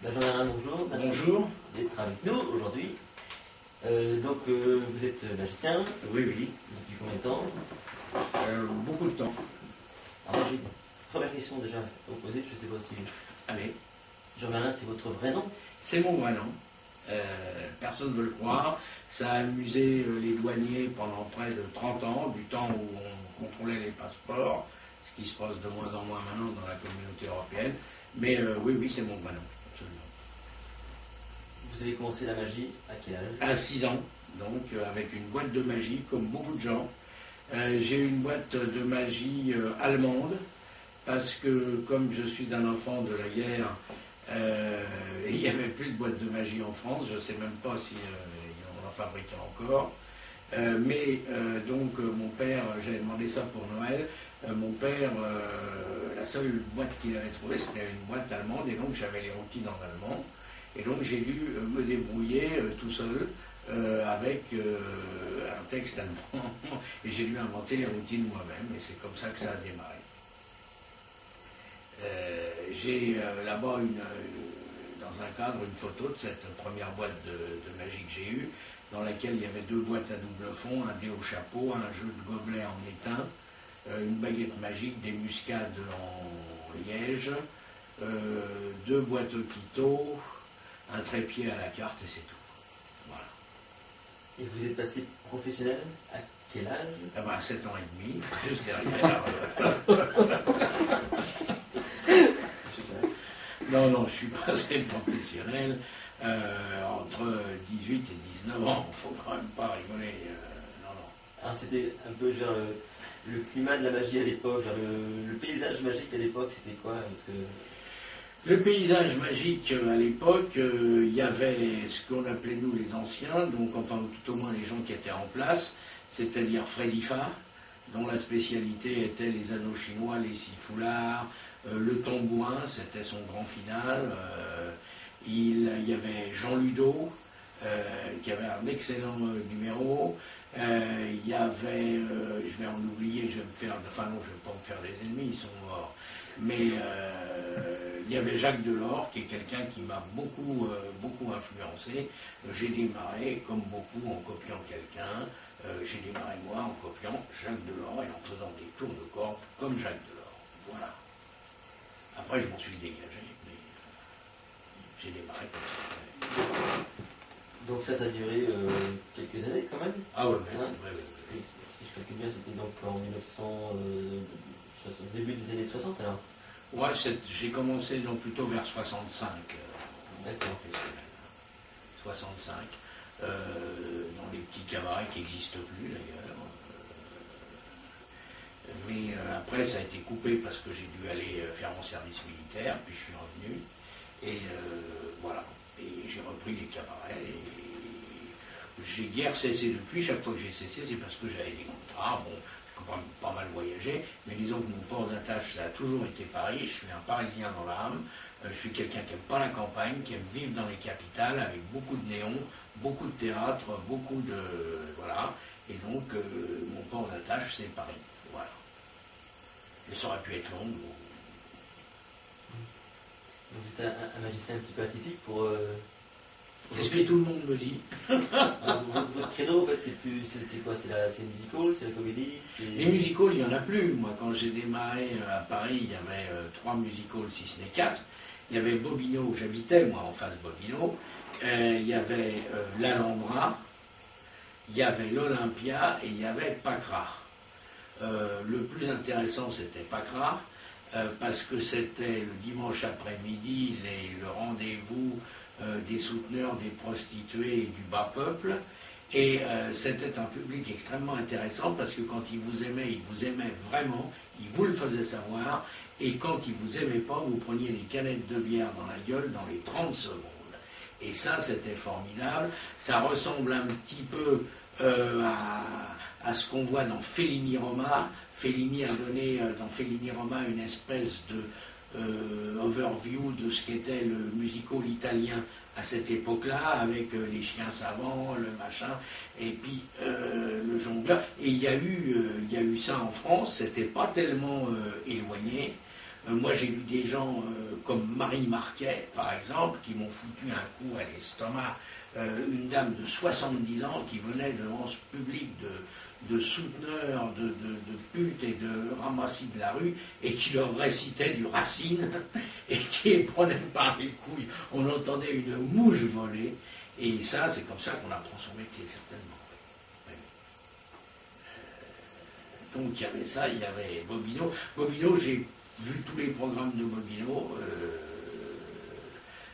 Benjamin, bonjour. Merci Bonjour. d'être avec nous aujourd'hui. Vous êtes magicien. Oui, oui. Depuis combien de temps? Beaucoup de temps. Alors, j'ai une première question déjà à vous poser. Je ne sais pas si. Allez. Jean-Merlin, c'est votre vrai nom? C'est mon vrai nom. Personne ne veut le croire. Ça a amusé les douaniers pendant près de 30 ans, du temps où on contrôlait les passeports, ce qui se passe de moins en moins maintenant dans la communauté européenne. Mais oui, c'est mon vrai nom, absolument. Vous avez commencé la magie à quel âge? À 6 ans, donc avec une boîte de magie, comme beaucoup de gens. J'ai une boîte de magie allemande, parce que comme je suis un enfant de la guerre, il n'y avait plus de boîte de magie en France. Je ne sais même pas si on en fabriquait encore. Donc mon père, j'avais demandé ça pour Noël. Mon père, la seule boîte qu'il avait trouvée, c'était une boîte allemande, et donc j'avais les routines en allemand. Et donc j'ai dû me débrouiller tout seul avec un texte allemand. Et j'ai dû inventer les routines moi-même, et c'est comme ça que ça a démarré. J'ai là-bas, dans un cadre, une photo de cette première boîte de magie que j'ai eue, dans laquelle il y avait 2 boîtes à double fond, un dé au chapeau, un jeu de gobelets en étain, une baguette magique, des muscades en liège, 2 boîtes au quito, un trépied à la carte, et c'est tout. Voilà. Et vous êtes passé professionnel à quel âge? À 7 ans et demi, juste derrière. Non, je suis passé professionnel entre 18 et 19 ans. Il ne faut quand même pas rigoler. Non. Alors c'était un peu genre le climat de la magie à l'époque, le paysage magique à l'époque, c'était quoi? Parce que... Le paysage magique à l'époque, il y avait ce qu'on appelait nous les anciens, donc enfin tout au moins les gens qui étaient en place, c'est-à-dire Freddy Fa, dont la spécialité était les anneaux chinois, les 6 foulards, le tambourin, c'était son grand final. Il y avait Jean Ludo, qui avait un excellent numéro. Il y avait, je vais en oublier, je vais me faire, enfin non, je ne vais pas me faire des ennemis, ils sont morts. Mais il y avait Jacques Delors, qui est quelqu'un qui m'a beaucoup influencé. J'ai démarré, comme beaucoup, en copiant quelqu'un. J'ai démarré moi en copiant Jacques Delors et en faisant des tours de corde comme Jacques Delors. Voilà. Après, je m'en suis dégagé, mais j'ai démarré comme ça. Donc ça a duré quelques années quand même? Ah ouais, Hein? ouais. Si je calcule bien, c'était donc en 1960, début des années 60 alors? Ouais, j'ai commencé donc plutôt vers 65, D'accord. 65, dans les petits cabarets qui n'existent plus d'ailleurs. Mais après, ça a été coupé parce que j'ai dû aller faire mon service militaire, puis je suis revenu, et voilà. Et j'ai repris les cabarets, et j'ai guère cessé depuis. Chaque fois que j'ai cessé, c'est parce que j'avais des contrats. Bon, j'ai quand même pas mal voyagé, mais disons que mon port d'attache, ça a toujours été Paris. Je suis un Parisien dans l'âme. Je suis quelqu'un qui n'aime pas la campagne, qui aime vivre dans les capitales, avec beaucoup de néons, beaucoup de théâtre, beaucoup de... Voilà. Et donc, mon port d'attache, c'est Paris. Voilà. Mais ça aurait pu être long. Donc vous êtes un magicien un petit peu atypique pour... C'est ce que tout le monde me dit. Votre credo, en fait, c'est quoi? C'est le musical, c'est la comédie? Les musicals, il n'y en a plus. Moi, quand j'ai démarré à Paris, il y avait 3 musicals, si ce n'est 4. Il y avait Bobino, où j'habitais, moi, en face Bobino. Il y avait l'Alhambra, il y avait l'Olympia et il y avait Pacra. Le plus intéressant, c'était Pacra, parce que c'était le dimanche après-midi, le rendez-vous des souteneurs, des prostituées et du bas peuple. Et c'était un public extrêmement intéressant, parce que quand ils vous aimaient vraiment, ils vous le faisaient savoir, et quand ils vous aimaient pas, vous preniez des canettes de bière dans la gueule dans les 30 secondes. Et ça, c'était formidable. Ça ressemble un petit peu à ce qu'on voit dans Fellini Roma. Fellini a donné dans Fellini Roma une espèce de overview de ce qu'était le musical italien à cette époque-là, avec les chiens savants, le machin, et puis le jongleur. Et il y a eu ça en France, c'était pas tellement éloigné. Moi, j'ai vu des gens comme Marie Marquet, par exemple, qui m'ont foutu un coup à l'estomac. Une dame de 70 ans qui venait devant ce public de souteneurs, de putes et de ramassis de la rue, et qui leur récitait du Racine, et qui les prenait par les couilles. On entendait une mouche voler, et ça, c'est comme ça qu'on apprend son métier, certainement. Oui. Donc il y avait ça, il y avait Bobino. Bobino, j'ai vu tous les programmes de Bobino,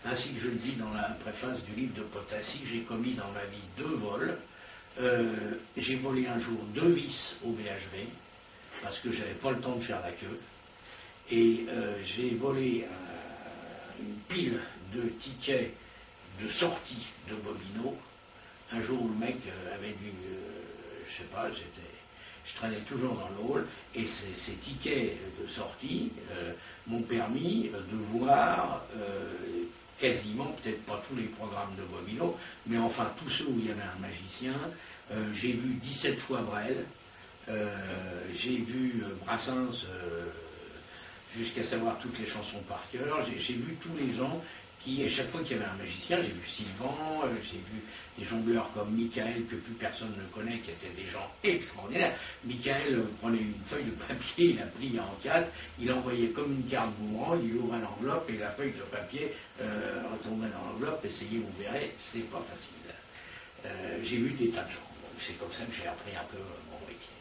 ainsi que je le dis dans la préface du livre de Potassi, j'ai commis dans ma vie 2 vols. J'ai volé un jour 2 vis au BHV, parce que j'avais pas le temps de faire la queue. Et j'ai volé une pile de tickets de sortie de Bobino. Un jour où le mec avait dû, je sais pas, je traînais toujours dans le hall, et ces tickets de sortie m'ont permis de voir quasiment, peut-être pas tous les programmes de Bobino, mais enfin tous ceux où il y avait un magicien. J'ai vu 17 fois Brel, j'ai vu Brassens jusqu'à savoir toutes les chansons par cœur, j'ai vu tous les gens qui, à chaque fois qu'il y avait un magicien, j'ai vu Sylvan, j'ai vu des jongleurs comme Michael, que plus personne ne connaît, qui étaient des gens extraordinaires. Michael prenait une feuille de papier, il la pliait en 4, il envoyait comme une carte boomerang, il ouvrait l'enveloppe et la feuille de papier retombait dans l'enveloppe. Essayez, vous verrez, c'est pas facile. J'ai vu des tas de gens. C'est comme ça que j'ai appris un peu mon métier.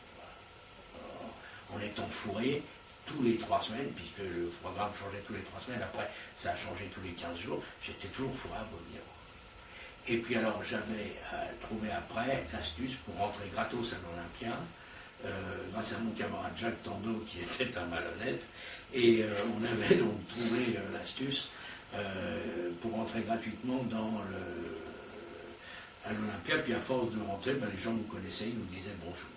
En étant fourré tous les 3 semaines, puisque le programme changeait tous les 3 semaines, après ça a changé tous les 15 jours, j'étais toujours fourré à Bobino. Et puis alors j'avais trouvé après l'astuce pour rentrer gratos à l'Olympia, grâce à mon camarade Jacques Tandeau qui était un malhonnête, et on avait donc trouvé l'astuce pour rentrer gratuitement à l'Olympia, puis à force de rentrer, les gens nous connaissaient, ils nous disaient bonjour.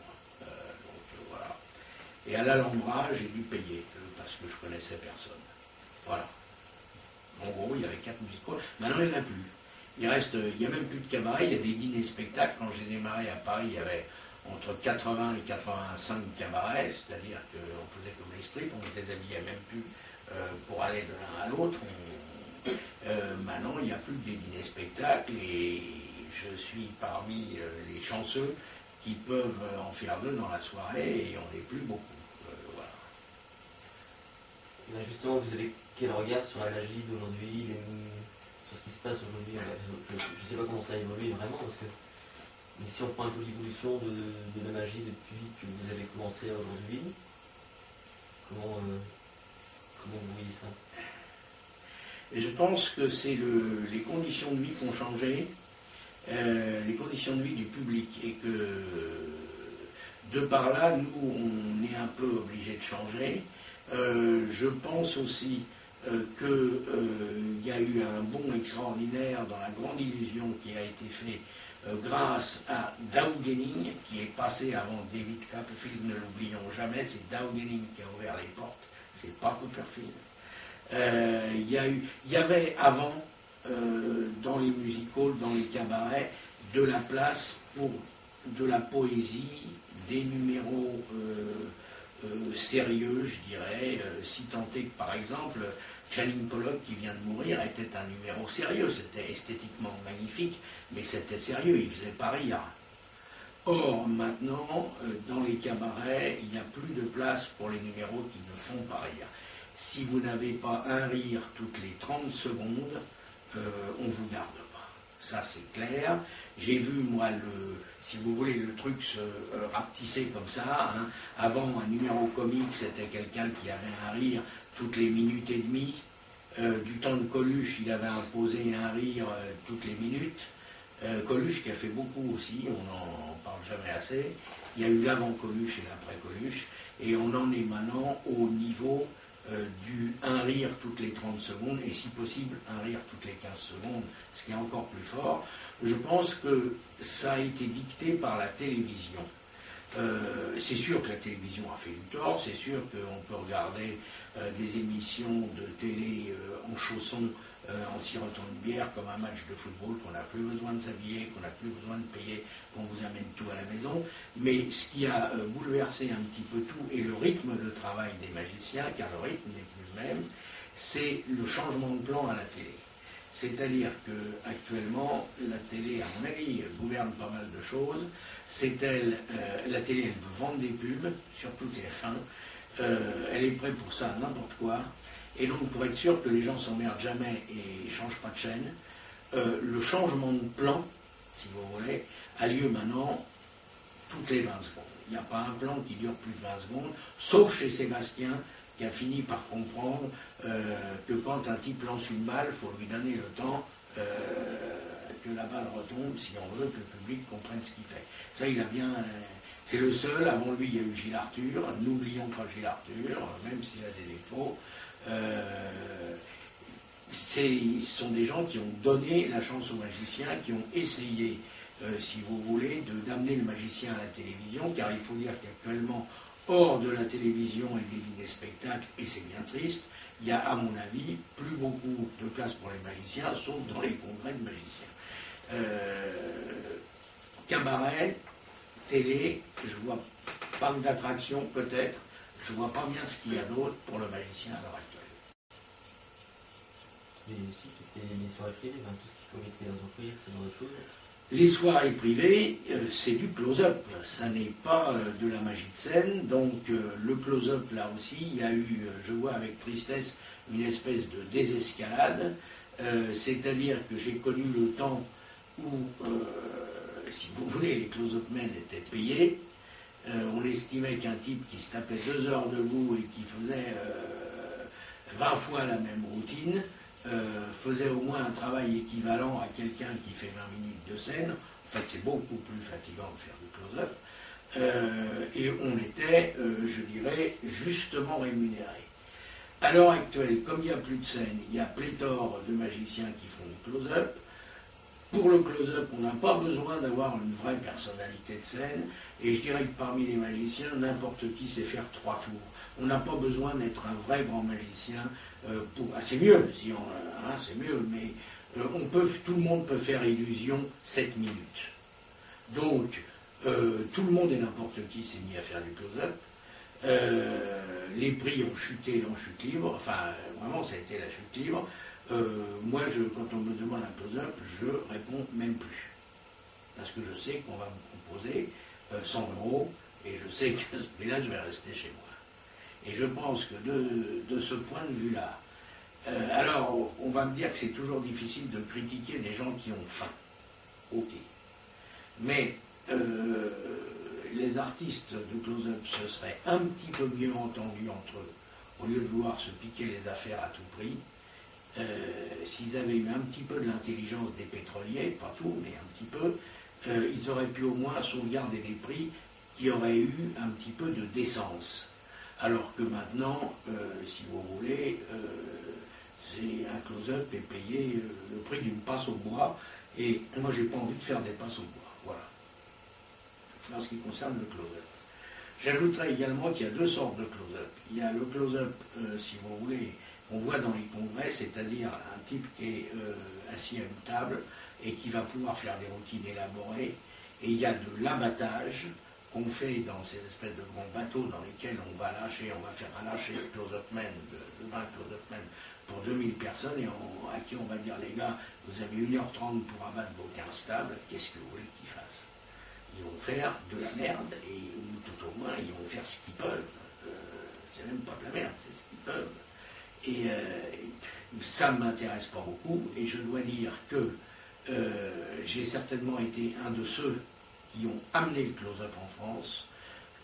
Voilà. Et à l'Alhambra, j'ai dû payer, parce que je connaissais personne. Voilà. En gros, il y avait 4 musicals. Maintenant, il n'y en a plus. Il n'y a même plus de cabaret, il y a des dîners-spectacles. Quand j'ai démarré à Paris, il y avait entre 80 et 85 cabarets, c'est-à-dire qu'on faisait comme les strips, on ne déshabillait même plus pour aller de l'un à l'autre. Maintenant, il n'y a plus que des dîners-spectacles, et je suis parmi les chanceux qui peuvent en faire 2 dans la soirée, et on n'est plus beaucoup. Voilà. Ben justement, vous avez quel regard sur la magie d'aujourd'hui, sur ce qui se passe aujourd'hui? Je ne sais pas comment ça a évolué vraiment, parce que mais si on prend un peu l'évolution de la magie depuis que vous avez commencé aujourd'hui, comment vous voyez ça? Et je pense que c'est les conditions de vie qui ont changé, les conditions de vie du public, et que de par là, nous, on est un peu obligés de changer. Je pense aussi qu'il y a eu un bond extraordinaire dans la grande illusion qui a été fait grâce à Dow Genning, qui est passé avant David Copperfield, ne l'oublions jamais, c'est Dow Genning qui a ouvert les portes, c'est pas Copperfield. Il y avait avant, dans les musicals, dans les cabarets, de la place pour de la poésie, des numéros sérieux, je dirais, si tant est que, par exemple, Channing Pollock, qui vient de mourir, était un numéro sérieux. C'était esthétiquement magnifique, mais c'était sérieux, il ne faisait pas rire. Or, maintenant, dans les cabarets, il n'y a plus de place pour les numéros qui ne font pas rire. Si vous n'avez pas un rire toutes les 30 secondes, on ne vous garde pas. Ça, c'est clair. J'ai vu, moi, si vous voulez, le truc se rapetisser comme ça. Hein. Avant, un numéro comique, c'était quelqu'un qui avait un rire toutes les minutes et demie. Du temps de Coluche, il avait imposé un rire toutes les minutes. Coluche qui a fait beaucoup aussi, on n'en parle jamais assez. Il y a eu l'avant Coluche et l'après Coluche. Et on en est maintenant au niveau du un rire toutes les 30 secondes, et si possible, un rire toutes les 15 secondes, ce qui est encore plus fort. Je pense que ça a été dicté par la télévision. C'est sûr que la télévision a fait du tort, c'est sûr qu'on peut regarder des émissions de télé en chaussons, en sirotant une bière comme un match de football, qu'on n'a plus besoin de s'habiller, qu'on n'a plus besoin de payer, qu'on vous amène tout à la maison. Mais ce qui a bouleversé un petit peu tout est le rythme de travail des magiciens, car le rythme n'est plus même, c'est le changement de plan à la télé. C'est-à-dire qu'actuellement, la télé, à mon avis, gouverne pas mal de choses. La télé, elle veut vendre des pubs, surtout TF1. Elle est prête pour ça, n'importe quoi. Et donc, pour être sûr que les gens s'emmerdent jamais et ne changent pas de chaîne, le changement de plan, si vous voulez, a lieu maintenant toutes les 20 secondes. Il n'y a pas un plan qui dure plus de 20 secondes, sauf chez Sébastien, qui a fini par comprendre que quand un type lance une balle, il faut lui donner le temps que la balle retombe, si on veut que le public comprenne ce qu'il fait. Ça, il a bien... c'est le seul. Avant lui, il y a eu Gilles Arthur. N'oublions pas Gilles Arthur, même s'il a des défauts. Ce sont des gens qui ont donné la chance aux magiciens, qui ont essayé, si vous voulez, d'amener le magicien à la télévision, car il faut dire qu'actuellement, hors de la télévision et des dîners-spectacles, et c'est bien triste, il y a, à mon avis, plus beaucoup de place pour les magiciens, sauf dans les congrès de magiciens. Cabaret, télé, je vois pas d'attraction peut-être, je vois pas bien ce qu'il y a d'autre pour le magicien à l'heure actuelle. Mais aussi toutes les soirées privées, tout ce qui comité d'entreprise, ce genre de choses. Les soirées privées, c'est du close-up, ça n'est pas de la magie de scène, donc le close-up là aussi, il y a eu, je vois avec tristesse, une espèce de désescalade, c'est-à-dire que j'ai connu le temps où, si vous voulez, les close-up men étaient payés, on estimait qu'un type qui se tapait 2 heures debout et qui faisait 20 fois la même routine, faisait au moins un travail équivalent à quelqu'un qui fait 20 minutes de scène. En fait, c'est beaucoup plus fatigant de faire du close-up. Et on était, je dirais, justement rémunérés. À l'heure actuelle, comme il n'y a plus de scène, il y a pléthore de magiciens qui font du close-up. Pour le close-up, on n'a pas besoin d'avoir une vraie personnalité de scène. Et je dirais que parmi les magiciens, n'importe qui sait faire 3 tours. On n'a pas besoin d'être un vrai grand magicien pour... Ah, c'est mieux, si c'est mieux, mais tout le monde peut faire illusion 7 minutes. Donc, tout le monde et n'importe qui s'est mis à faire du close-up. Les prix ont chuté en chute libre, enfin, vraiment, ça a été la chute libre. Moi, quand on me demande un close-up, je réponds même plus. Parce que je sais qu'on va me proposer 100 €, et je sais qu'à ce prix-là, je vais rester chez moi. Et je pense que de ce point de vue-là, alors on va me dire que c'est toujours difficile de critiquer des gens qui ont faim. Ok. Mais les artistes de close-up se seraient un petit peu mieux entendus entre eux, au lieu de vouloir se piquer les affaires à tout prix. S'ils avaient eu un petit peu de l'intelligence des pétroliers, pas tout, mais un petit peu, ils auraient pu au moins sauvegarder des prix qui auraient eu un petit peu de décence. Alors que maintenant, si vous voulez, c'est un close-up est payé le prix d'une passe au bois, et moi j'ai pas envie de faire des passes au bois. Voilà. En ce qui concerne le close-up. J'ajouterais également qu'il y a 2 sortes de close-up. Il y a le close-up, si vous voulez, qu'on voit dans les congrès, c'est-à-dire un type qui est assis à une table et qui va pouvoir faire des routines élaborées. Et il y a de l'abattage qu'on fait dans ces espèces de grands bateaux dans lesquels on va faire un lâcher de close-up men, de 20 close-up men pour 2000 personnes, et à qui on va dire, les gars, vous avez 1h30 pour abattre vos 15 tables, qu'est-ce que vous voulez qu'ils fassent? Ils vont faire de la merde, ou tout au moins, ils vont faire ce qu'ils peuvent. C'est même pas de la merde, c'est ce qu'ils peuvent. Et ça ne m'intéresse pas beaucoup, et je dois dire que j'ai certainement été un de ceux qui ont amené le close-up en France,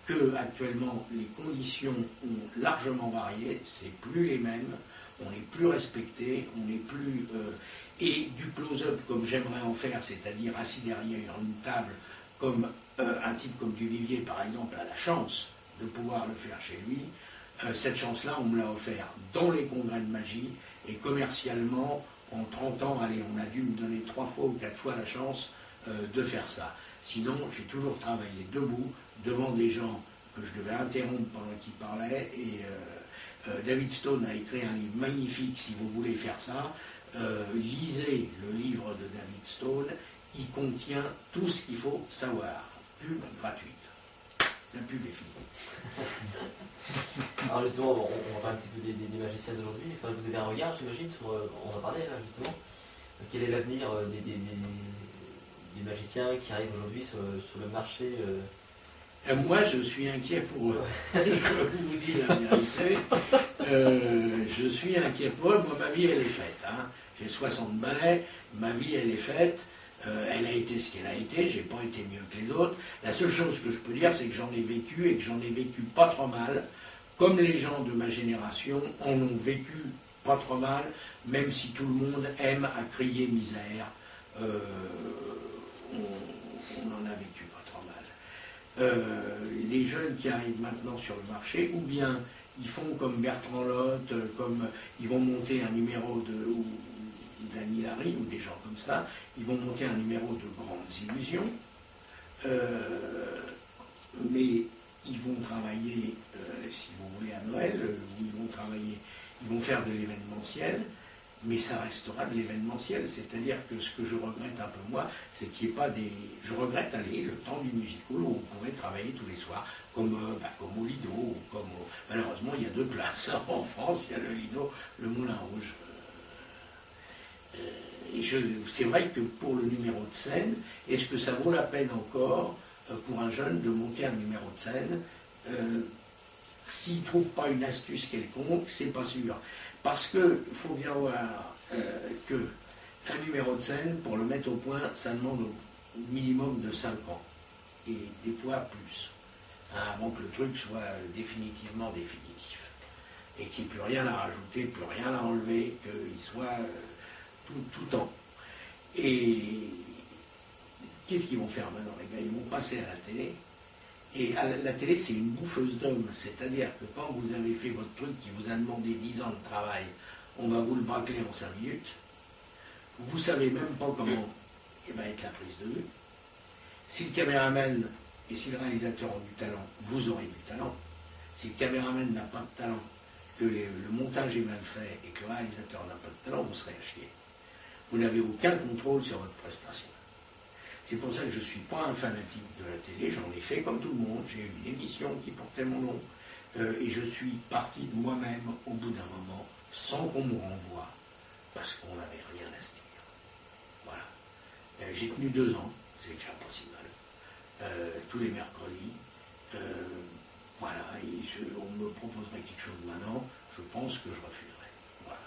que actuellement les conditions ont largement varié, c'est plus les mêmes, on n'est plus respecté, on n'est plus... et du close-up comme j'aimerais en faire, c'est-à-dire assis derrière une table, comme un type comme Duvivier par exemple a la chance de pouvoir le faire chez lui, cette chance-là on me l'a offert dans les congrès de magie, et commercialement, en 30 ans, allez, on a dû me donner 3 fois ou 4 fois la chance de faire ça. Sinon, j'ai toujours travaillé debout, devant des gens que je devais interrompre pendant qu'ils parlaient, et David Stone a écrit un livre magnifique, si vous voulez faire ça. Lisez le livre de David Stone, il contient tout ce qu'il faut savoir. Pub gratuite. La pub est finie. Alors justement, on va parler un petit peu des magiciens d'aujourd'hui. Enfin, vous avez un regard, j'imagine, sur, on en parlait là justement. Quel est l'avenir des magiciens qui arrivent aujourd'hui sur le marché Moi, je suis inquiet pour eux. Je vous dis la vérité. Je suis inquiet pour eux. Moi, ma vie, elle est faite. Hein. J'ai 60 balais. Ma vie, elle est faite. Elle a été ce qu'elle a été. J'ai pas été mieux que les autres. La seule chose que je peux dire, c'est que j'en ai vécu et que j'en ai vécu pas trop mal. Comme les gens de ma génération en ont vécu pas trop mal, même si tout le monde aime à crier misère. On en a vécu pas trop mal. Les jeunes qui arrivent maintenant sur le marché, ou bien ils font comme Bertrand Lotte, comme ils vont monter un numéro d'Anne Hilary ou des gens comme ça, ils vont monter un numéro de Grandes Illusions, mais ils vont travailler, si vous voulez, à Noël, ils vont faire de l'événementiel, mais ça restera de l'événementiel. C'est-à-dire que ce que je regrette un peu moi, c'est qu'il n'y ait pas des... Je regrette aller le temps du musical où on pourrait travailler tous les soirs, comme au Lido, ou malheureusement, il y a 2 places en France, il y a le Lido, le Moulin Rouge. C'est vrai que pour le numéro de scène, est-ce que ça vaut la peine encore pour un jeune de monter un numéro de scène s'il ne trouve pas une astuce quelconque, c'est pas sûr. Parce qu'il faut bien voir qu'un numéro de scène, pour le mettre au point, ça demande au minimum de 5 ans. Et des fois plus. Hein, avant que le truc soit définitivement définitif. Et qu'il n'y ait plus rien à rajouter, plus rien à enlever, qu'il soit tout temps. Et qu'est-ce qu'ils vont faire maintenant, les gars? Ils vont passer à la télé. Et la télé, c'est une bouffeuse d'hommes. C'est-à-dire que quand vous avez fait votre truc qui vous a demandé 10 ans de travail, on va vous le bâcler en 5 minutes. Vous ne savez même pas comment va être la prise de vue. Si le caméraman et si le réalisateur ont du talent, vous aurez du talent. Si le caméraman n'a pas de talent, que le montage est mal fait et que le réalisateur n'a pas de talent, vous serez à chier. Vous n'avez aucun contrôle sur votre prestation. C'est pour ça que je ne suis pas un fanatique de la télé, j'en ai fait comme tout le monde, j'ai eu une émission qui portait mon nom, et je suis parti de moi-même au bout d'un moment, sans qu'on me renvoie, parce qu'on n'avait rien à se dire. Voilà. J'ai tenu 2 ans, c'est déjà pas si mal, tous les mercredis. Voilà, et on me proposerait quelque chose maintenant, je pense que je refuserais. Voilà.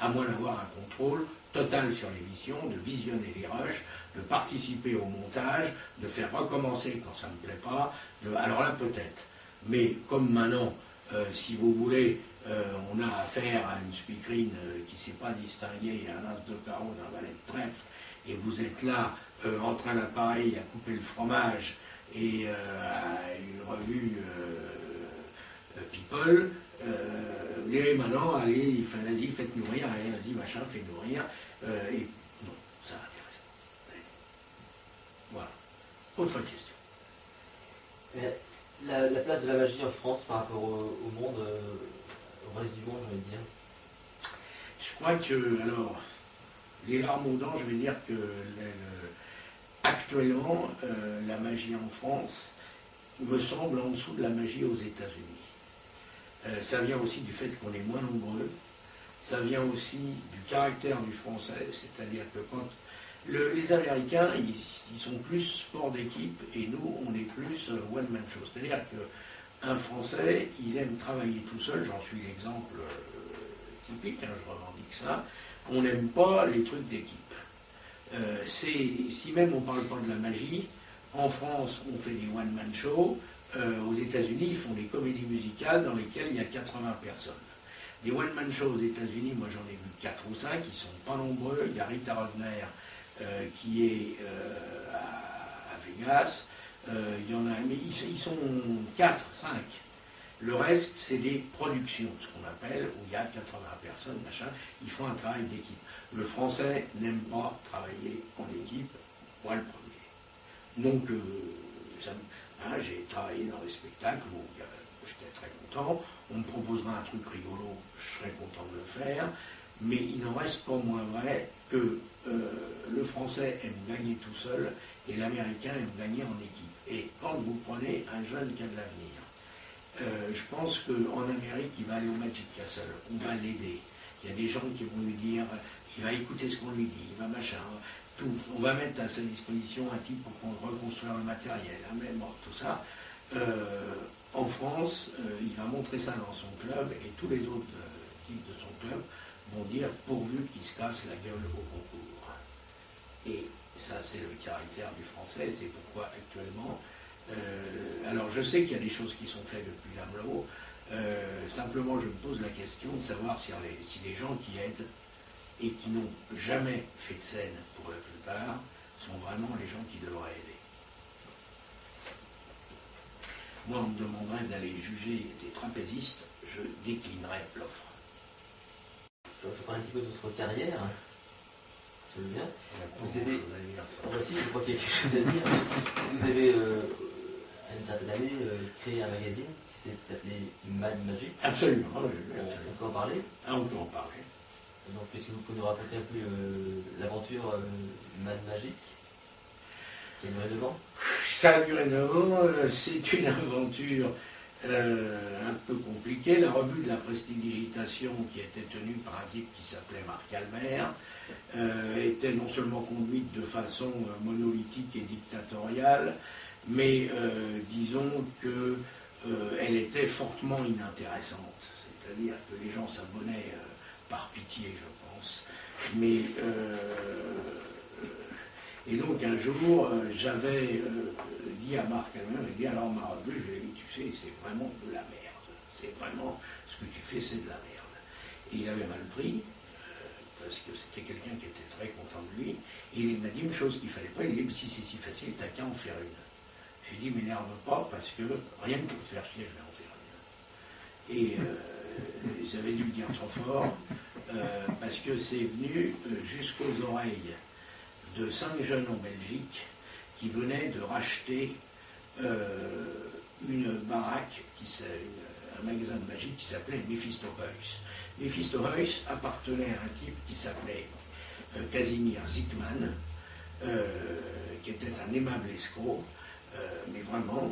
À moins d'avoir un contrôle total sur l'émission, de visionner les rushs, de participer au montage, de faire recommencer quand ça ne me plaît pas, alors là peut-être. Mais comme maintenant, si vous voulez, on a affaire à une speakerine qui ne sait pas distinguer un as de carreau d'un valet de trèfle, et vous êtes là en train d'appareil à couper le fromage et à une revue People, et maintenant, allez, vas-y, faites nourrir, allez, vas-y, machin, faites nourrir, et non, ça m'intéresse pas. Voilà. Autre question. Mais la place de la magie en France par rapport au monde, au reste du monde, je vais dire. Je crois que, alors, les larmes aux dents, je vais dire que actuellement, la magie en France me semble en dessous de la magie aux États-Unis. Ça vient aussi du fait qu'on est moins nombreux, ça vient aussi du caractère du français, c'est-à-dire que quand les Américains, ils sont plus sport d'équipe et nous, on est plus one-man show. C'est-à-dire qu'un Français, il aime travailler tout seul, j'en suis l'exemple typique, hein, je revendique ça, on n'aime pas les trucs d'équipe. Si même on ne parle pas de la magie, en France, on fait des one-man shows. Aux États-Unis, ils font des comédies musicales dans lesquelles il y a 80 personnes. Des one-man shows aux États-Unis, moi j'en ai vu 4 ou 5, ils ne sont pas nombreux. Il y a Rita Rodner qui est à Vegas. Il y en a, mais ils sont 4, 5. Le reste, c'est des productions, ce qu'on appelle, où il y a 80 personnes, machin. Ils font un travail d'équipe. Le Français n'aime pas travailler en équipe, moi le premier. Donc, j'ai travaillé dans des spectacles où j'étais très content. On me proposera un truc rigolo, je serais content de le faire. mais il n'en reste pas moins vrai que le Français aime gagner tout seul et l'Américain aime gagner en équipe. Et quand vous prenez un jeune qui a de l'avenir, je pense qu'en Amérique, il va aller au Magic Castle, on va l'aider. Il y a des gens qui vont lui dire, il va écouter ce qu'on lui dit, il va machin, tout. On va mettre à sa disposition un type pour reconstruire le matériel, un mémoire, tout ça. En France, il va montrer ça dans son club et tous les autres types de son club vont dire pourvu qu'il se casse la gueule au concours. Et ça, c'est le caractère du français, c'est pourquoi actuellement. Alors, je sais qu'il y a des choses qui sont faites depuis l'AMLO. Simplement, je me pose la question de savoir si les gens qui aident et qui n'ont jamais fait de scène pour la plupart sont vraiment les gens qui devraient aider. Moi, on me demanderait d'aller juger des trapézistes, je déclinerais l'offre. Je vais parler un petit peu de votre carrière. Ça veut bien. Vous avez, moi aussi, je crois qu'il y a quelque chose à dire. Vous avez, à une certaine année, créé un magazine qui s'est appelé Mad Magic. Absolument, oui, absolument. On peut en parler? Ah, on peut en parler. Donc, est-ce que vous pouvez nous raconter un peu l'aventure Mad Magic qui a duré 9 ans? Ça a duré 9 ans, c'est une aventure un peu compliquée. La revue de la prestidigitation, qui était tenue par un type qui s'appelait Marc Albert, était non seulement conduite de façon monolithique et dictatoriale, mais disons qu'elle était fortement inintéressante. C'est-à-dire que les gens s'abonnaient par pitié, je pense. Mais et donc un jour, j'avais dit à Marc Albert, il dit alors ma revue, je lui ai dit, tu sais, c'est vraiment de la merde. C'est vraiment, ce que tu fais, c'est de la merde. Et il avait mal pris, parce que c'était quelqu'un qui était très content de lui, et il m'a dit une chose qu'il ne fallait pas, il m'a dit, si c'est si facile, t'as qu'à en faire une. J'ai dit, m'énerve pas, parce que rien que pour te faire chier, je vais en faire une. Et j'avais dû le dire trop fort, parce que c'est venu jusqu'aux oreilles de 5 jeunes en Belgique qui venaient de racheter une baraque, un magasin de magie qui s'appelait Mephisto Huis. Mephisto Huis appartenait à un type qui s'appelait Casimir Zickman, qui était un aimable escroc, mais vraiment,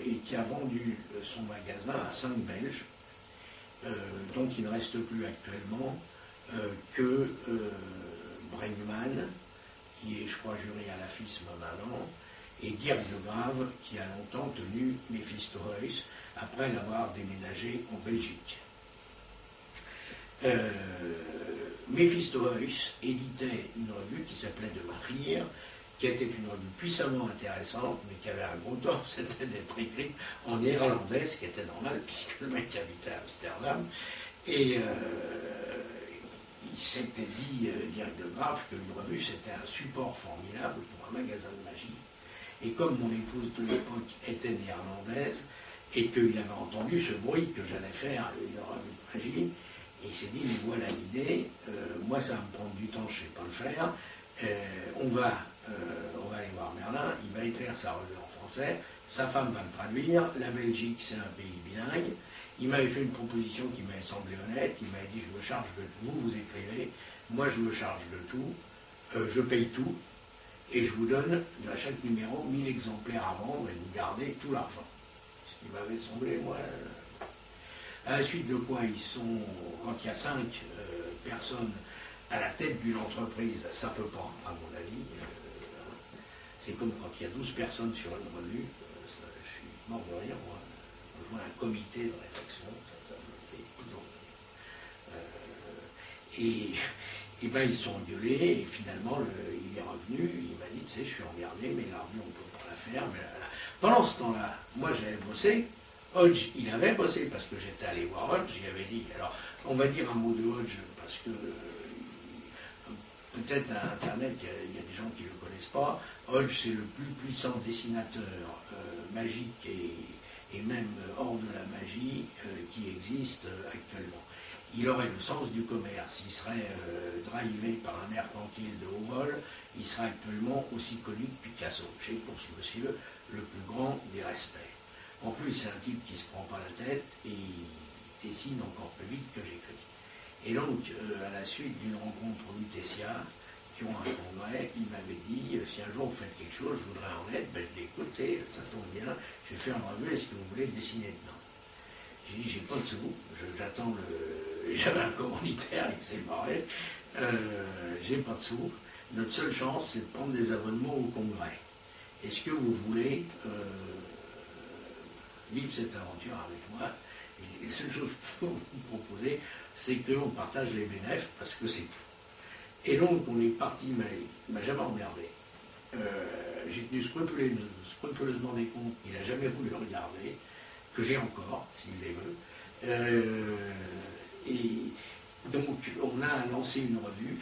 et qui a vendu son magasin à 5 Belges, dont il ne reste plus actuellement que Bregman, qui est, je crois, jury à la FISM maintenant, et Dirk de Grave, qui a longtemps tenu Mephisto Huis, après l'avoir déménagé en Belgique. Mephisto Huis éditait une revue qui s'appelait De Martyr, qui était une revue puissamment intéressante, mais qui avait un gros tort, c'était d'être écrite en néerlandais, ce qui était normal, puisque le mec habitait à Amsterdam. Et il s'était dit, Dirk de Graaf, qu'une revue c'était un support formidable pour un magasin de magie. Et comme mon épouse de l'époque était néerlandaise, et qu'il avait entendu ce bruit que j'allais faire une revue de magie, et il s'est dit, mais voilà l'idée, moi ça va me prendre du temps, je ne sais pas le faire, on va aller voir Merlin, il va écrire sa revue en français, sa femme va le traduire, la Belgique c'est un pays bilingue. Il m'avait fait une proposition qui m'avait semblé honnête, il m'avait dit je me charge de tout, vous écrivez, moi je me charge de tout, je paye tout, et je vous donne à chaque numéro 1000 exemplaires à vendre et vous gardez tout l'argent. Ce qui m'avait semblé, moi, à la suite de quoi ils sont, quand il y a 5 personnes à la tête d'une entreprise, ça ne peut pas, à mon avis, c'est comme quand il y a 12 personnes sur une revue, je suis mort de rire, moi. Je vois un comité de rédaction, ça me fait pleurer. Et ben ils sont engueulés, et finalement il est revenu, il m'a dit, tu sais, je suis emmerdé, mais la revue on ne peut pas la faire. Mais pendant ce temps-là, moi j'avais bossé, Hodge, il avait bossé, parce que j'étais allé voir Hodge, j'y avais dit, alors on va dire un mot de Hodge, parce que peut-être à Internet, il y a des gens qui ne le connaissent pas, Hodge c'est le plus puissant dessinateur magique et même hors de la magie qui existe actuellement. Il aurait le sens du commerce, il serait drivé par un mercantile de haut vol, il serait actuellement aussi connu que Picasso. J'ai pour ce monsieur le plus grand des respects. En plus, c'est un type qui ne se prend pas la tête et il dessine encore plus vite que j'écris. Et donc, à la suite d'une rencontre au Lutetia, qui ont un congrès, il m'avait dit, si un jour vous faites quelque chose, je voudrais en être, ben, je l'ai écouté, ça tombe bien, je vais faire une revue, est-ce que vous voulez dessiner dedans? J'ai dit, j'ai pas de sous, j'attends le... J'avais un commanditaire, il s'est barré, j'ai pas de sous, notre seule chance, c'est de prendre des abonnements au congrès. Est-ce que vous voulez vivre cette aventure avec moi? Et la seule chose que je peux vous proposer, c'est qu'on partage les bénéfices, parce que c'est tout. Et donc, on est parti, il m'a jamais emmerdé. J'ai tenu scrupuleusement des comptes, il n'a jamais voulu le regarder, que j'ai encore, s'il les veut. Et donc, on a lancé une revue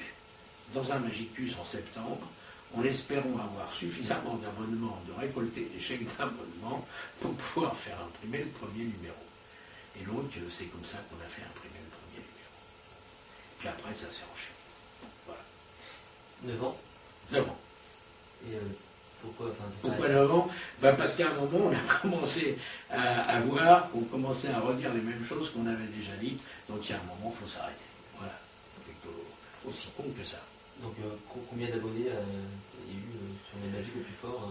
dans un Magicus en septembre, en espérant avoir suffisamment d'abonnements, de récolter des chèques d'abonnement pour pouvoir faire imprimer le premier numéro. Et donc, c'est comme ça qu'on a fait imprimer le premier numéro. Puis après, ça s'est enchaîné. Voilà. 9 ans 9 ans. Et pourquoi Pourquoi 9 ans? Parce qu'à un moment, on a commencé à voir qu'on commençait à redire les mêmes choses qu'on avait déjà dites. Donc, il y a un moment, il faut s'arrêter. Voilà. C'est aussi con que ça. Donc, combien d'abonnés il y a eu sur les Magic au plus fort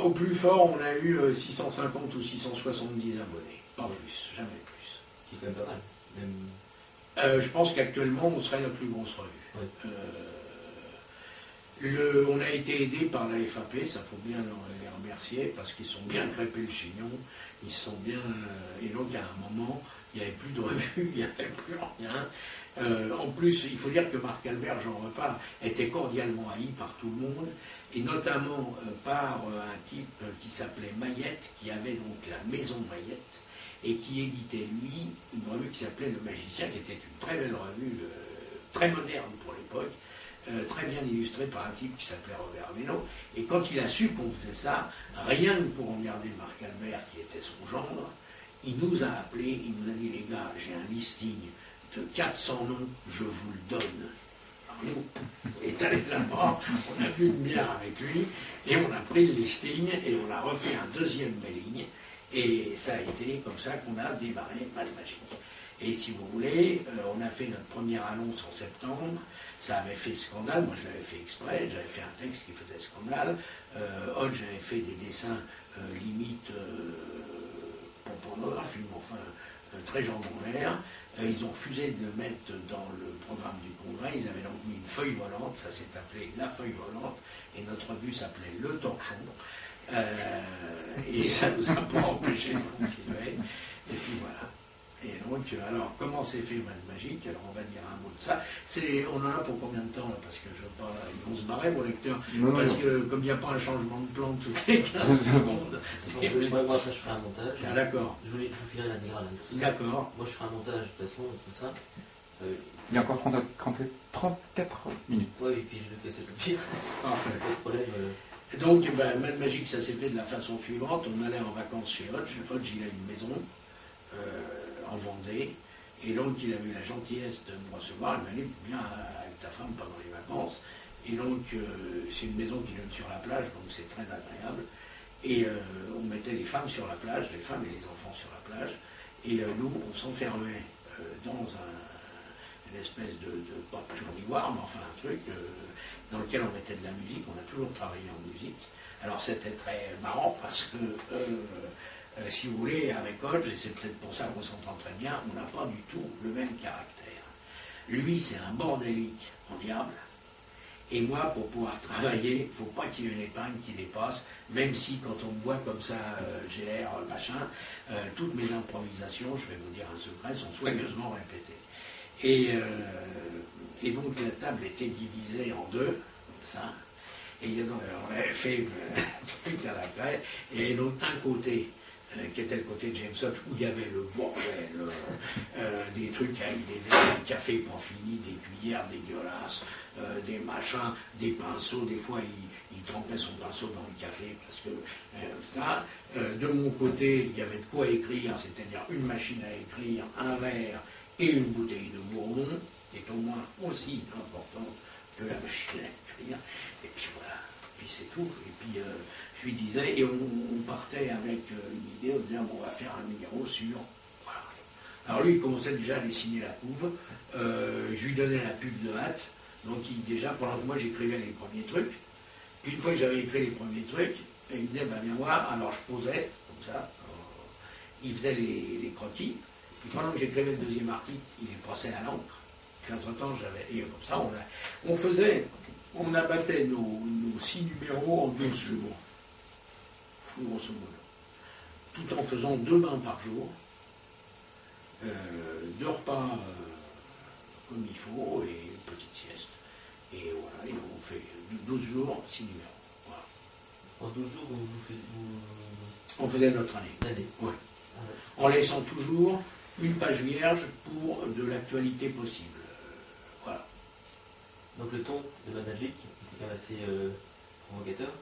Au plus fort, on a eu 650 ou 670 abonnés. Pas plus, jamais plus. Qui est quand même pas mal. Même... je pense qu'actuellement, on serait la plus grosse revue. Ouais. On a été aidé par la FAP, ça faut bien les remercier, parce qu'ils sont bien crêpés le chignon, ils sont bien... et donc, à un moment, il n'y avait plus de revue, il n'y avait plus rien. En plus, il faut dire que Marc Albert, j'en reparle, était cordialement haï par tout le monde, et notamment par un type qui s'appelait Mayette, qui avait donc la maison Mayette, et qui éditait, lui, une revue qui s'appelait Le Magicien, qui était une très belle revue, très moderne pour l'époque, très bien illustrée par un type qui s'appelait Robert Ménot. Et quand il a su qu'on faisait ça, rien que pour emmerder Marc Albert, qui était son gendre, il nous a appelés, il nous a dit, les gars, j'ai un listing de 400 noms, je vous le donne. Alors nous, on est allé là-bas, on a bu une bière avec lui, et on a pris le listing, et on a refait un deuxième mailing, et ça a été comme ça qu'on a démarré Mad Magic. Et si vous voulez, on a fait notre première annonce en septembre, ça avait fait scandale, moi je l'avais fait exprès, j'avais fait un texte qui faisait scandale, Hodge avait fait des dessins limite pour pornographe, enfin très jambon vert. Ils ont refusé de le mettre dans le programme du congrès, ils avaient donc mis une feuille volante, ça s'est appelé la feuille volante, et notre revue s'appelait Le Torchon, et ça ne nous a pas empêché de continuer, et puis voilà. Et donc, alors, comment s'est fait Mad Magic? Alors, on va dire un mot de ça. On en a pour combien de temps, là? Parce que je parle, ils vont se barrer, vos lecteurs. Parce que, comme il n'y a pas un changement de plan toutes les 15 secondes. Moi, ça, je ferai un montage. Ah, d'accord. Je vous filerai l'intégrale. D'accord. Moi, je ferai un montage, de toute façon, tout ça. Il y a encore 34 minutes. Oui, et puis je vais te laisser tout de suite. Parfait. Pas de problème. Donc, Mad Magic, ça s'est fait de la façon suivante. On allait en vacances chez Hodge. Hodge, il a une maison en Vendée. Et donc, il a eu la gentillesse de me recevoir. Il m'a dit, viens avec ta femme pendant les vacances. Et donc, c'est une maison qui donne sur la plage, donc c'est très agréable. Et on mettait les femmes sur la plage, les femmes et les enfants sur la plage. Et nous, on s'enfermait dans une espèce de pas d'ivoire, mais enfin un truc dans lequel on mettait de la musique. On a toujours travaillé en musique. Alors, c'était très marrant parce que... si vous voulez, avec Hodge, et c'est peut-être pour ça qu'on s'entend très bien, on n'a pas du tout le même caractère. Lui, c'est un bordélique en diable, et moi, pour pouvoir travailler, il ne faut pas qu'il y ait une épingle qui dépasse, même si quand on me voit comme ça, j'ai l'air machin, toutes mes improvisations, je vais vous dire un secret, sont soigneusement répétées. Et donc la table était divisée en deux, comme ça, et on avait fait un truc à la craie, et donc un côté, qui était le côté de James Hodge, où il y avait le bordel, des trucs avec des cafés pas finis, des cuillères dégueulasses, des machins, des pinceaux, des fois il trempait son pinceau dans le café, parce que ça, de mon côté, il y avait de quoi écrire, c'est-à-dire une machine à écrire, un verre et une bouteille de Bourbon, qui est au moins aussi importante que la machine à écrire, et puis voilà. Puis c'est tout. Et puis je lui disais, et on partait avec une idée, on disait, bon, on va faire un numéro sur, voilà, Alors lui, il commençait déjà à dessiner la couve. Je lui donnais la pub de hâte. Donc déjà, pendant que moi j'écrivais les premiers trucs, puis une fois que j'avais écrit les premiers trucs, il me disait, viens voir. Alors je posais, comme ça. Il faisait les croquis. Puis pendant que j'écrivais le deuxième article, il les passait à l'encre. Puis entre-temps, et comme ça, on abattait nos 6 numéros en 12 jours, grosso modo. Tout en faisant 2 bains par jour, 2 repas comme il faut, et une petite sieste. Et voilà, et on fait 12 jours, 6 numéros. Voilà. En 12 jours, on faisait notre année. L'année. Ouais. En laissant toujours une page vierge pour de l'actualité possible. Voilà. Donc le ton de Mad Magic était quand même assez provocateur.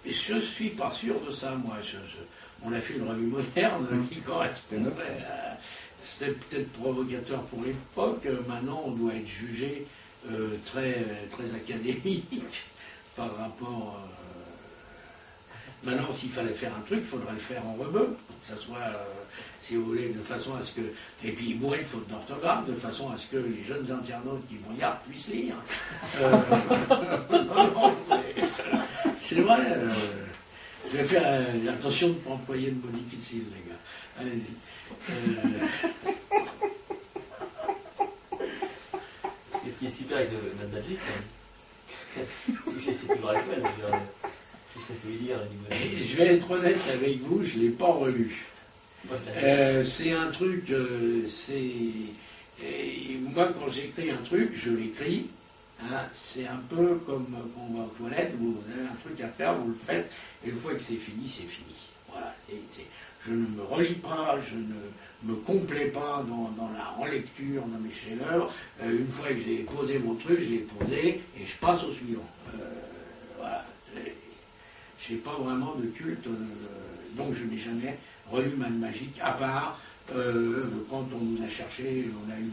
Je suis pas sûr de ça, moi. On a fait une revue moderne qui correspondait à... C'était peut-être provocateur pour l'époque. Maintenant, on doit être jugé très, très académique par rapport... Maintenant, s'il fallait faire un truc, il faudrait le faire en rebeu, pour que ça soit, si vous voulez, de façon à ce que... Et puis bourré de fautes d'orthographe, de façon à ce que les jeunes internautes qui me regardent puissent lire. Non, c'est vrai. Je vais faire attention de ne pas employer de mots difficiles, les gars. Allez-y. Ce qui est super avec Mad Magic, c'est toujours actuel. Qu'est-ce qu'on peut y dire au niveau Je vais être honnête avec vous, je ne l'ai pas relu. C'est un truc, moi quand j'écris un truc, je l'écris. Hein, c'est un peu comme quand on va aux toilettes, vous avez un truc à faire, vous le faites, et une fois que c'est fini, c'est fini. Voilà, je ne me relis pas, je ne me complais pas dans la relecture, dans mes chefs-d'œuvre. Une fois que j'ai posé mon truc, je l'ai posé, et je passe au suivant. Voilà. Je n'ai pas vraiment de culte, donc je n'ai jamais relu Mad Magic, à part quand on nous a cherché, on a eu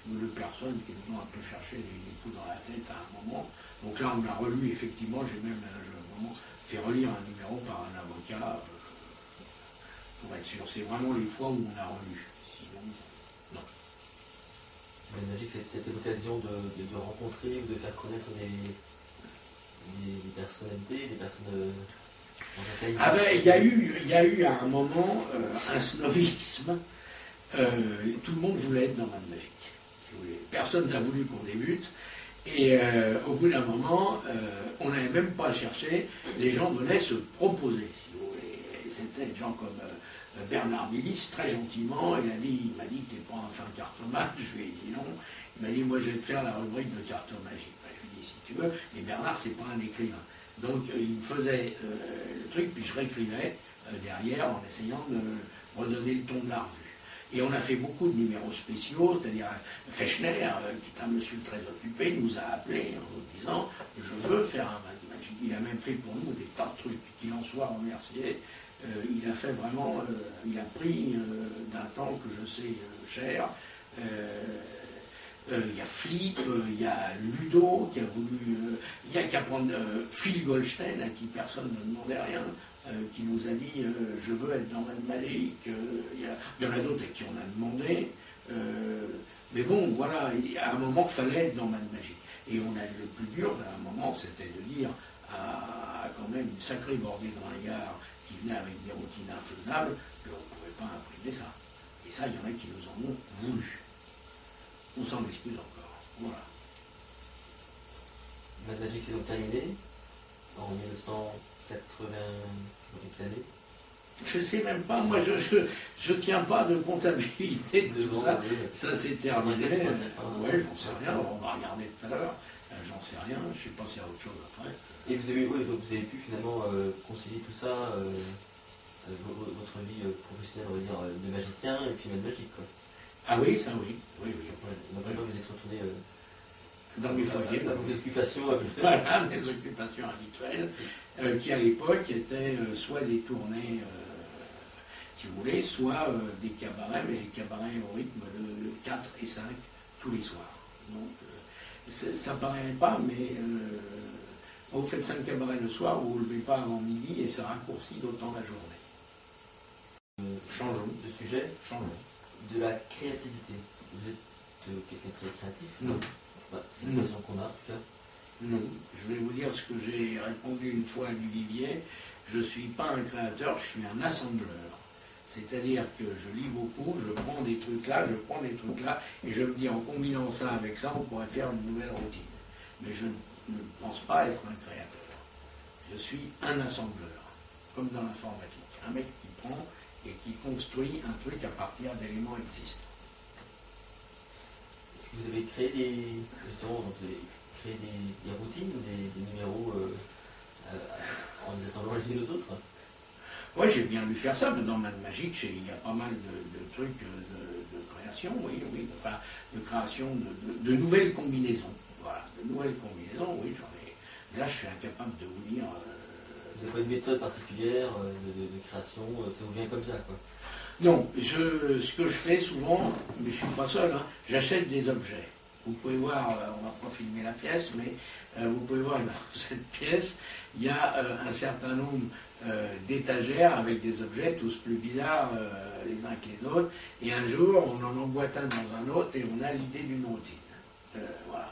une personne qui nous a un peu cherché des coups dans la tête à un moment. Donc là, on l'a relu, effectivement, j'ai même vraiment fait relire un numéro par un avocat, pour être sûr. C'est vraiment les fois où on a relu. Sinon, non. Mad Magic, c'était l'occasion de rencontrer ou de faire connaître des personnalités, des personnes... Ah ben, il y a eu à un moment un snobisme. Tout le monde voulait être dans Mad Magic. Si vous voulez. Personne n'a voulu qu'on débute. Et au bout d'un moment, on n'avait même pas à chercher. Les gens venaient se proposer. Si vous voulez. C'était des gens comme Bernard Milis, très gentiment. Il m'a dit que tu n'es pas un fin cartomane. Je lui ai dit non. Il m'a dit, moi je vais te faire la rubrique de cartomagie. Ben, je lui ai dit, si tu veux. Mais Bernard, c'est pas un écrivain. Donc il me faisait le truc, puis je réécrivais derrière en essayant de redonner le ton de la revue. Et on a fait beaucoup de numéros spéciaux, c'est-à-dire Fechner, qui est un monsieur très occupé, nous a appelés en nous disant « je veux faire un Mad Magic ». Il a même fait pour nous des tas de trucs, qu'il en soit remercié. Il a fait vraiment, il a pris d'un temps que je sais cher. Il y a Flip, il y a Ludo qui a voulu, il y a qu'à prendre Phil Goldstein, à qui personne ne demandait rien, qui nous a dit je veux être dans Mad Magic. Il y en a d'autres à qui on a demandé. Mais bon, voilà, à un moment, il fallait être dans Mad Magic. Et on a le plus dur, à un moment, c'était de dire à quand même une sacrée bordée de ringards qui venait avec des routines infaisables qu'on ne pouvait pas imprimer ça. Et ça, il y en a qui nous en ont voulu. On s'en excuse encore. Voilà. Mad Magic c'est donc terminé en 1980. Quelle année? Je ne sais même pas, moi je tiens pas de comptabilité de tout ça. Ça c'est terminé. Ouais, j'en sais rien, on va regarder tout à l'heure. J'en sais rien, je suis passé à autre chose après. Et vous avez pu finalement concilier tout ça, votre vie professionnelle, on va dire, de magicien et puis Mad Magic, quoi. Ah oui, ça oui. Oui. Donc maintenant vous êtes retourné dans mes foyers. Dans vos occupations habituelles. Voilà, mes occupations habituelles, qui à l'époque étaient soit des tournées, si vous voulez, soit des cabarets, mais les cabarets au rythme de 4 et 5 tous les soirs. Donc ça ne paraît pas, mais vous faites 5 cabarets le soir, vous ne vous levez pas avant midi et ça raccourcit d'autant la journée. Changeons. de sujet, Changeons. de la créativité. Vous êtes quelqu'un de très créatif? Non. Bah, c'est une question qu'on a, en tout cas. Non. Je vais vous dire ce que j'ai répondu une fois à Olivier. Je ne suis pas un créateur, je suis un assembleur. C'est-à-dire que je lis beaucoup, je prends des trucs là, et je me dis en combinant ça avec ça, on pourrait faire une nouvelle routine. Mais je ne pense pas être un créateur. Je suis un assembleur, comme dans l'informatique. Un mec qui prend et qui construit un truc à partir d'éléments existants. Est-ce que vous avez créé justement, donc vous avez créé des routines, des numéros en les assemblant les unes aux autres? Oui, j'ai bien dû faire ça, mais dans Mad Magic, il y a pas mal de trucs de création, oui, enfin, de création de nouvelles combinaisons. Voilà, de nouvelles combinaisons, oui, j'en ai. Là, je suis incapable de vous dire. Vous n'avez pas une méthode particulière de création, ça vous vient comme ça, quoi? Non, ce que je fais souvent, mais je ne suis pas seul, hein, j'achète des objets. Vous pouvez voir, on ne va pas filmer la pièce, mais vous pouvez voir dans cette pièce, il y a un certain nombre d'étagères avec des objets, tous plus bizarres les uns que les autres, et un jour, on en emboîte un dans un autre et on a l'idée d'une routine. Voilà.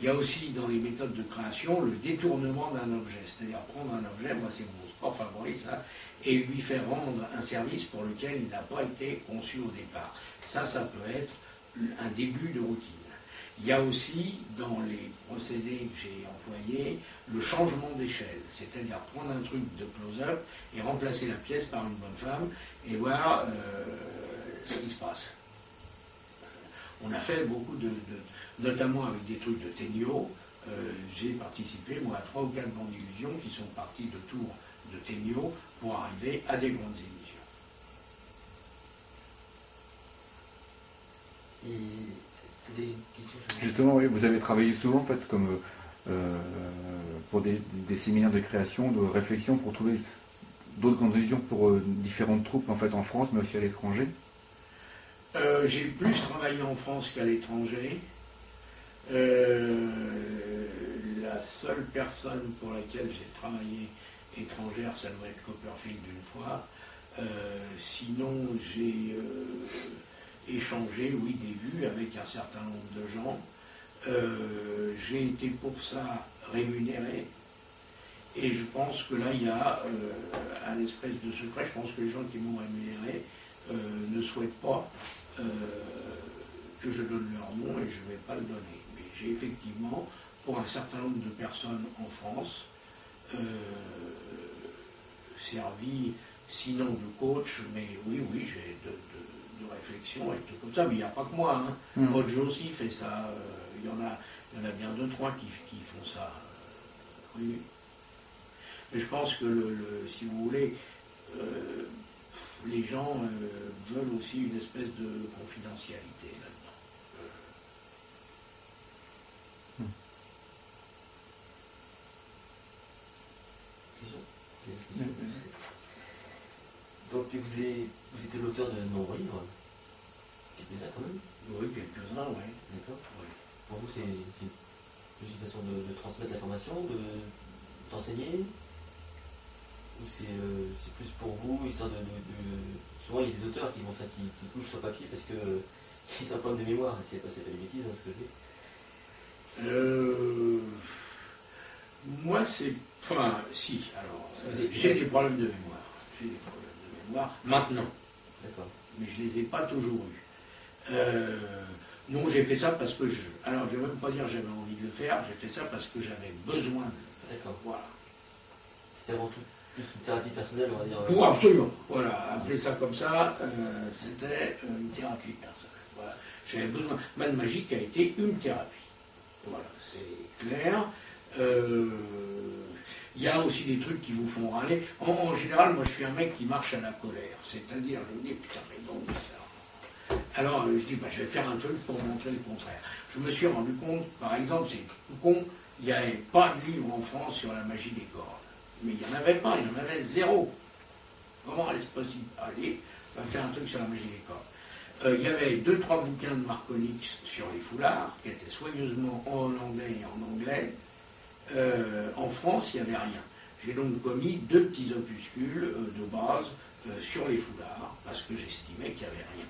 Il y a aussi dans les méthodes de création le détournement d'un objet, c'est-à-dire prendre un objet, moi c'est mon sport favori ça, et lui faire rendre un service pour lequel il n'a pas été conçu au départ. Ça peut être un début de routine. Il y a aussi dans les procédés que j'ai employés le changement d'échelle, c'est-à-dire prendre un truc de close-up et remplacer la pièce par une bonne femme et voir ce qui se passe. On a fait beaucoup notamment avec des trucs de Tegnaud, j'ai participé moi à 3 ou 4 grandes illusions qui sont parties de tours de Tegnaud pour arriver à des grandes illusions. Et des questions? Justement, oui, vous avez travaillé souvent en fait comme pour des séminaires de création, de réflexion pour trouver d'autres grandes illusions pour différentes troupes en fait en France, mais aussi à l'étranger. J'ai plus travaillé en France qu'à l'étranger. La seule personne pour laquelle j'ai travaillé étrangère, ça doit être Copperfield une fois. Sinon, j'ai échangé, oui, des vues avec un certain nombre de gens. J'ai été pour ça rémunéré. Et je pense que là, il y a un espèce de secret. Je pense que les gens qui m'ont rémunéré ne souhaitent pas que je donne leur nom et je ne vais pas le donner. Mais j'ai effectivement, pour un certain nombre de personnes en France, servi, sinon de coach, mais oui, j'ai de réflexion et tout comme ça. Mais il n'y a pas que moi. Hein. Hodge aussi fait ça. Il y en a bien 2-3 qui font ça. Oui. Mais je pense que, si vous voulez, les gens veulent aussi une espèce de confidentialité là-dedans. Donc vous étiez l'auteur de nombreux livres, quelques-uns quand même? Oui, quelques-uns, oui. D'accord. Oui. Pour vous, c'est plus une façon de transmettre l'information, d'enseigner? Ou c'est plus pour vous, histoire de... Souvent, il y a des auteurs qui vont ça, qui couchent sur papier parce qu'ils ont un problème de mémoire. C'est pas des bêtises, hein, ce que je dis. Moi, c'est... Enfin, si, alors, j'ai des problèmes de mémoire. J'ai des problèmes de mémoire, maintenant. D'accord. Mais je ne les ai pas toujours eus. Non, j'ai fait ça parce que alors, je ne vais même pas dire que j'avais envie de le faire, j'ai fait ça parce que j'avais besoin de le faire. D'accord. Voilà. C'était avant tout plus une thérapie personnelle, on va dire. Pour absolument. Voilà, appeler ça comme ça, c'était une thérapie personnelle. Voilà. J'avais besoin. Mad Magic a été une thérapie. Voilà, c'est clair. Il y a aussi des trucs qui vous font râler. En général, moi je suis un mec qui marche à la colère. C'est-à-dire, je me dis, putain, mais bon, ça. Alors, je dis, je vais faire un truc pour montrer le contraire. Je me suis rendu compte, par exemple, c'est tout con, il n'y avait pas de livre en France sur la magie des cordes. Mais il n'y en avait pas, il y en avait 0. Comment est-ce possible? Allez, on va faire un truc sur la magie des cordes. Il y avait 2-3 bouquins de Marconix sur les foulards, qui étaient soigneusement en hollandais et en anglais. En France, il n'y avait rien. J'ai donc commis 2 petits opuscules de base sur les foulards, parce que j'estimais qu'il n'y avait rien.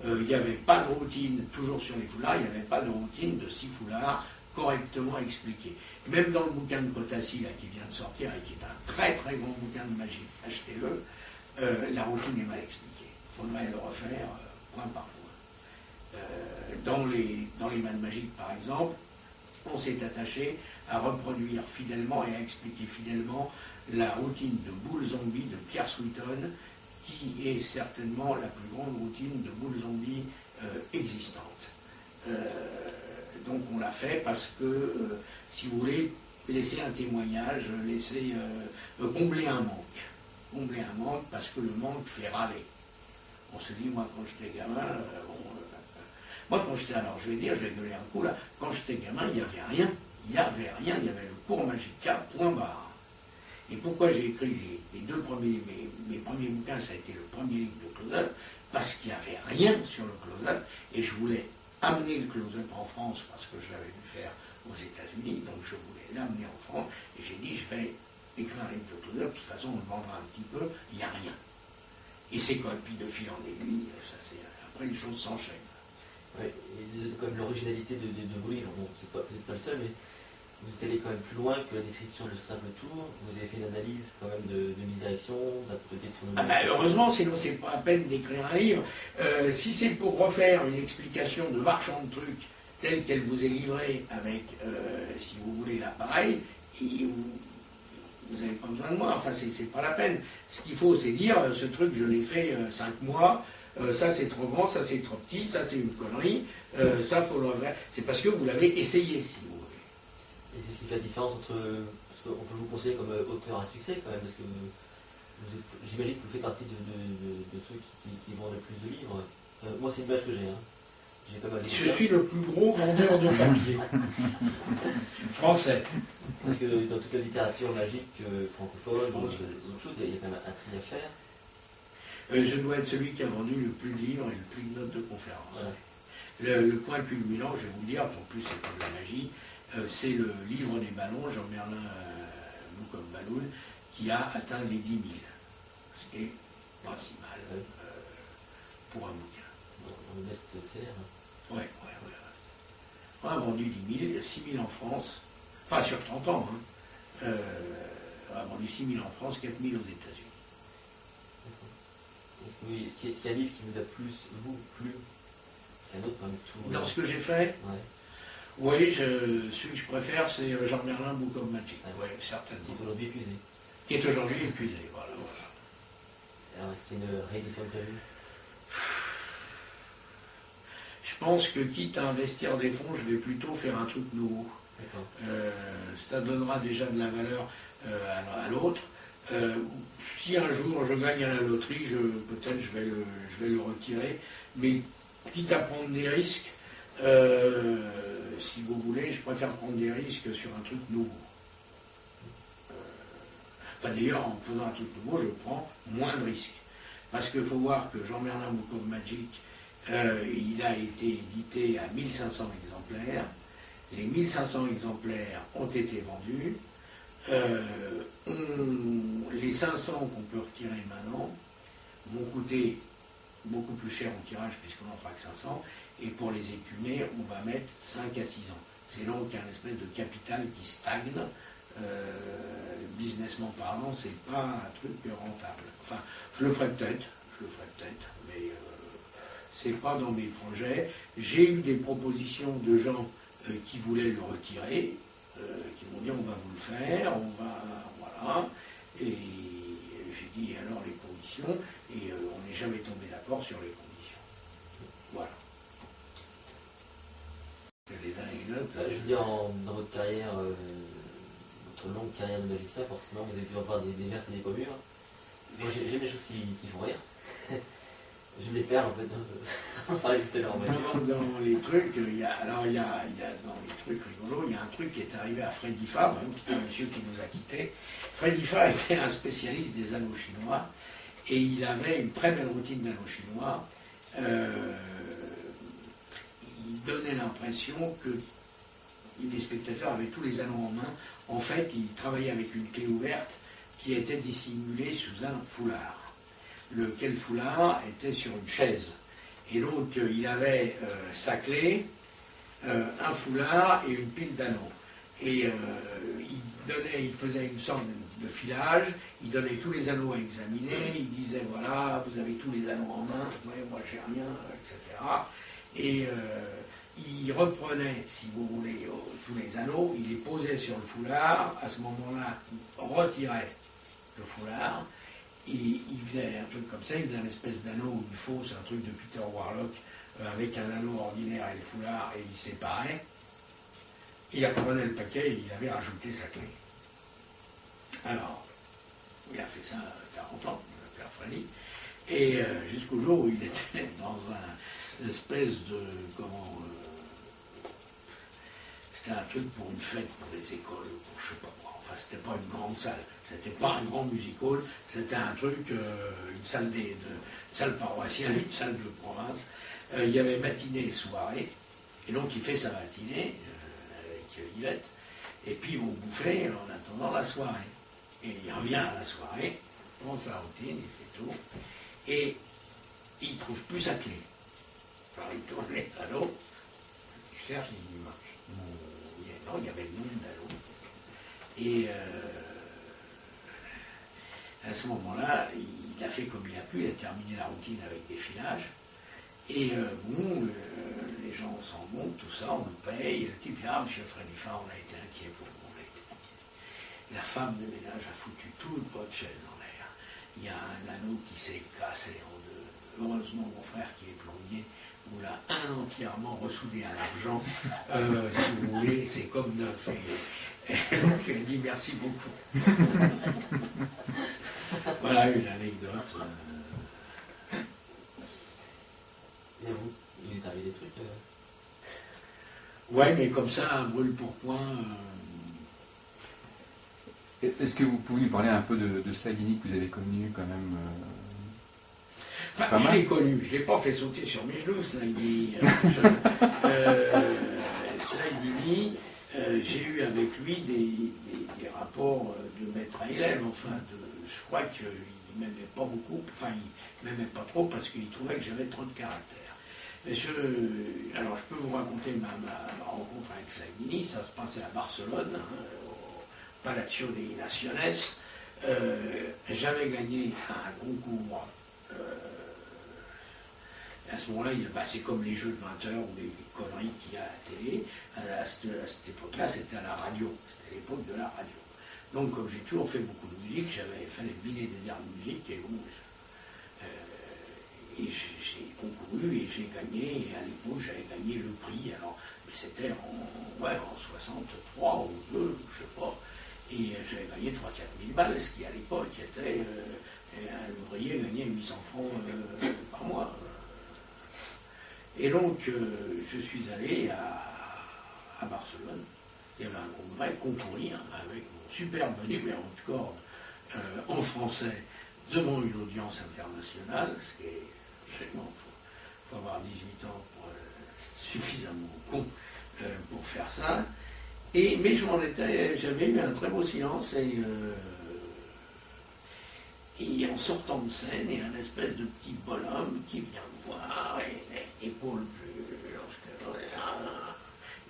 Il n'y avait pas de routine, toujours sur les foulards, il n'y avait pas de routine de 6 foulards correctement expliqués. Même dans le bouquin de Potassi, là, qui vient de sortir, et qui est un très très grand bouquin de magie, achetez-le, la routine est mal expliquée. Il faudrait le refaire point par point. Dans les mains magiques, par exemple, on s'est attaché à reproduire fidèlement et à expliquer fidèlement la routine de boule zombie de Pierre Sweeton, qui est certainement la plus grande routine de boule zombie existante. Donc on l'a fait parce que, si vous voulez, laisser un témoignage, laisser combler un manque. Combler un manque parce que le manque fait râler. On se dit, moi quand j'étais gamin, moi quand j'étais, alors je vais gueuler un coup là, quand j'étais gamin, il n'y avait rien. Il n'y avait rien, il y avait le cours Magica, point barre. Et pourquoi j'ai écrit les 2 premiers, mes premiers bouquins, ça a été le premier livre de close-up, parce qu'il n'y avait rien sur le close-up, et je voulais amener le close-up en France, parce que je l'avais vu faire aux États-Unis, donc je voulais l'amener en France, et j'ai dit, je vais écrire un livre de close-up, de toute façon on le vendra un petit peu, il n'y a rien. Et c'est quoi, puis de fil en aiguille, ça c'est, après les choses s'enchaînent. Ouais, et comme l'originalité de vos livres, bon, vous n'êtes pas le seul, mais vous êtes allé quand même plus loin que la description de simple tour. Vous avez fait une analyse quand même de mise-direction, de la protection de heureusement, sinon c'est pas la peine d'écrire un livre. Si c'est pour refaire une explication de marchand de trucs telle qu'elle vous est livrée avec, si vous voulez, l'appareil, vous n'avez pas besoin de moi. Enfin, c'est pas la peine. Ce qu'il faut, c'est dire, ce truc, je l'ai fait 5 mois. Ça c'est trop grand, ça c'est trop petit, ça c'est une connerie, ça faut le refaire. C'est parce que vous l'avez essayé, si vous voulez. Et c'est ce qui fait la différence entre. Parce qu'on peut vous conseiller comme auteur à succès quand même, parce que j'imagine que vous faites partie de ceux qui vendent le plus de livres. Moi, c'est l'image que j'ai. Hein. J'ai pas mal de Je suis le plus gros vendeur de papier français. Parce que dans toute la littérature magique francophone, autre chose, il y a quand même un tri à faire. Je dois être celui qui a vendu le plus de livres et le plus de notes de conférences. Voilà. Le point culminant, je vais vous le dire, en plus c'est de la magie, c'est le livre des ballons, Jean-Merlin Book of Balloon, qui a atteint les 10 000. Ce qui est pas si mal pour un bouquin. Un best-seller. Oui. On a vendu 10 000, 6 000 en France, enfin sur 30 ans. Hein. On a vendu 6 000 en France, 4 000 aux États-Unis. Est-ce qu'il y a un livre qui vous a plu qu'un autre parmi tout dans ce que j'ai fait? Oui, celui que je préfère, c'est Jean-Merlin Book of Magic. Oui, certainement. Qui est aujourd'hui épuisé. Qui est aujourd'hui épuisé, voilà. Alors, est-ce qu'il y a une réédition prévue? Je pense que, quitte à investir des fonds, je vais plutôt faire un truc nouveau. Ça donnera déjà de la valeur à l'autre. Si un jour je gagne à la loterie, peut-être je vais le retirer, mais quitte à prendre des risques, si vous voulez, je préfère prendre des risques sur un truc nouveau. Enfin d'ailleurs, en faisant un truc nouveau, je prends moins de risques. Parce qu'il faut voir que Jean-Merlin Book of Magic, il a été édité à 1500 exemplaires. Les 1500 exemplaires ont été vendus. Les 500 qu'on peut retirer maintenant vont coûter beaucoup plus cher en tirage puisqu'on n'en fera que 500, et pour les écumer on va mettre 5 à 6 ans. C'est donc un espèce de capital qui stagne, businessment parlant, c'est pas un truc rentable. Enfin, je le ferai peut-être, mais c'est pas dans mes projets. J'ai eu des propositions de gens qui voulaient le retirer, qui m'ont dit on va vous le faire, voilà, et j'ai dit alors les conditions, et on n'est jamais tombé d'accord sur les conditions. Voilà. Des anecdotes. Je veux dire, dans votre carrière, votre longue carrière de magicien, forcément vous avez dû avoir des vertes et des pommures. Moi j'aime les choses qui font rire. Je les perds en fait. On parlait tout à l'heure en magie. Dans les trucs, il y a dans les trucs rigolos, il y a un truc qui est arrivé à Freddy Fabre, qui est un monsieur qui nous a quittés. Freddy Fabre était un spécialiste des anneaux chinois et il avait une très belle routine d'anneaux chinois. Il donnait l'impression que les spectateurs avaient tous les anneaux en main. En fait, il travaillait avec une clé ouverte qui était dissimulée sous un foulard. lequel foulard était sur une chaise. Et donc, il avait sa clé, un foulard et une pile d'anneaux. Et il faisait une sorte de filage, il donnait tous les anneaux à examiner, il disait voilà, vous avez tous les anneaux en main, ouais, moi j'ai rien, etc. Et il reprenait, si vous voulez, tous les anneaux, il les posait sur le foulard, à ce moment-là, il retirait le foulard, et il faisait un truc comme ça, il faisait une espèce d'anneau il faut, c'est un truc de Peter Warlock, avec un anneau ordinaire et le foulard, et il séparait. Il reprenait le paquet et il avait rajouté sa clé. Alors, il a fait ça 40 ans, le père Freddy, et jusqu'au jour où il était dans une espèce de, c'était un truc pour une fête, pour les écoles, pour je sais pas quoi, enfin c'était pas une grande salle, c'était pas un grand music hall, c'était un truc, une salle paroissiale, une salle de province, il y avait matinée et soirée, et donc il fait sa matinée, avec Yvette, et puis ils vont bouffer en attendant la soirée. Et il revient à la soirée, il prend sa routine, il fait tout, et il ne trouve plus sa clé. Alors il tourne les anneaux, il cherche, il marche. Non, il y avait le nombre d'anneaux. Et à ce moment-là, il a fait comme il a pu, il a terminé la routine avec des filages. Et les gens s'en vont, tout ça, on le paye, et le type dit ah, monsieur Freddy Farr, on a été inquiet pour vous, on a été inquiet. La femme de ménage a foutu toute votre chaise en l'air. Il y a un anneau qui s'est cassé en deux. Heureusement, mon frère qui est plombier vous l'a entièrement ressoudé à l'argent. Si vous voulez, c'est comme neuf. Et donc, je lui ai dit merci beaucoup. Voilà une anecdote. Et vous, il est arrivé des trucs Ouais, mais comme ça, un brûle pour point. Est-ce que vous pouvez nous parler un peu de Slagini que vous avez connu quand même Enfin, je l'ai connu, je ne l'ai pas fait sauter sur mes genoux, Slagini. Slagini, j'ai eu avec lui des rapports de maître à élève, enfin, je crois qu'il ne m'aimait pas beaucoup, enfin, il ne m'aimait pas trop parce qu'il trouvait que j'avais trop de caractère. Alors, je peux vous raconter ma rencontre avec Slagini, ça se passait à Barcelone, au Palacio dei Naciones. J'avais gagné un concours. À ce moment-là, c'est comme les jeux de 20 heures ou les conneries qu'il y a à la télé. À cette époque-là, c'était à la radio. C'était l'époque de la radio. Donc, comme j'ai toujours fait beaucoup de musique, j'avais fait les billets des arts de musique et j'ai concouru et j'ai gagné. Et à l'époque, j'avais gagné le prix. Alors, mais c'était en 63 ou 2, je sais pas. Et j'avais gagné 3-4 000 balles, ce qui à l'époque était un ouvrier gagnait 800 francs par mois. Et donc, je suis allé à Barcelone. Il y avait un concourir avec mon superbe numéro de corde en français devant une audience internationale, ce qui est vraiment, il faut avoir 18 ans pour suffisamment con pour faire ça. Mais j'avais eu un très beau silence et en sortant de scène, il y a un espèce de petit bonhomme qui vient me voir et épaule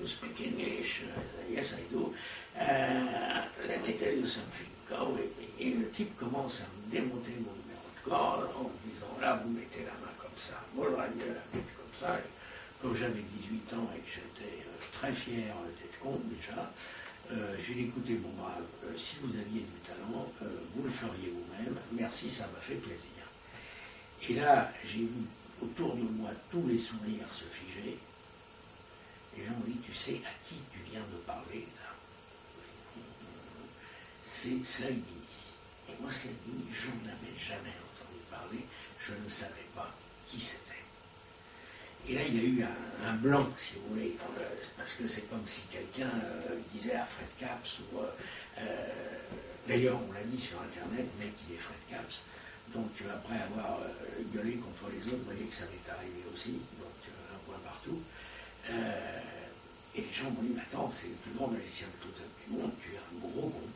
you speak English? Yes, I do. Let me tell you something. Go. Et le type commence à me démonter mon numéro de corde en me disant là, vous mettez la main comme ça, moi j'aurais mis la tête comme ça. Et comme j'avais 18 ans et que j'étais très fier d'être con déjà, j'ai dit écoutez, mon brave, si vous aviez du talent, vous le feriez vous-même. Merci, ça m'a fait plaisir. Et là, j'ai vu autour de moi tous les sourires se figer. Et là, on dit, tu sais à qui tu viens de parler, là? C'est Slagini. Et moi, Slagini, je n'avais jamais entendu parler, je ne savais pas qui c'était. Et là, il y a eu un blanc, si vous voulez, parce que c'est comme si quelqu'un disait à Fred Capps, ou d'ailleurs, on l'a dit sur Internet, mec, il est Fred Capps. Donc, après avoir gueulé contre les autres, vous voyez que ça m'est arrivé aussi, donc un point partout. Et les gens m'ont dit, mais attends, c'est le plus grand magicien de tout du monde, tu es un gros con.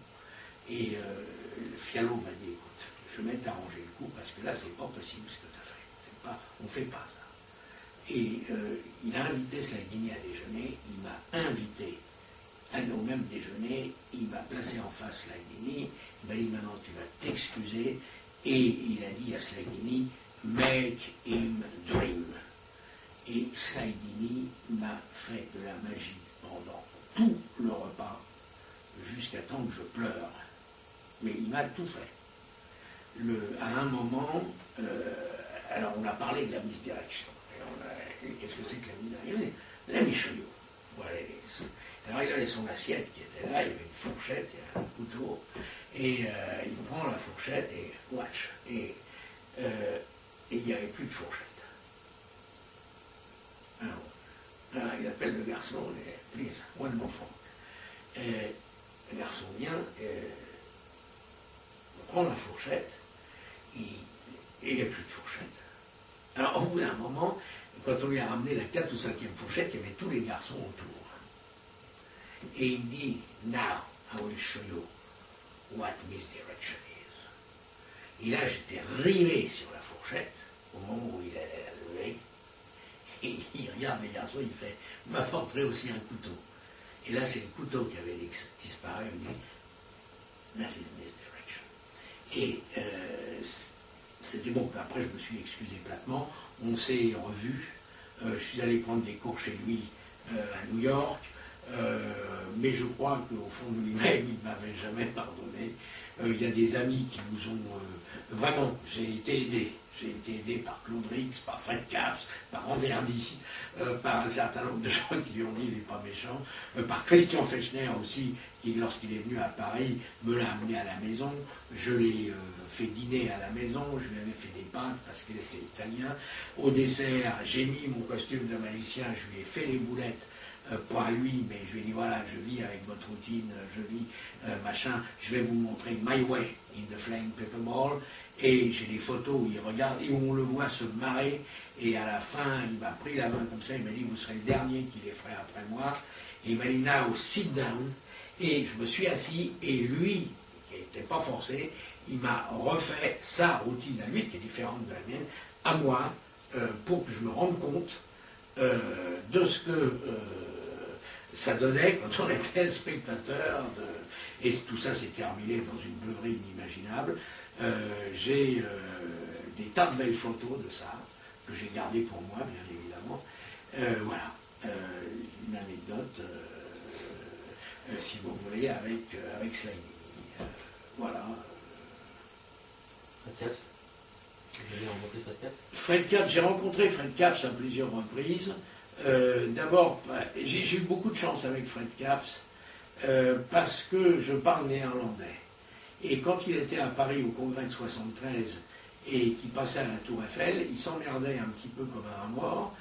Et le Fialo m'a dit, écoute, je vais t'arranger le coup parce que là, c'est pas possible ce que tu as fait. On ne fait pas ça. Et il a invité Slaghini à déjeuner, il m'a invité au même déjeuner, il m'a placé en face Slaghini, il m'a dit maintenant tu vas t'excuser, et il a dit à Slaghini, make him dream. Et Slaghini m'a fait de la magie pendant tout le repas, jusqu'à temps que je pleure. Mais il m'a tout fait. À un moment, alors on a parlé de la misdirection. Qu'est-ce que c'est que la misdirection? La Michoyo. Voilà. Alors il avait son assiette qui était là, il y avait une fourchette, il y avait un couteau, et il prend la fourchette et watch. Et il n'y avait plus de fourchette. Alors, il appelle le garçon, il dit, please, one more fork. Le garçon vient, prend la fourchette, et il n'y a plus de fourchette. Alors au bout d'un moment, quand on lui a ramené la 4e ou 5e fourchette, il y avait tous les garçons autour. Et il dit, now I will show you what misdirection is. Et là j'étais rivé sur la fourchette, au moment où il allait la lever, et il regarde les garçons, il fait, m'apporterait aussi un couteau. Et là c'est le couteau qui avait disparu, il dit, that is misdirection. Et c'était bon, après je me suis excusé platement, on s'est revus, je suis allé prendre des cours chez lui à New York, mais je crois qu'au fond de lui-même, il ne m'avait jamais pardonné. Il y a des amis qui nous ont... vraiment, j'ai été aidé par Claude Rix, par Fred Capps, par Anverdi, par un certain nombre de gens qui lui ont dit il n'est pas méchant, par Christian Fechner aussi, qui lorsqu'il est venu à Paris, me l'a amené à la maison. Je l'ai fait dîner à la maison, je lui avais fait des pâtes parce qu'il était italien. Au dessert, j'ai mis mon costume de malicien, je lui ai fait les boulettes. Pas lui, mais je lui ai dit voilà, je vis avec votre routine, je vis machin, je vais vous montrer My Way in the Flying Paper Ball, et j'ai des photos où il regarde et où on le voit se marrer, et à la fin il m'a pris la main comme ça, il m'a dit vous serez le dernier qui les ferait après moi, et il m'a dit now sit down, et je me suis assis, et lui, qui n'était pas forcé, il m'a refait sa routine à lui, qui est différente de la mienne, à moi, pour que je me rende compte de ce que ça donnait quand on était spectateur. Et tout ça s'est terminé dans une beuverie inimaginable. J'ai des tas de belles photos de ça, que j'ai gardées pour moi, bien évidemment. Voilà, une anecdote, si vous voulez, avec Slaghini. Voilà. Vous avez rencontré Fred Capps? Fred Capps, j'ai rencontré Fred Capps à plusieurs reprises. D'abord, j'ai eu beaucoup de chance avec Fred Capps parce que je parle néerlandais. Et quand il était à Paris au congrès de 73 et qu'il passait à la Tour Eiffel, il s'emmerdait un petit peu comme un rat mort.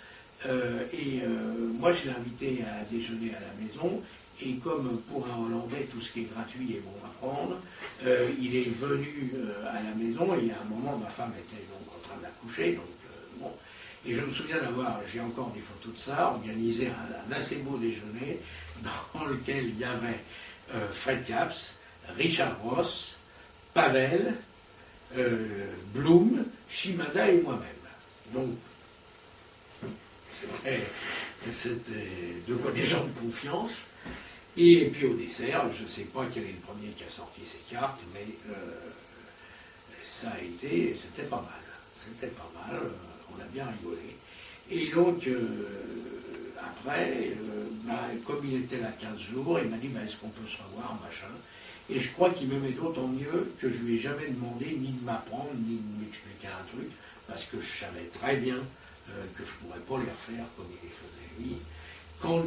Moi, je l'ai invité à déjeuner à la maison. Et comme pour un Hollandais, tout ce qui est gratuit est bon à prendre, il est venu à la maison, et à un moment, ma femme était donc en train d'accoucher, donc bon. Et je me souviens j'ai encore des photos de ça, organisé un assez beau déjeuner, dans lequel il y avait Fred Capps, Richard Ross, Pavel, Blum, Shimada et moi-même. Donc, c'était des gens de confiance. Et puis au dessert, je ne sais pas quel est le premier qui a sorti ses cartes, mais ça a été, c'était pas mal. C'était pas mal, on a bien rigolé. Et donc, après, comme il était là 15 jours, il m'a dit est-ce qu'on peut se revoir, machin. Et je crois qu'il m'aimait d'autant mieux que je lui ai jamais demandé ni de m'apprendre, ni de m'expliquer un truc, parce que je savais très bien que je ne pourrais pas les refaire comme il les faisait lui. Quand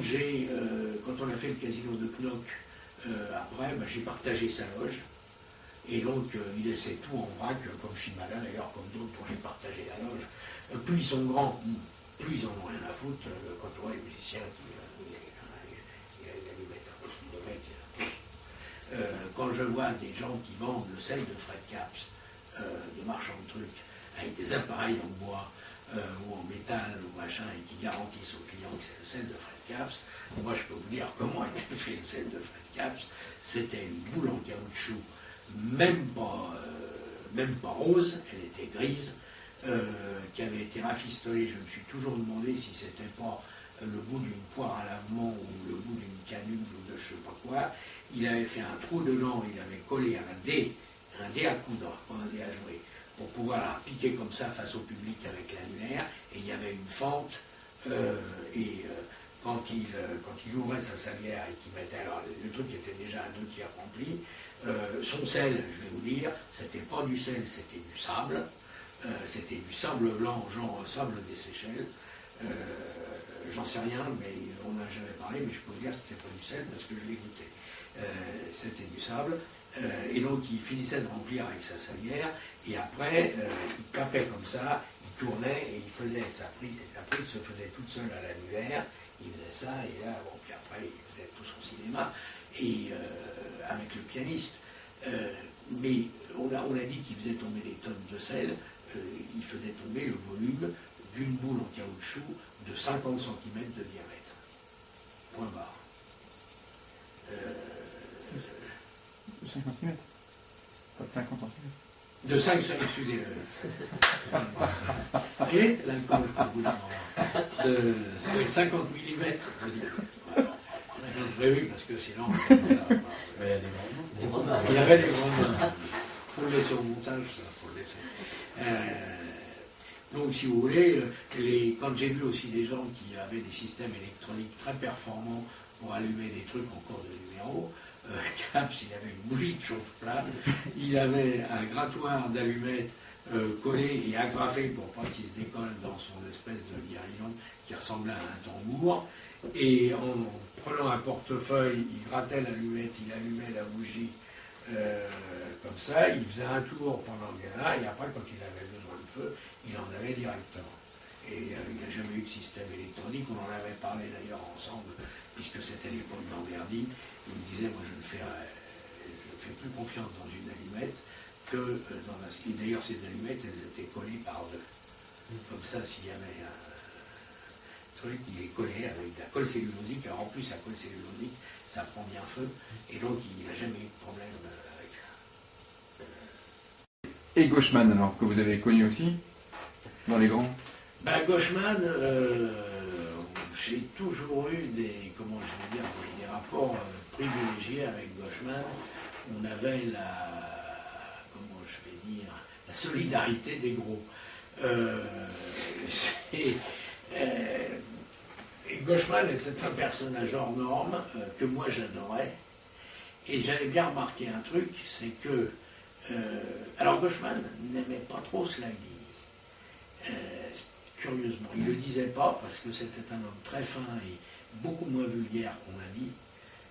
on a fait le casino de Knock, après, j'ai partagé sa loge. Et donc, il laissait tout en vrac, comme Shimada d'ailleurs, comme d'autres dont j'ai partagé la loge. Plus ils sont grands, plus ils en ont rien à foutre. Quand on voit les musiciens qui... quand je vois des gens qui vendent le sel de Fred Capps, des marchands de trucs, avec des appareils en bois, ou en métal, ou machin, et qui garantissent aux clients que c'est le sel de Fred Capps, moi je peux vous dire comment était fait le sel de Fred Capps. C'était une boule en caoutchouc, même pas même pas rose, elle était grise, qui avait été rafistolée. Je me suis toujours demandé si c'était pas le bout d'une poire à lavement ou le bout d'une canule ou de je sais pas quoi. Il avait fait un trou dedans, il avait collé un dé à coudre, pas un dé à jouer, pour pouvoir la piquer comme ça face au public avec l'annulaire, et il y avait une fente, quand il ouvrait sa salière et qu'il mettait, alors le truc était déjà à 2 tiers rempli, son sel, je vais vous dire, c'était pas du sel, c'était du sable blanc, genre sable des Seychelles, j'en sais rien, mais on n'a jamais parlé, mais je peux vous dire que c'était pas du sel parce que je l'ai goûté. C'était du sable, et donc il finissait de remplir avec sa salière, et après il tapait comme ça, il tournait et il faisait sa prise se faisait toute seule à l'annulaire, il faisait ça, et là, bon, puis après il faisait tout son cinéma, et avec le pianiste. Mais on a dit qu'il faisait tomber des tonnes de sel, il faisait tomber le volume d'une boule en caoutchouc de 50 cm de diamètre. Point barre. De 50 cm. Pas de 50 cm. De 5 cm, excusez-le. Et l'alcool, au bout d'un moment. De 50 mm de diamètre. Voilà. Oui, parce que sinon. Il y a des grandes mains. Il y avait des grandes mains. Il faut le laisser au montage, ça, faut le laisser. Donc, si vous voulez, quand j'ai vu aussi des gens qui avaient des systèmes électroniques très performants pour allumer des trucs en cours de numéro, Caps, il avait une bougie de chauffe-plate, il avait un grattoir d'allumettes collé et agrafé pour pas qu'il se décolle dans son espèce de guérillon qui ressemblait à un tambour, et en prenant un portefeuille, il grattait l'allumette, il allumait la bougie comme ça, il faisait un tour pendant le gala, et après, quand il avait besoin de feu, il en avait directement. Et il n'a jamais eu de système électronique, on en avait parlé d'ailleurs ensemble, puisque c'était l'époque d'Amberdy. Il me disait, moi je ne fais plus confiance dans une allumette que dans la... Et d'ailleurs ces allumettes, elles étaient collées par deux. Comme ça, s'il y avait un truc, il est collé avec de la colle cellulosique, alors en plus la colle cellulosique, ça prend bien feu, et donc il n'a jamais eu de problème avec ça. Et Gauchman, alors, que vous avez connu aussi, dans les grands? Ben, Gauchman, j'ai toujours eu des rapports privilégiés avec Gauchman. On avait la solidarité des gros. Gauchman était un personnage hors norme que moi j'adorais. Et j'avais bien remarqué un truc, c'est que alors Gauchman n'aimait pas trop Slagy. Curieusement, il ne le disait pas parce que c'était un homme très fin et beaucoup moins vulgaire qu'on l'a dit,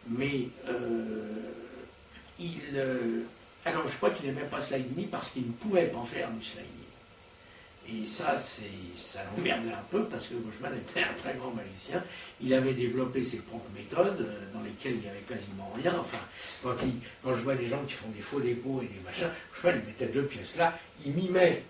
mais alors je crois qu'il n'aimait pas Slagy ni parce qu'il ne pouvait pas faire du Slagy. Et ça l'emmerdait un peu parce que Gauchman était un très grand magicien. Il avait développé ses propres méthodes dans lesquelles il n'y avait quasiment rien. Enfin, quand je vois des gens qui font des faux dépôts et des machins, Gauchman il mettait 2 pièces là, il mimait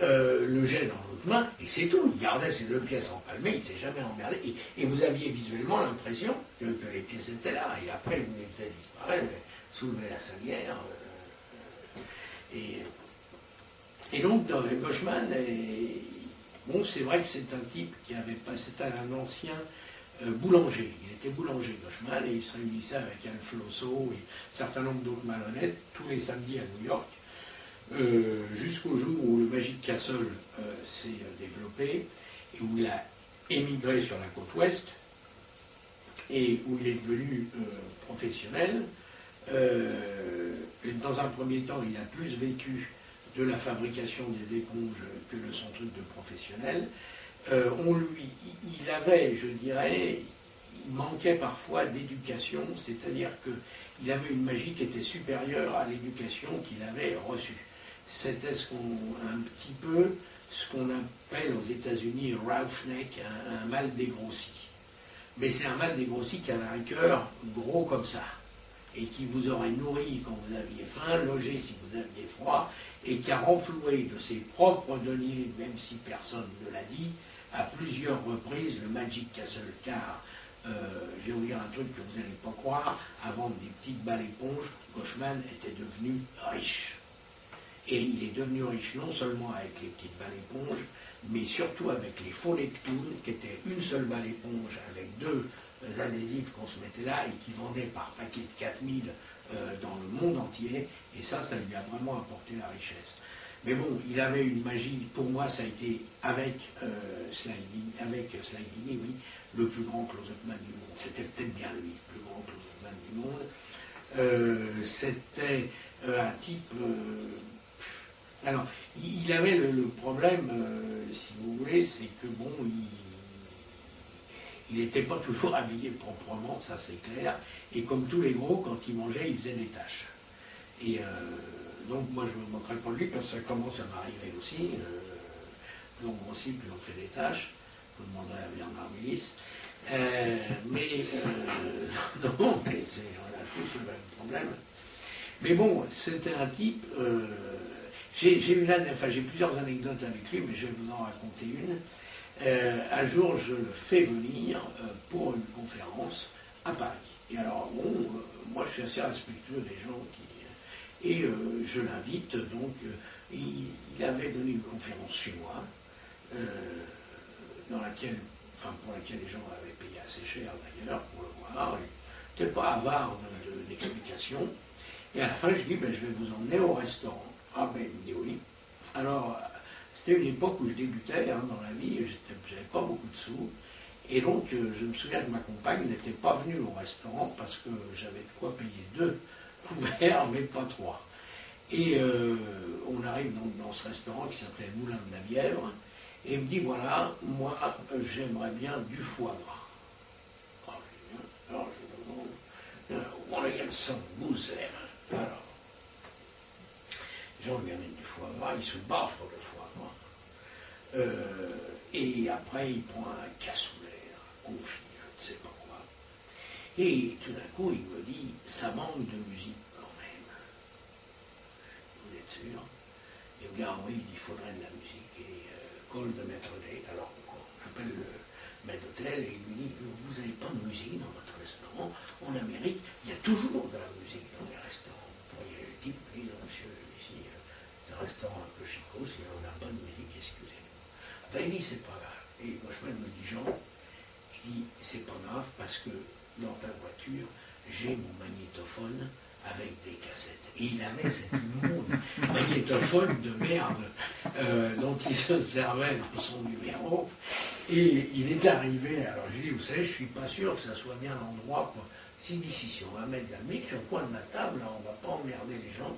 le jet dans l'autre main, et c'est tout. Il gardait ces 2 pièces empalmées, il ne s'est jamais emmerdé. Et vous aviez visuellement l'impression que les pièces étaient là. Et après, vous les faites disparaître, soulever la salière. Et donc, dans Gauchman, bon, c'est vrai que c'est un type qui avait pas. C'était un ancien boulanger. Il était boulanger, Gauchman, et il se réunissait avec Alf Losso et un certain nombre d'autres malhonnêtes tous les samedis à New York. Jusqu'au jour où le Magic Castle s'est développé et où il a émigré sur la côte ouest et où il est devenu professionnel. Dans un premier temps, il a plus vécu de la fabrication des éponges que de son truc de professionnel. Il avait, je dirais, il manquait parfois d'éducation, c'est-à-dire qu'il avait une magie qui était supérieure à l'éducation qu'il avait reçue. C'était un petit peu ce qu'on appelle aux États-Unis roughneck, un mal dégrossi. Mais c'est un mal dégrossi qui avait un cœur gros comme ça, et qui vous aurait nourri quand vous aviez faim, logé si vous aviez froid, et qui a renfloué de ses propres deniers, même si personne ne l'a dit, à plusieurs reprises le Magic Castle. Car, je vais vous dire un truc que vous n'allez pas croire, avant des petites balles éponges, Gauchman était devenu riche. Et il est devenu riche non seulement avec les petites balles éponges, mais surtout avec les faux Neptunes, qui étaient une seule balle éponge avec deux adhésifs qu'on se mettait là et qui vendaient par paquet de 4000 dans le monde entier. Et ça lui a vraiment apporté la richesse. Mais bon, il avait une magie, pour moi ça a été avec Slidini, oui, le plus grand close-up man du monde. C'était peut-être bien lui, le plus grand close-up man du monde. C'était un type... alors, il avait le problème, si vous voulez, c'est que bon, il n'était pas toujours habillé proprement, ça c'est clair, et comme tous les gros, quand il mangeait, il faisait des tâches. Et donc moi je ne me moquerai pas de lui, parce que ça commence à m'arriver aussi, plus on grossit, plus on fait des tâches, je vous demanderai à Bernard Mélis. Non, mais on a tous le même problème. Mais bon, c'était un type... j'ai plusieurs anecdotes avec lui, mais je vais vous en raconter une. Un jour, je le fais venir pour une conférence à Paris. Et alors, bon, moi je suis assez respectueux des gens qui... Et je l'invite, donc, il avait donné une conférence chez moi, pour laquelle les gens avaient payé assez cher d'ailleurs pour le voir. Il n'était pas avare d'explications. Et à la fin, je dis, ben, je vais vous emmener au restaurant. Ah ben, il me dit oui. Alors, c'était une époque où je débutais dans la vie, je n'avais pas beaucoup de sous. Et donc, je me souviens que ma compagne n'était pas venue au restaurant parce que j'avais de quoi payer 2 couverts, mais pas 3. Et on arrive donc dans ce restaurant qui s'appelait Moulin de la Bièvre. Et il me dit, voilà, moi, j'aimerais bien du foie gras. Alors, je demande, on a bien son goût, alors, les gens lui amènent du foie gras, il se baffre le foie gras. Et après, il prend un cassoulet, un confit, je ne sais pas quoi. Et tout d'un coup, il me dit, ça manque de musique quand même. Vous êtes sûr? Et le gars, oui, il faudrait de la musique. Et call de maître d'hôtel, alors on appelle le maître d'hôtel et il lui dit, vous n'avez pas de musique dans votre restaurant? En Amérique, il y a toujours de la musique dans les restaurants. Et le type me dit, non, monsieur, ici, c'est un restaurant un peu chicot, si on a bonne musique, excusez-nous. Ben, il dit, c'est pas grave. Et Gauchman me dit, Jean, il dit, c'est pas grave parce que dans ta voiture, j'ai mon magnétophone avec des cassettes. Et il avait cet immonde magnétophone de merde dont il se servait dans son numéro. Et il est arrivé, alors je lui dis, vous savez, je suis pas sûr que ça soit bien l'endroit, quoi. Si on va mettre de la musique sur le coin de la table, là, on va pas emmerder les gens.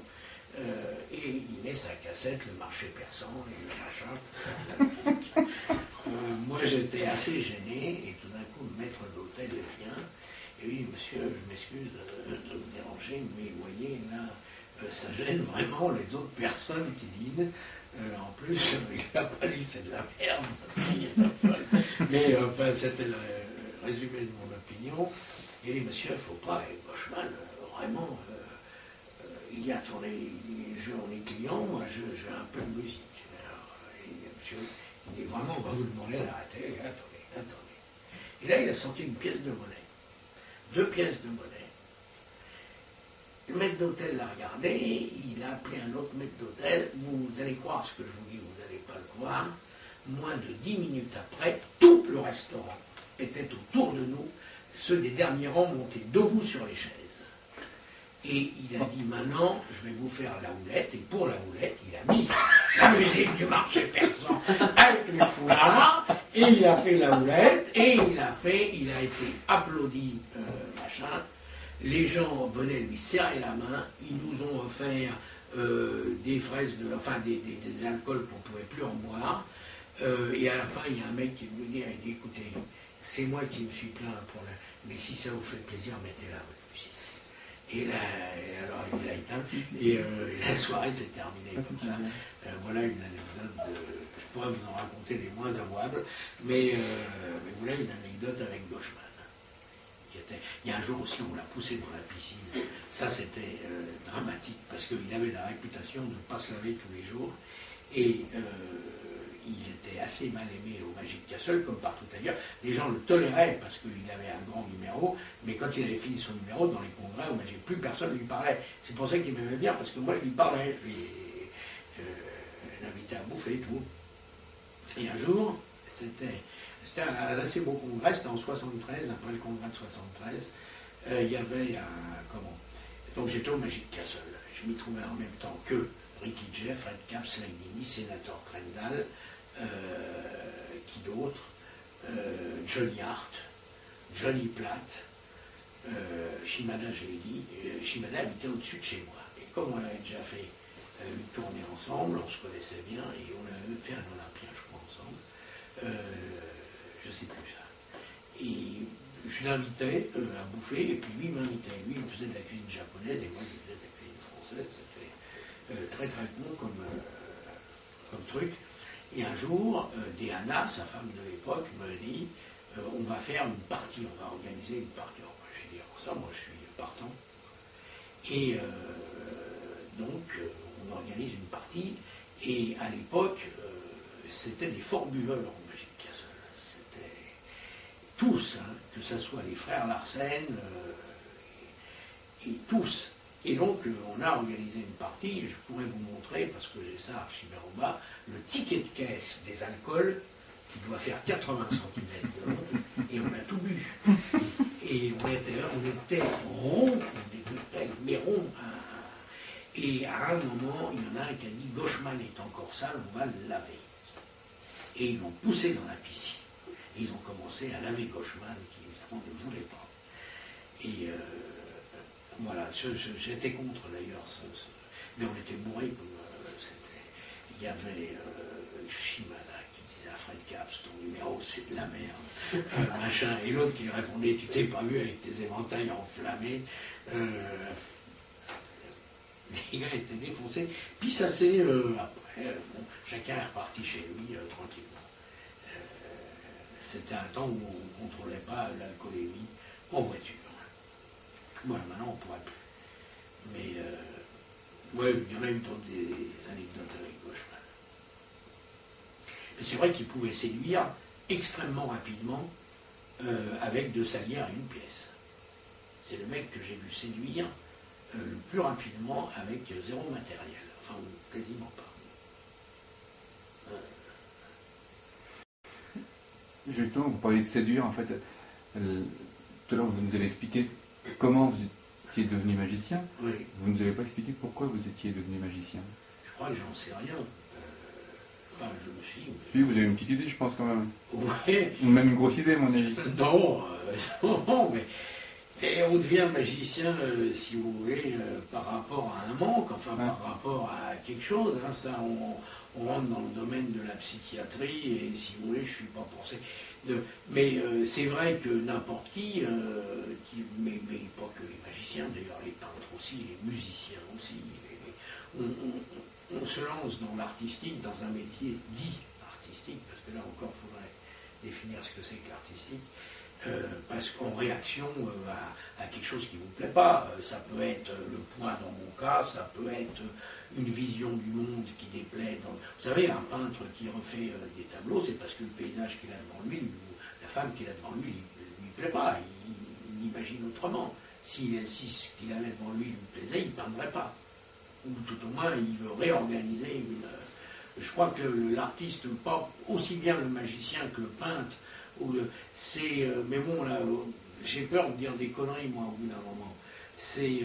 Et il met sa cassette, le marché persan, et le machin. Moi, j'étais assez gêné, et tout d'un coup, le maître d'hôtel vient. Et oui, monsieur, je m'excuse de vous déranger, mais vous voyez, là, ça gêne vraiment les autres personnes qui dînent. En plus, il n'a pas dit c'est de la merde. Mais enfin, c'était le résumé de mon opinion. Et il dit, monsieur, il ne faut pas, et Gauchman, vraiment, il dit, attendez, on est client, moi je veux un peu de musique. Alors, monsieur, il dit, vraiment, on va vous demander d'arrêter, attendez. Et là, il a sorti une pièce de monnaie. 2 pièces de monnaie. Le maître d'hôtel l'a regardé, il a appelé un autre maître d'hôtel. Vous allez croire ce que je vous dis, vous n'allez pas le croire. Moins de 10 minutes après, tout le restaurant était autour de nous, ceux des derniers rangs montés debout sur les chaises. Et il a dit, maintenant, je vais vous faire la houlette. Et pour la houlette, il a mis la musique du marché persan avec les foulards. Et il a fait la houlette. Et il a été applaudi, machin. Les gens venaient lui serrer la main. Ils nous ont offert des fraises, des alcools qu'on ne pouvait plus en boire. Et à la fin, il y a un mec qui me dit, écoutez, c'est moi qui me suis plaint pour la... Mais si ça vous fait plaisir, mettez-la votre musique. Et là, alors il a éteint, et la soirée s'est terminée comme ça. Voilà une anecdote, je pourrais vous en raconter les moins avouables, mais voilà une anecdote avec Gauchman. Il y a un jour aussi, on l'a poussé dans la piscine. Ça, c'était dramatique, parce qu'il avait la réputation de ne pas se laver tous les jours, et il était assez mal aimé au Magic Castle, comme partout ailleurs. Les gens le toléraient parce qu'il avait un grand numéro, mais quand il avait fini son numéro, dans les congrès au Magic, plus personne ne lui parlait. C'est pour ça qu'il m'aimait bien, parce que moi je lui parlais. Elle habitait à bouffer et tout. Et un jour, c'était un assez beau congrès, c'était en 73, après le congrès de 73, il y avait un... Comment? Donc j'étais au Magic Castle. Je m'y trouvais en même temps que Ricky Jeff, Red Cap, Slagnini, Sénateur Crendal, qui d'autre, Johnny Hart, Johnny Platt, Shimada, je l'ai dit. Shimada habitait au-dessus de chez moi. Et comme on avait déjà fait une tournée ensemble, on se connaissait bien, et on avait même fait un Olympia, je crois, ensemble. Je ne sais plus ça. Et je l'invitais à bouffer, et puis lui m'invitait. Lui, il faisait de la cuisine japonaise, et moi, je faisais de la cuisine française. C'était très très bon comme truc. Et un jour, Diana, sa femme de l'époque, me dit on va faire une partie, on va organiser une partie. Alors, je vais dire ça, moi je suis partant. Et donc, on organise une partie, et à l'époque, c'était des forts buveurs au Magic Castle. C'était tous, hein, que ce soit les frères Larsen, et tous. Et donc, on a organisé une partie, je pourrais vous montrer, parce que j'ai ça archivé en bas, le ticket de caisse des alcools, qui doit faire 80 cm de long, et on a tout bu. Et on était ronds, mais ronds. Et à un moment, il y en a un qui a dit, Gauchman est encore sale, on va le laver. Et ils l'ont poussé dans la piscine. Et ils ont commencé à laver Gauchman, qui évidemment ne voulait pas. Et voilà, j'étais contre d'ailleurs, mais on était bourrés comme il y avait Shimada qui disait à Fred Capps, ton numéro c'est de la merde, machin, et l'autre qui répondait, tu t'es pas vu avec tes éventails enflammés. Les gars étaient défoncés. Puis ça s'est, après, bon, chacun est reparti chez lui tranquillement. C'était un temps où on ne contrôlait pas l'alcoolémie en voiture. Voilà, maintenant on ne pourrait plus. Mais, ouais, il y en a eu d'autres des anecdotes avec Gauchman. Mais c'est vrai qu'il pouvait séduire extrêmement rapidement avec de Salière à une pièce. C'est le mec que j'ai vu séduire le plus rapidement avec zéro matériel. Enfin, quasiment pas. Justement, vous parlez de séduire, en fait. Tout à l'heure, vous nous avez expliqué comment vous étiez devenu magicien. Oui. Vous ne nous avez pas expliqué pourquoi vous étiez devenu magicien. Je crois que j'en sais rien. Enfin, je me suis... Oui, vous avez une petite idée, je pense, quand même. Oui. Ou même une grosse idée, à mon avis. Non, non, mais... Et on devient magicien, si vous voulez, par rapport à un manque, enfin par rapport à quelque chose. Hein, ça, on rentre dans le domaine de la psychiatrie, et si vous voulez, je ne suis pas forcé. Mais c'est vrai que n'importe qui, mais pas que les magiciens, d'ailleurs les peintres aussi, les musiciens aussi, on se lance dans l'artistique, dans un métier dit artistique, parce que là encore, il faudrait définir ce que c'est que l'artistique. Parce qu'en réaction à quelque chose qui ne vous plaît pas, ça peut être le poids dans mon cas, ça peut être une vision du monde qui déplaît. Vous savez, un peintre qui refait des tableaux, c'est parce que le paysage qu'il a devant lui, ou la femme qu'il a devant lui, ne lui plaît pas, il imagine autrement. Si ce qu'il avait devant lui lui plaisait, il ne peindrait pas. Ou tout au moins, il veut réorganiser une... Je crois que l'artiste, pas aussi bien le magicien que le peintre, mais bon, là, j'ai peur de dire des conneries, moi, au bout d'un moment. C'est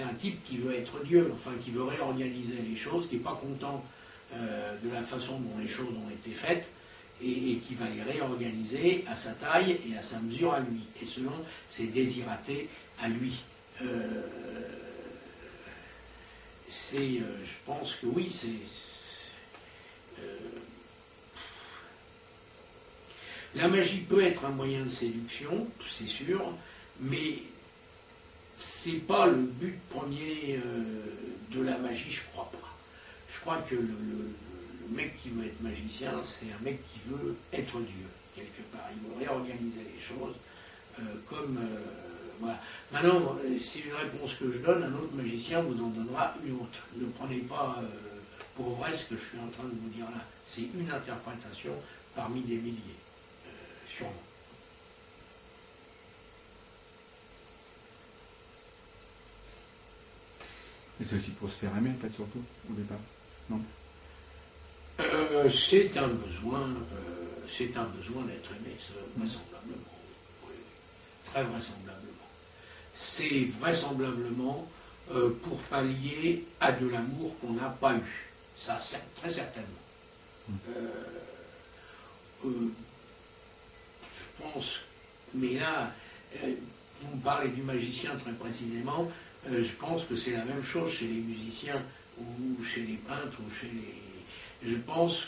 un type qui veut être Dieu, enfin, qui veut réorganiser les choses, qui n'est pas content de la façon dont les choses ont été faites, et qui va les réorganiser à sa taille et à sa mesure à lui, et selon ses désiratés à lui. Je pense que oui, la magie peut être un moyen de séduction, c'est sûr, mais c'est pas le but premier de la magie, je crois pas. Je crois que le mec qui veut être magicien, c'est un mec qui veut être Dieu, quelque part. Il veut réorganiser les choses voilà. Maintenant, c'est une réponse que je donne, un autre magicien vous en donnera une autre. Ne prenez pas pour vrai ce que je suis en train de vous dire là. C'est une interprétation parmi des milliers. Sûrement. Et c'est aussi pour se faire aimer, en fait, surtout, au départ. Non? C'est un besoin d'être aimé, vraisemblablement. Oui, très vraisemblablement. C'est vraisemblablement pour pallier à de l'amour qu'on n'a pas eu. Ça, très certainement. Je pense, mais là, vous me parlez du magicien très précisément, je pense que c'est la même chose chez les musiciens ou chez les peintres ou chez les... Je pense,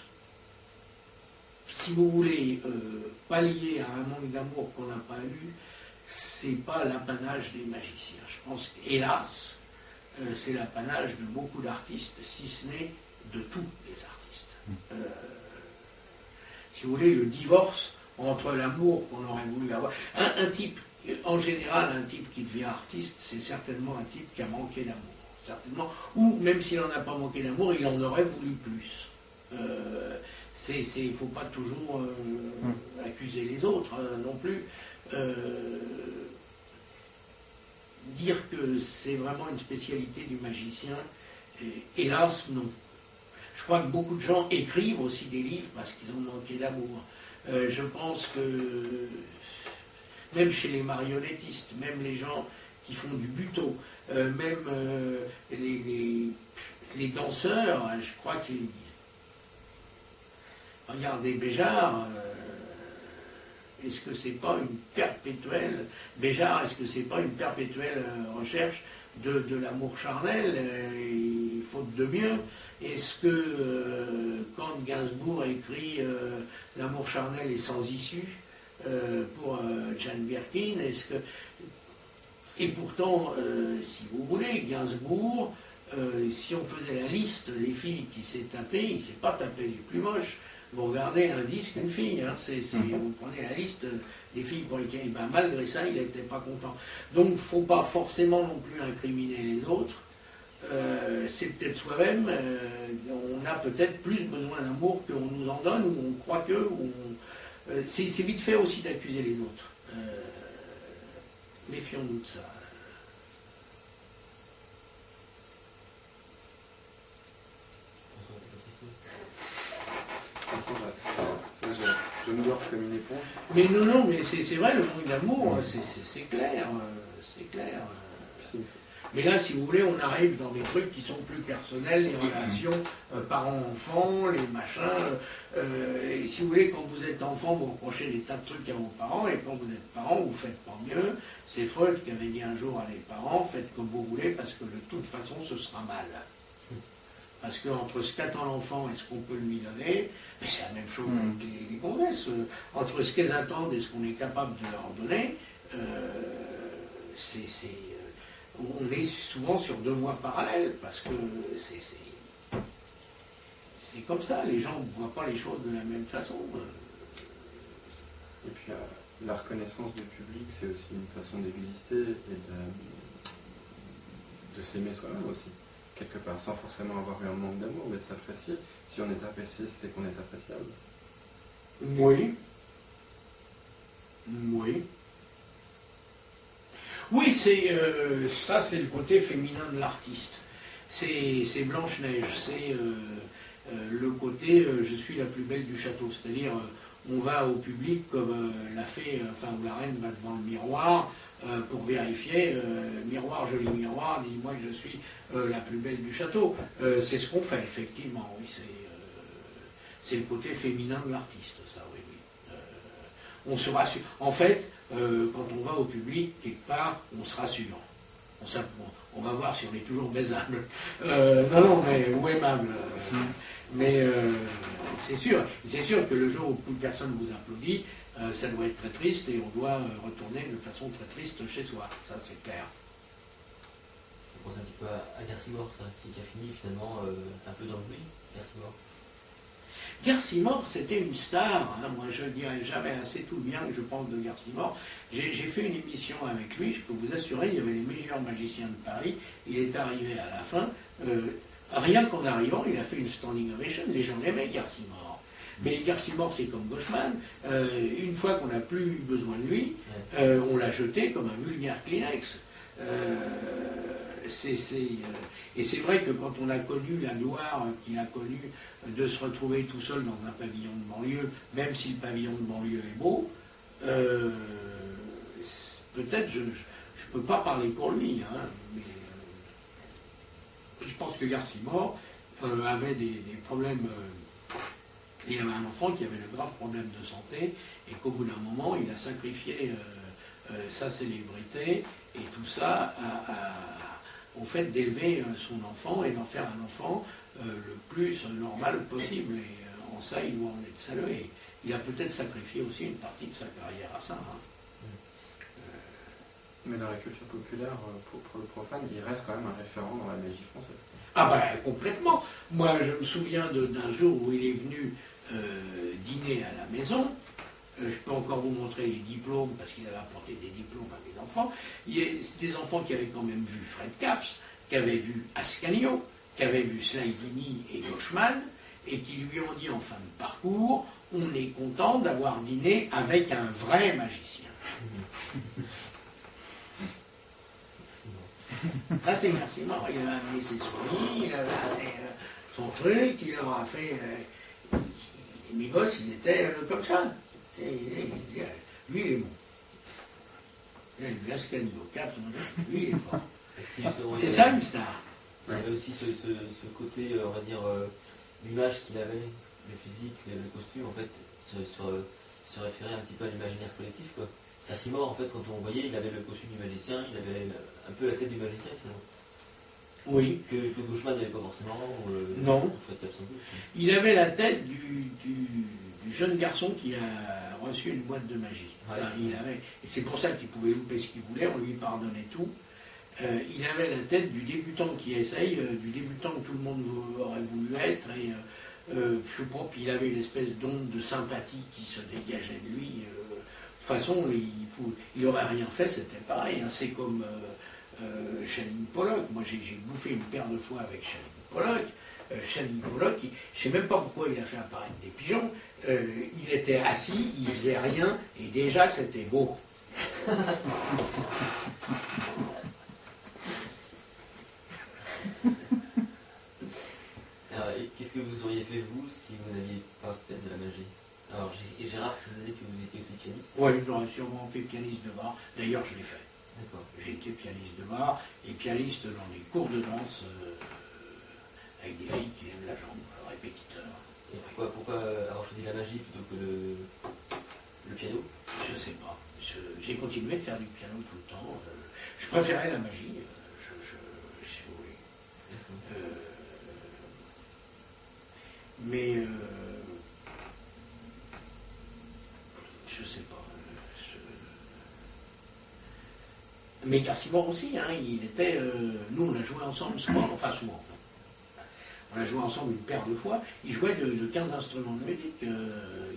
si vous voulez pallier à un manque d'amour qu'on n'a pas eu, c'est pas l'apanage des magiciens. Je pense qu'hélas, c'est l'apanage de beaucoup d'artistes, si ce n'est de tous les artistes. Si vous voulez, le divorce entre l'amour qu'on aurait voulu avoir. Un type, en général, un type qui devient artiste, c'est certainement un type qui a manqué d'amour. Certainement. Ou même s'il n'en a pas manqué d'amour, il en aurait voulu plus. Il ne faut pas toujours accuser les autres non plus. Dire que c'est vraiment une spécialité du magicien, hélas, non. Je crois que beaucoup de gens écrivent aussi des livres parce qu'ils ont manqué d'amour. Je pense que même chez les marionnettistes, même les gens qui font du buto, même les danseurs, je crois qu'ils... Regardez Béjart, est-ce que c'est pas une perpétuelle... Béjart, est-ce que c'est pas une perpétuelle recherche de l'amour charnel, faute de mieux? Est-ce que quand Gainsbourg écrit l'amour charnel est sans issue pour Jane Birkin, est-ce que... Et pourtant, si vous voulez, Gainsbourg, si on faisait la liste des filles qui s'est tapé, il ne s'est pas tapé les plus moches. Vous regardez un disque, une fille, hein, vous prenez la liste des filles pour lesquelles, ben, malgré ça, il n'était pas content. Donc, il ne faut pas forcément non plus incriminer les autres. C'est peut-être soi-même, on a peut-être plus besoin d'amour qu'on nous en donne, ou on croit que... c'est vite fait aussi d'accuser les autres. Méfions-nous de ça. Je me dors comme une éponge. Mais non, mais c'est vrai, le manque d'amour, c'est clair, c'est clair. Mais là, si vous voulez, on arrive dans des trucs qui sont plus personnels, les relations parents-enfants, les machins. Et si vous voulez, quand vous êtes enfant, vous reprochez des tas de trucs à vos parents, et quand vous êtes parent, vous faites pas mieux. C'est Freud qui avait dit un jour à les parents, faites comme vous voulez, parce que de toute façon, ce sera mal. Parce qu'entre ce qu'attend l'enfant et ce qu'on peut lui donner, mais c'est la même chose avec les gonzesses, entre ce qu'elles attendent et ce qu'on est capable de leur donner, on est souvent sur deux voies parallèles, parce que c'est comme ça, les gens ne voient pas les choses de la même façon. Et puis la reconnaissance du public, c'est aussi une façon d'exister et de s'aimer soi-même aussi. Quelque part, sans forcément avoir eu un manque d'amour, mais s'apprécier. Si on est apprécié, c'est qu'on est appréciable. Oui. Oui. Oui, ça c'est le côté féminin de l'artiste. C'est Blanche-Neige, c'est le côté je suis la plus belle du château. C'est-à-dire, on va au public comme la fée, ou la reine va devant le miroir, pour vérifier, miroir, joli miroir, dis-moi que je suis la plus belle du château. C'est ce qu'on fait, effectivement, oui, c'est le côté féminin de l'artiste, ça, oui, oui. On se rassure. En fait, quand on va au public, quelque part, on se rassure. On va voir si on est toujours baisable. Non, mais, ou aimable. Mais c'est sûr que le jour où plus personne vous applaudit, ça doit être très triste et on doit retourner de façon très triste chez soi. Ça, c'est clair. Ça pense un petit peu à Garcimore, ça, qui a fini finalement un peu dans l'oubli, Garcimore. Garcimore, c'était une star. Hein. Moi, je ne dirais jamais assez tout bien que je pense de Garcimore. J'ai fait une émission avec lui, je peux vous assurer, il y avait les meilleurs magiciens de Paris. Il est arrivé à la fin. Rien qu'en arrivant, il a fait une standing ovation. Les gens l'aimaient, Garcimore. Mais Garcimore, c'est comme Gauchman. Une fois qu'on n'a plus eu besoin de lui, on l'a jeté comme un vulgaire Kleenex. et c'est vrai que quand on a connu la gloire qu'il a connue de se retrouver tout seul dans un pavillon de banlieue, même si le pavillon de banlieue est beau, peut-être je ne peux pas parler pour lui, hein, mais je pense que Garcimore avait des problèmes. Il avait un enfant qui avait de graves problèmes de santé et qu'au bout d'un moment, il a sacrifié sa célébrité et tout ça au fait d'élever son enfant et d'en faire un enfant le plus normal possible. Et en ça, il doit en être salué. Il a peut-être sacrifié aussi une partie de sa carrière à ça. Hein. Mais dans la culture populaire, pour le profane, il reste quand même un référent dans la magie française. Ah ben complètement. Moi, je me souviens d'un jour où il est venu dîner à la maison. Je peux encore vous montrer les diplômes, parce qu'il avait apporté des diplômes à mes enfants. Il y a des enfants qui avaient quand même vu Fred Capps, qui avaient vu Ascanio, qui avaient vu Slaidini et Gauchman, et qui lui ont dit en fin de parcours, on est content d'avoir dîné avec un vrai magicien. Là, c'est Garcimore. Il avait amené ses souris, il avait amené son truc, il leur a fait... mes gosses, ils étaient comme ça. Et, lui, il est bon. Ascanio, Capps, lui, il est fort. C'est ça une star. Il y avait aussi ce côté, on va dire, l'image qu'il avait, le physique, le costume, en fait, se référait un petit peu à l'imaginaire collectif, quoi. Garcimore, en fait, quand on voyait, il avait le costume du magicien, il avait un peu la tête du magicien, finalement. Oui. Que Gauchman n'avait pas forcément. Non. En fait, absolument. Il avait la tête du jeune garçon qui a reçu une boîte de magie. Enfin, Ouais. et c'est pour ça qu'il pouvait louper ce qu'il voulait, on lui pardonnait tout. Il avait la tête du débutant qui essaye, du débutant que tout le monde aurait voulu être, et je crois qu'il avait une espèce d'onde de sympathie qui se dégageait de lui. De toute façon, il n'aurait rien fait, c'était pareil. Hein. C'est comme Chaline Pollock. Moi, j'ai bouffé une paire de fois avec Chaline Pollock. Chaline Pollock, je ne sais même pas pourquoi il a fait apparaître des pigeons. Il était assis, il faisait rien, et déjà c'était beau. Alors, qu'est-ce que vous auriez fait, vous, si vous n'aviez pas fait de la magie? Alors, Gérard, tu disais que vous étiez aussi pianiste. Oui, j'aurais sûrement fait pianiste de bar. D'ailleurs, je l'ai fait. D'accord. J'ai été pianiste de bar et pianiste dans des cours de danse avec des filles qui aiment la jambe, répétiteur. Et pourquoi avoir choisi la magie plutôt que le piano? Je sais pas. J'ai continué de faire du piano tout le temps. Je préférais la magie, si vous voulez. Mais je sais pas. Mais Garcimore aussi, hein, il était. Nous, on a joué ensemble souvent, enfin souvent. On a joué ensemble une paire de fois. Il jouait de 15 instruments de musique,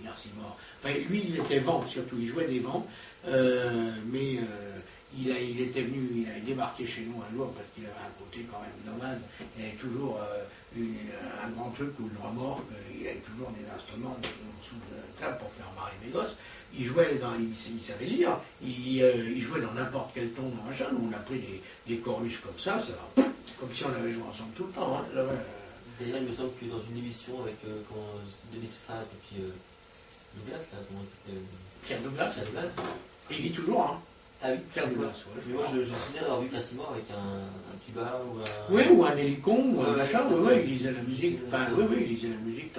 Garcimore. Enfin, lui, il était vent, surtout. Il jouait des vents. Mais il était venu, il avait débarqué chez nous un jour parce qu'il avait un côté quand même nomade. Il avait toujours un grand truc ou une remorque. Il avait toujours des instruments en dessous de la table pour faire marrer mes gosses. Il jouait il savait lire. Il jouait dans n'importe quel ton dans machin. Nous, on a pris des chorus comme ça, comme si on avait joué ensemble tout le temps. Hein. D'ailleurs, il me semble que dans une émission avec Denis Fat et puis Douglas, là, comment c'était Pierre Douglas. Pierre Douglas. Et il vit toujours, hein. Ah oui, Pierre Douglas, ouais. Mais moi, je me souviens d'avoir vu Garcimore avec un tuba ou un. Oui, ou un hélicon, ou un machin, ouais, il lisait la musique. Enfin, oui, il lisait la musique.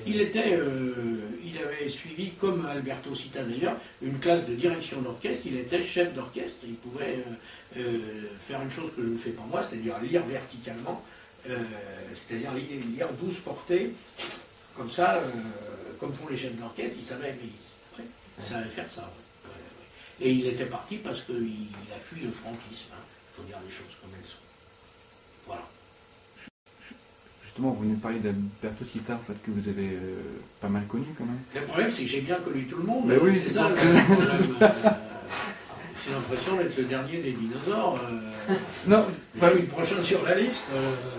Il avait suivi, comme Alberto Citta d'ailleurs, une classe de direction d'orchestre. Il était chef d'orchestre. Il pouvait faire une chose que je ne fais pas moi, c'est-à-dire lire verticalement, c'est-à-dire lire 12 portées, comme ça, comme font les chefs d'orchestre. Il savait faire ça. Ouais. Et il était parti parce qu'il a fui le franquisme. Hein. Il faut dire les choses comme elles sont. Voilà. Justement, vous venez de parler d'Alberto Citta, en fait, que vous avez pas mal connu quand même. Le problème, c'est que j'ai bien connu tout le monde. Mais oui, c'est ça. J'ai l'impression d'être le dernier des dinosaures. Non, je suis le prochain sur la liste.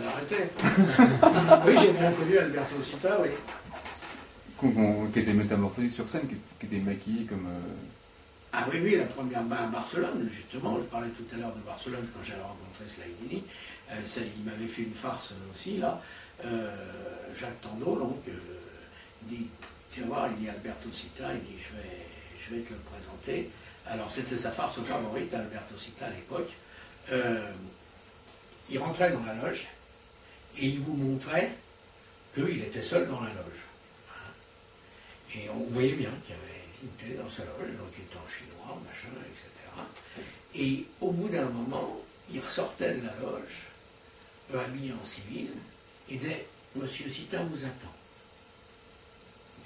Arrêtez. Oui, j'ai bien connu Alberto Citta, oui. Qui était métamorphosé sur scène, qui était maquillé comme Ah oui, oui, la première, à Barcelone, justement, je parlais tout à l'heure de Barcelone quand j'avais rencontré Slaidini, il m'avait fait une farce aussi, là, Jacques Tandeau, donc, il dit, tiens voir, il dit Alberto Citta, il dit, je vais te le présenter. Alors, c'était sa farce favorite, Alberto Citta, à l'époque. Il rentrait dans la loge, et il vous montrait qu'il était seul dans la loge. Et on voyait bien qu'il était dans sa loge, donc il était en chinois, machin, etc. Et au bout d'un moment, il ressortait de la loge, habillé en civil, et disait « Monsieur Citta vous attend ».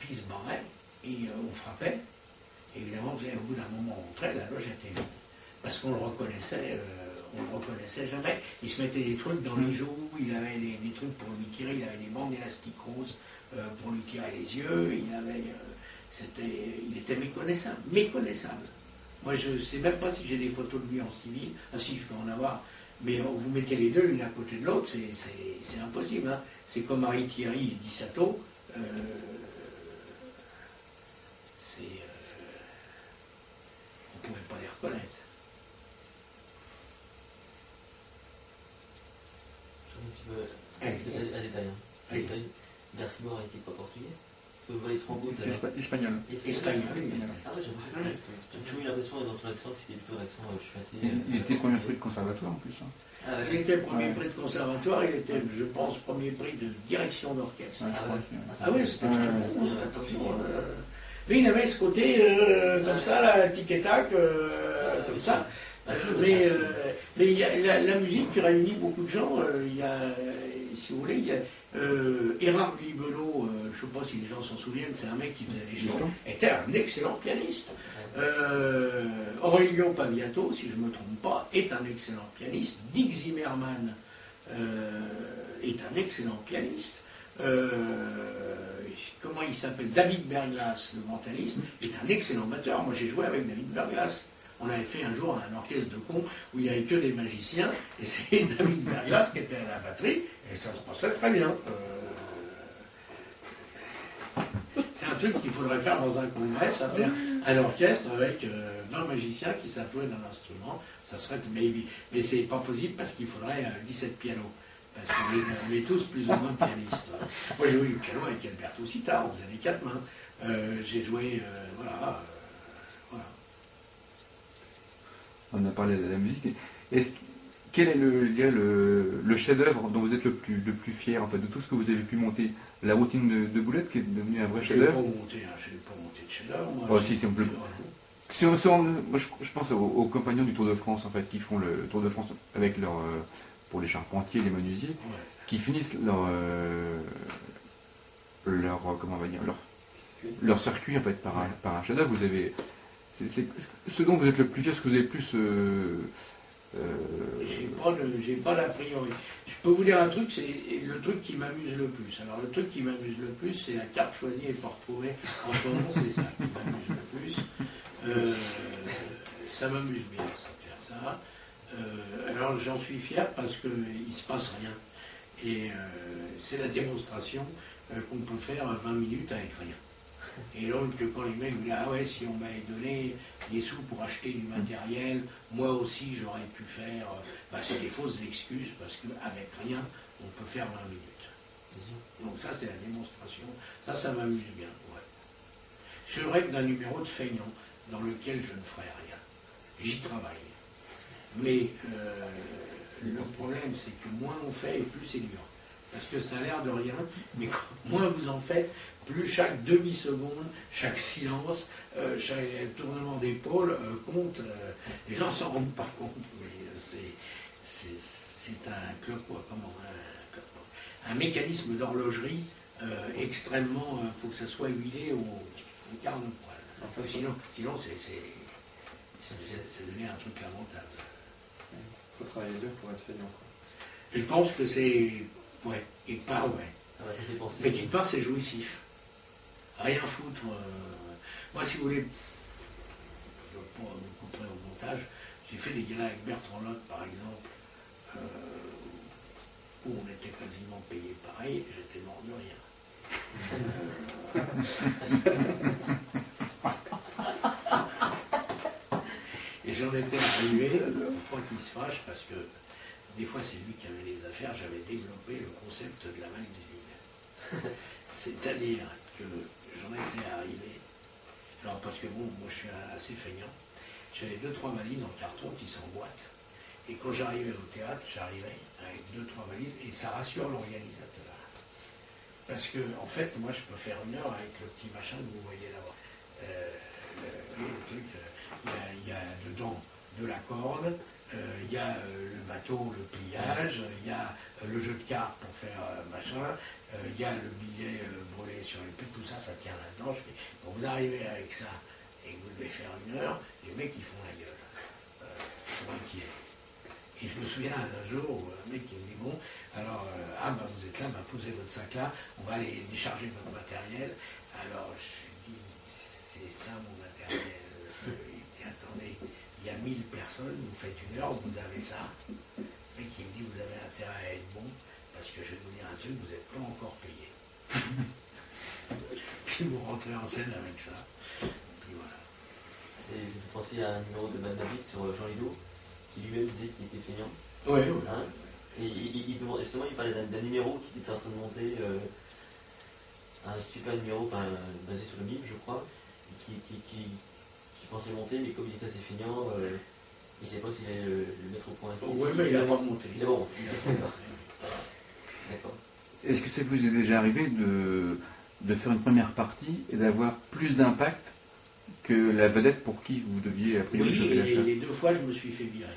Puis il se barrait, et on frappait. Évidemment, au bout d'un moment, on rentrait, la loge était vide. Parce qu'on le reconnaissait, jamais. Il se mettait des trucs dans les joues, il avait des trucs pour lui tirer, il avait des bandes élastiques roses pour lui tirer les yeux, il était méconnaissable. Moi, je ne sais même pas si j'ai des photos de lui en civil. Ah si, je peux en avoir. Mais vous mettez les deux l'une à côté de l'autre, c'est impossible. Hein. C'est comme Marie Thierry et Di Sato. On ne pouvait pas les reconnaître. Un détail. Garcimore était pas portugais. Parce que Valais de Franco, Espagnol. Espagnol. Ah ouais, j'ai toujours eu l'impression, dans son accent, que c'était plutôt un accent chuaté. Il était premier prix de conservatoire en plus. Hein. Ah, il était premier prix de conservatoire, il était, je pense, premier prix de direction d'orchestre. Ah oui, c'était très bon. Attention. Mais il avait ce côté comme ça, là, tic et tac, comme ça. Mais il y a la musique qui réunit beaucoup de gens. Il y a, si vous voulez, il y a Erard Libelot, je ne sais pas si les gens s'en souviennent, c'est un mec qui faisait les chansons, était un excellent pianiste. Aurelio Paviato, si je ne me trompe pas, est un excellent pianiste. Dick Zimmerman est un excellent pianiste. Comment il s'appelle, David Berglas, le mentaliste, est un excellent batteur. Moi j'ai joué avec David Berglas. On avait fait un jour un orchestre de cons où il n'y avait que des magiciens, et c'est David Berglas qui était à la batterie, et ça se passait très bien. C'est un truc qu'il faudrait faire dans un congrès, ça faire un orchestre avec 20 magiciens qui savent jouer d'un instrument, ça serait mais c'est pas possible parce qu'il faudrait 17 pianos. Parce qu'on est tous plus ou moins pianistes. Moi, j'ai joué du piano avec Alberto Citta, on faisait des quatre mains. J'ai joué, voilà. On a parlé de la musique. Quel est le chef-d'œuvre dont vous êtes le plus fier, en fait, de tout ce que vous avez pu monter? La routine de Boulette, qui est devenue un vrai chef-d'œuvre. Je n'ai pas monté de chef-d'œuvre. Oh, si, c'est un peu. Moi, je pense aux compagnons du Tour de France, en fait, qui font le Tour de France avec leur. Pour les charpentiers, les menuisiers, qui finissent comment on va dire, leur circuit en fait par un chef-d'œuvre. Vous avez, c'est ce dont vous êtes le plus fier, ce que vous avez plus. J'ai pas d'a priori. Je peux vous dire un truc, c'est le truc qui m'amuse le plus. Alors le truc qui m'amuse le plus, c'est la carte choisie et pas retrouvée. En ce moment, c'est ça qui m'amuse le plus. Ça m'amuse bien, ça, de faire ça. Alors j'en suis fier parce qu'il ne se passe rien. Et c'est la démonstration qu'on peut faire 20 minutes avec rien. Et donc quand les mecs me disent « Ah ouais, si on m'avait donné des sous pour acheter du matériel, moi aussi j'aurais pu faire... » c'est des fausses excuses parce qu'avec rien, on peut faire 20 minutes. Donc ça c'est la démonstration. Ça m'amuse bien. Ouais. Je rêve d'un numéro de feignant dans lequel je ne ferai rien. J'y travaille. Mais le problème, c'est que moins on fait et plus c'est dur. Parce que ça a l'air de rien, mais moins vous en faites, plus chaque demi-seconde, chaque silence, chaque tournement d'épaule compte. Les gens ne s'en rendent pas compte, mais c'est un mécanisme d'horlogerie extrêmement. Il faut que ça soit huilé au quart de poil. Sinon ça devient un truc lamentable. Il faut travailler dur pour être feignant. Je pense que c'est... Ouais, quelque part, ouais. Ah bah, ça fait penser. Mais quelque part, c'est jouissif. Rien foutre. Moi, si vous voulez, je ne vais pas vous couper au montage, j'ai fait des galas avec Bertrand Lotte, par exemple, où on était quasiment payé pareil, j'étais mort de rien. j'en étais arrivé, pour pas qu'il se fâche, parce que des fois c'est lui qui avait les affaires, j'avais développé le concept de la valise vide. C'est-à-dire que j'en étais arrivé, alors parce que bon, moi je suis assez feignant, j'avais 2-3 valises en carton qui s'emboîtent, et quand j'arrivais au théâtre, j'arrivais avec 2-3 valises, et ça rassure l'organisateur. Parce que, en fait, moi je peux faire 1 heure avec le petit machin que vous voyez là-bas. Le truc, il y a dedans de la corde, il y a le bateau, le pliage, il y a le jeu de cartes pour faire machin, il y a le billet brûlé sur les pieds, tout ça, ça tient là-dedans. Je fais, bon, vous arrivez avec ça et que vous devez faire 1 heure, les mecs ils font la gueule. Ils sont inquiets. Et je me souviens d'un jour où un mec qui me dit, bon, alors, vous êtes là, posez votre sac là, on va aller décharger votre matériel. Alors, je lui dis, c'est ça mon matériel. Il me dit, attendez, il y a 1000 personnes, vous faites 1 heure, vous avez ça. Le mec il me dit, vous avez intérêt à être bon, parce que je vais vous dire un truc, vous n'êtes pas encore payé. Puis vous rentrez en scène avec ça. Puis voilà. Ça me fait penser à un numéro de Mad David sur Jean Lido, qui lui-même disait qu'il était feignant. Oui. Hein, et justement, il parlait d'un numéro qui était en train de monter, un super numéro, basé sur le Bible, je crois, qui pensait monter, mais comme il était assez feignant, il ne savait pas s'il allait le mettre au point. Oui, mais il n'a pas monté. Il a pas monté. D'accord. Est-ce que ça vous est déjà arrivé de faire une première partie et d'avoir plus d'impact que la vedette pour qui vous deviez a priori oui, chauffer la et chair? les 2 fois, je me suis fait virer.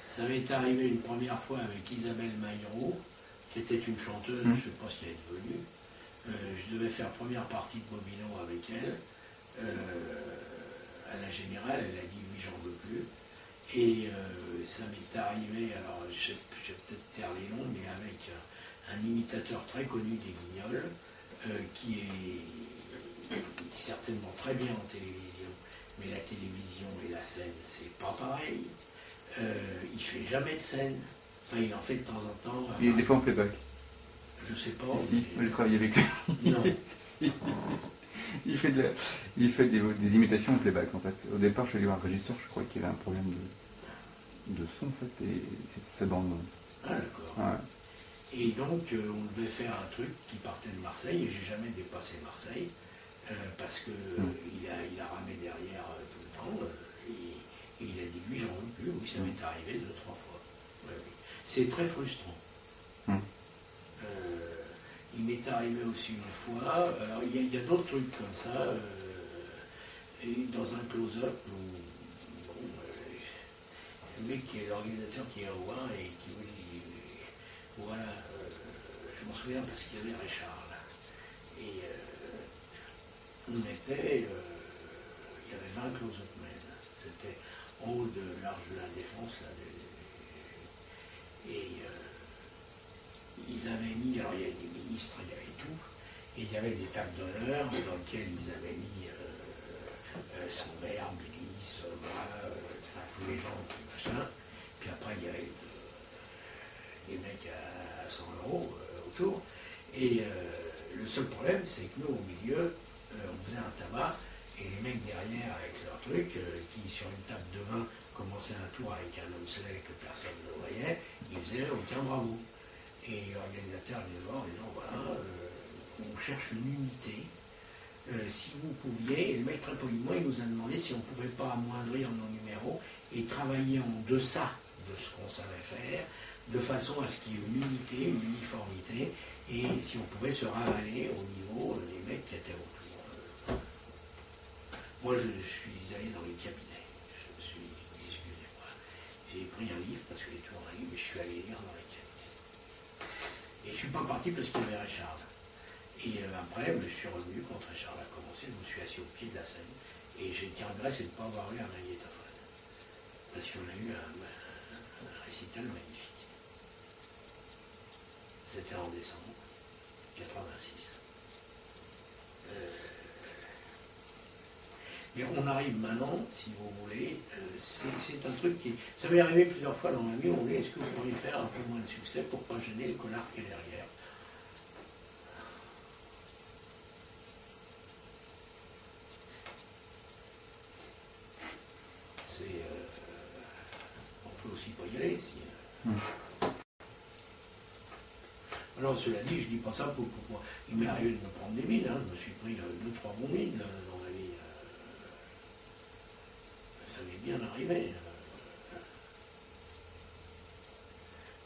Ça m'est arrivé une première fois avec Isabelle Maillot, qui était une chanteuse, je ne sais pas ce qu'elle est devenue. Je devais faire première partie de Bobino avec elle. À la générale, elle a dit oui, j'en veux plus. Et ça m'est arrivé, alors je vais peut-être taire les noms, mais avec un imitateur très connu des Guignols, qui est certainement très bien en télévision, mais la télévision et la scène, c'est pas pareil. Il fait jamais de scène. Enfin, il en fait de temps en temps. Il est des fois en playback. Je sais pas. Si, Mais... moi j'ai travaillé avec lui. Non. Il fait des imitations en playback en fait. Au départ, je suis allé voir un régisseur, je crois qu'il avait un problème de son en fait, et c'était sa bande. Ah d'accord. Ouais. Et donc, on devait faire un truc qui partait de Marseille, et j'ai jamais dépassé Marseille, parce que il a ramé derrière tout le temps, et il a dit, lui, j'en veux plus. Oui, ça m'est arrivé 2-3 fois. Ouais, oui. C'est très frustrant. Il m'est arrivé aussi une fois, alors il y a d'autres trucs comme ça, et dans un close-up où bon, le mec qui est l'organisateur qui est au voir et qui me dit, voilà, je m'en souviens parce qu'il y avait Richard là, et on était, il y avait 20 close-up men, c'était en haut de l'Arche de la Défense, là, et ils avaient mis, alors il y avait des ministres, il y avait tout, et il y avait des tables d'honneur dans lesquelles ils avaient mis son maire, Bélis, tous les gens, machin, puis après il y avait les mecs à 100 € autour, et le seul problème c'est que nous au milieu, on faisait un tabac, et les mecs derrière avec leur truc, qui sur une table de vin commençaient un tour avec un homme select que personne ne voyait, ils faisaient aucun bravo. Et l'organisateur vient voir en disant, voilà, on cherche une unité, si vous pouviez, et le mec très poliment, il nous a demandé si on ne pouvait pas amoindrir nos numéros et travailler en deçà de ce qu'on savait faire, de façon à ce qu'il y ait une unité, une uniformité, et si on pouvait se ravaler au niveau des mecs qui étaient autour. Moi, je suis allé dans les cabinets, je me suis dit, excusez-moi, j'ai pris un livre, parce que j'ai toujours un livre, et je suis allé lire dans les cabinets. Et je ne suis pas parti parce qu'il y avait Richard. Et après, je suis revenu quand Richard a commencé, je me suis assis au pied de la scène. Et j'ai été regretté de ne pas avoir eu un magnétophone. Parce qu'on a eu un récital magnifique. C'était en décembre 86. Mais on arrive maintenant, si vous voulez, c'est un truc qui... Ça m'est arrivé plusieurs fois dans ma vie, on me dit, est-ce que vous pourriez faire un peu moins de succès pour ne pas gêner le connard qui est derrière? Alors, cela dit, je dis pas ça pour moi. Il m'est arrivé de me prendre des mines, hein. Je me suis pris 2-3 bons mines dans ma vie. Ça m'est bien arrivé.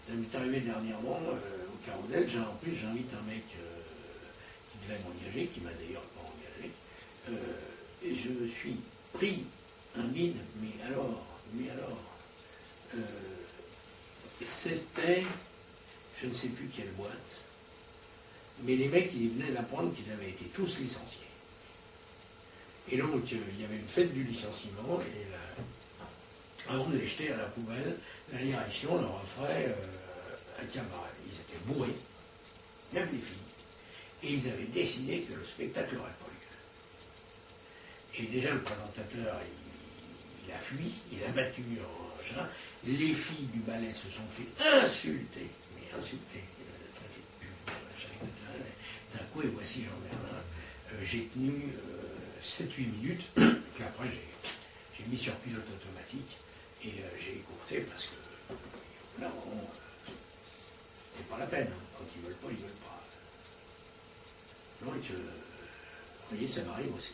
Ça m'est arrivé dernièrement au Carodel. En plus, j'invite un mec qui devait m'engager, qui m'a d'ailleurs pas engagé. Et je me suis pris un mine, mais alors, c'était, je ne sais plus quelle boîte, mais les mecs, ils venaient d'apprendre qu'ils avaient été tous licenciés. Et donc, il y avait une fête du licenciement, et avant de les jeter à la poubelle, la direction leur offrait un cabaret. Ils étaient bourrés, même les filles, et ils avaient décidé que le spectacle n'aurait pas lieu. Et déjà, le présentateur, il a fui, il a battu en machin. Les filles du ballet se sont fait insulter, traiter de pute, machin, etc. D'un coup, et voici Jean-Bernard, j'ai tenu 7-8 minutes, puis après j'ai mis sur pilote automatique, et j'ai écourté parce que là, c'est pas la peine, hein. Quand ils veulent pas, ils veulent pas. Donc, vous voyez, ça m'arrive aussi.